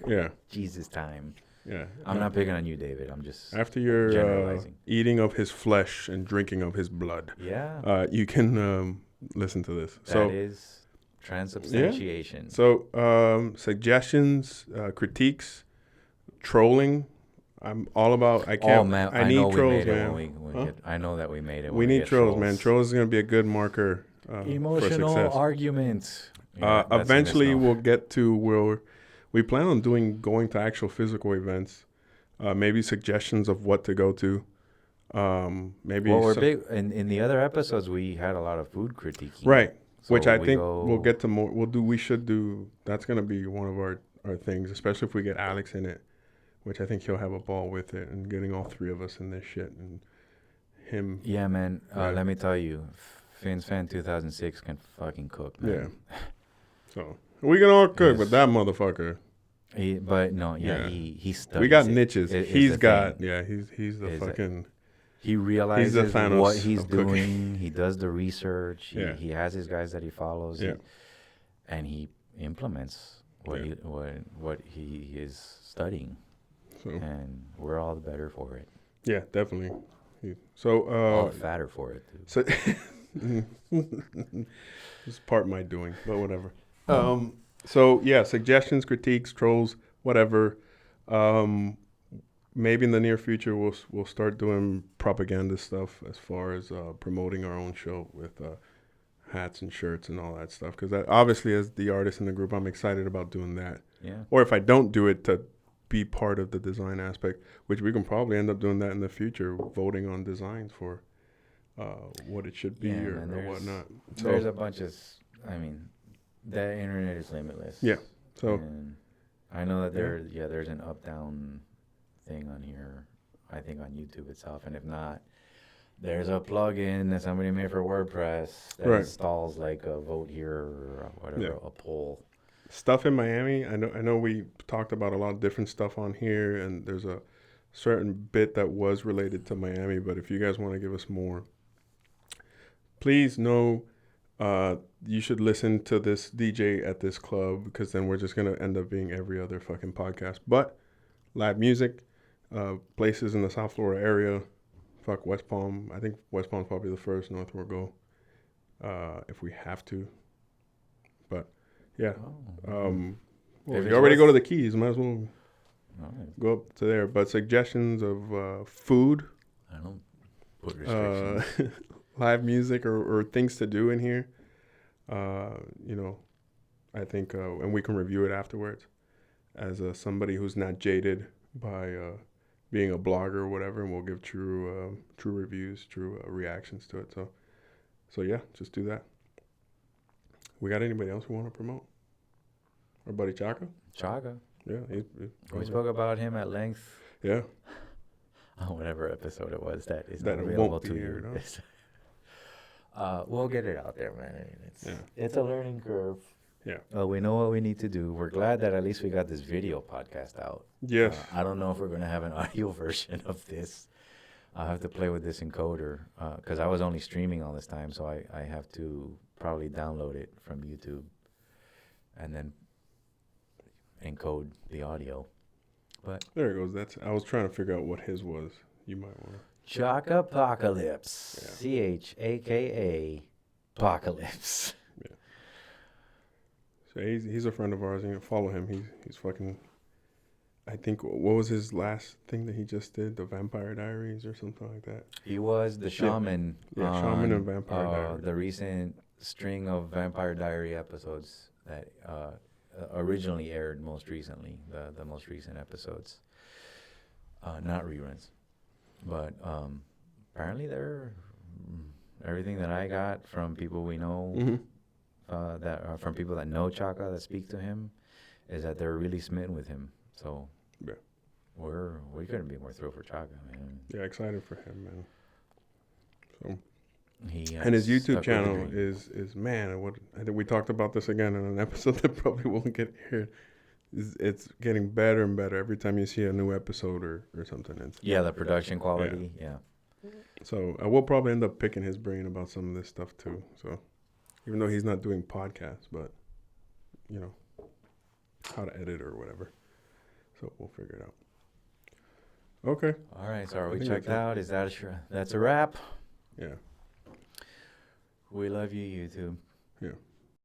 Jesus time. Yeah. I'm not picking on you, David. I'm just after your generalizing. Eating of his flesh and drinking of his blood. Yeah. You can listen to this. That is transubstantiation. Yeah. So suggestions, critiques, trolling. I'm all about. I can't. Oh man, I need trolls, man. man. I know that we made it. We need trolls, man. Trolls is gonna be a good marker. Emotional for success. Arguments. Eventually, we'll get to where we plan on going to actual physical events. Maybe suggestions of what to go to. Maybe. Well, we're big in the other episodes. We had a lot of food critique. Right. So which I think we'll get to more. We should do. That's gonna be one of our things, especially if we get Alex in it, which I think he'll have a ball with it and getting all three of us in this shit and him. Yeah, man. Let me tell you, Finn's fan 2006 can fucking cook, man. Yeah. So we can all cook, but that motherfucker. He studies. We got it. niches. He's the fucking. He realizes what he's doing. Cooking. He does the research. Yeah. He has his guys that he follows. Yeah. And he implements what he is studying. So. And we're all the better for it. Yeah, definitely. So all the fatter for it, too. So this is part of my doing, but whatever. So yeah, suggestions, critiques, trolls, whatever. Maybe in the near future we'll start doing propaganda stuff as far as promoting our own show with hats and shirts and all that stuff. Because obviously, as the artist in the group, I'm excited about doing that. Yeah. Or if I don't do it, to be part of the design aspect, which we can probably end up doing that in the future, voting on designs for what it should be or whatnot. So there's a bunch of, the internet is limitless. Yeah. So and I know that there's an up-down thing on here, I think on YouTube itself, and if not, there's a plugin that somebody made for WordPress that installs like a vote here or whatever, a poll. Stuff in Miami, I know we talked about a lot of different stuff on here, and there's a certain bit that was related to Miami, but if you guys want to give us more, please know you should listen to this DJ at this club, because then we're just going to end up being every other fucking podcast. But live music, places in the South Florida area, fuck West Palm. I think West Palm's probably the first north we'll go, if we have to. But yeah, well, If you it's already go to West- the Keys. Might as well All right. go up to there. But suggestions of food, I don't put restrictions. live music, or things to do in here. You know, I think, and we can review it afterwards as somebody who's not jaded by being a blogger or whatever, and we'll give true reviews, true reactions to it. So yeah, just do that. We got anybody else we want to promote? Our buddy Chaka? Chaga. Yeah, We spoke about him at length yeah. on whatever episode it was that is That not it available won't be to aired, you. We'll get it out there, man. I mean, it's a learning curve. Yeah. We know what we need to do. We're glad that at least we got this video podcast out. Yes. I don't know if we're going to have an audio version of this. I'll have to play with this encoder because I was only streaming all this time, so I have to probably download it from YouTube and then encode the audio. But There it goes. I was trying to figure out what his was. You might want to. Chaka-pocalypse. Yeah. Chaka Apocalypse. So he's a friend of ours. You know, follow him. He's fucking. I think what was his last thing that he just did? The Vampire Diaries or something like that. He was the shaman. Yeah, shaman and Vampire Diaries. The recent string of Vampire Diary episodes that originally aired most recently. The most recent episodes, not reruns, but apparently they're everything that I got from people we know. Mm-hmm. That are from people that know Chaka that speak to him, is that they're really smitten with him. So Yeah. we couldn't be more thrilled for Chaka, man. Yeah, excited for him, man. So He and his stuck YouTube with the channel dream. is man. What I think we talked about this again in an episode that probably won't get aired. It's getting better and better every time you see a new episode or something. The production quality, yeah. So I will probably end up picking his brain about some of this stuff too. So even though he's not doing podcasts, but you know how to edit or whatever. So we'll figure it out. Okay. All right, so are I we think checked that's it. out? Is that that's a wrap? Yeah. We love you, YouTube. Yeah.